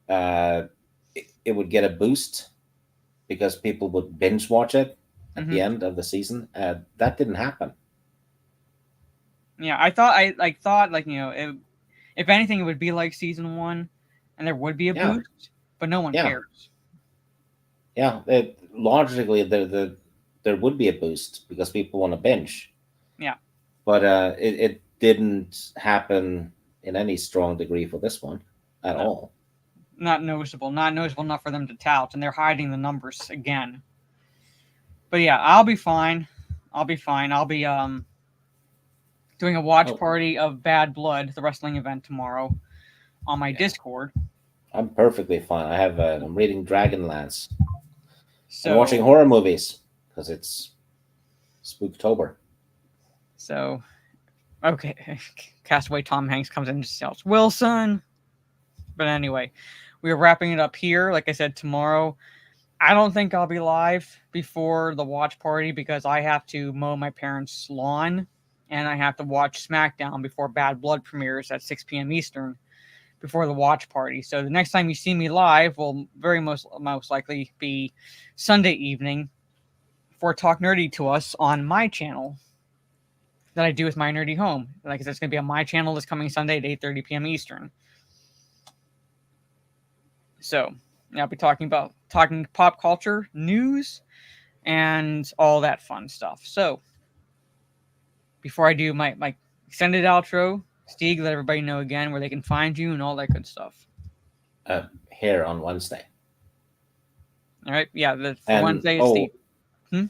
it would get a boost because people would binge watch it at the end of the season. That didn't happen. Yeah, I thought if anything, it would be like season 1, and there would be a boost, but no one cares. Yeah, logically there would be a boost because people want to binge. Yeah, but it didn't happen in any strong degree for this one at all. not noticeable enough for them to tout, and they're hiding the numbers again. But yeah, I'll be fine. I'll be doing a watch party of Bad Blood, the wrestling event, tomorrow on my Discord. I'm perfectly fine. I'm reading Dragonlance. So, I'm watching horror movies because it's Spooktober. So, okay, Castaway Tom Hanks comes in and shouts, "Wilson!" But anyway, we are wrapping it up here. Like I said, tomorrow, I don't think I'll be live before the watch party because I have to mow my parents' lawn and I have to watch SmackDown before Bad Blood premieres at 6 p.m. Eastern before the watch party. So the next time you see me live will very most likely be Sunday evening for Talk Nerdy to Us on my channel that I do with my nerdy home. Like I said, it's going to be on my channel this coming Sunday at 8:30 p.m. Eastern. So I'll be talking pop culture, news, and all that fun stuff. So before I do my extended outro, Steve, let everybody know again where they can find you and all that good stuff. Here on Wednesday. All right, yeah, Wednesday is Steve.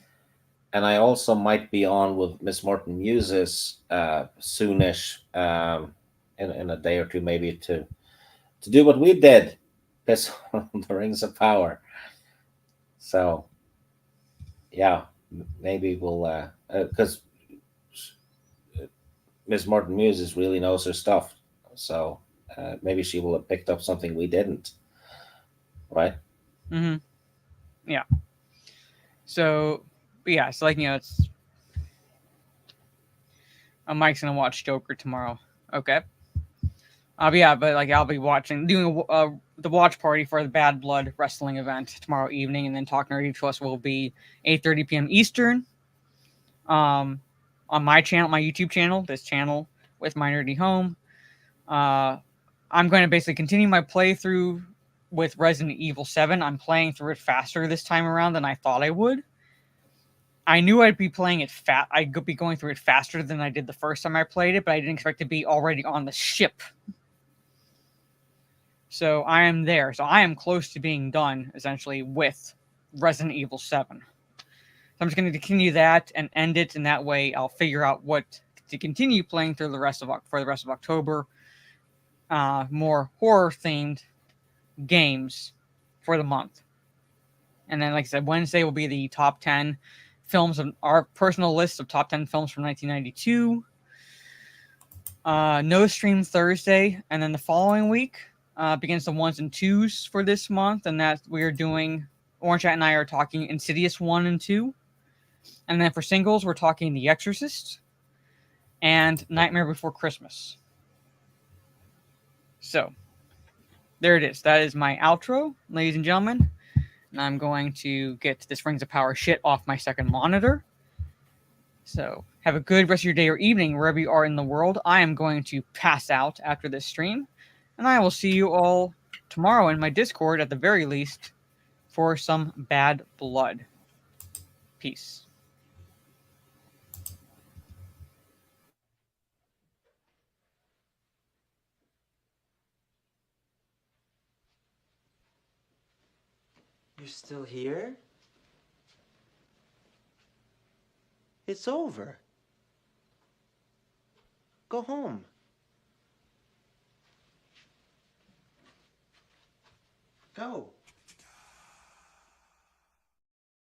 And I also might be on with Miss Morton Muses soonish, in a day or two, maybe to do what we did, piss on the Rings of Power. So, yeah, maybe we'll because Miss Morton Muses really knows her stuff. So maybe she will have picked up something we didn't. Right? Mm-hmm. Yeah. So, yeah, so it's Mike's gonna watch Joker tomorrow. Okay. I'll be doing the watch party for the Bad Blood wrestling event tomorrow evening, and then Talk Nerdy to Us will be 8:30 p.m. Eastern. On my channel, my YouTube channel, this channel with my nerdy home. I'm going to basically continue my playthrough with Resident Evil 7. I'm playing through it faster this time around than I thought I would. I knew I'd be playing it I'd be going through it faster than I did the first time I played it, but I didn't expect to be already on the ship. So I am there. So I am close to being done, essentially, with Resident Evil 7. So I'm just going to continue that and end it, and that way I'll figure out what to continue playing through the rest of October. More horror-themed games for the month. And then, like I said, Wednesday will be the top 10 films of our personal list of top 10 films from 1992. No stream Thursday, and then the following week begins the ones and twos for this month, and that we are doing. Orange Hat and I are talking Insidious 1 and 2, and then for singles we're talking The Exorcist and Nightmare Before Christmas. So there it is. That is my outro, ladies and gentlemen. And I'm going to get this Rings of Power shit off my second monitor. So have a good rest of your day or evening wherever you are in the world. I am going to pass out after this stream. And I will see you all tomorrow in my Discord at the very least for some Bad Blood. Peace. You're still here? It's over. Go home. Go.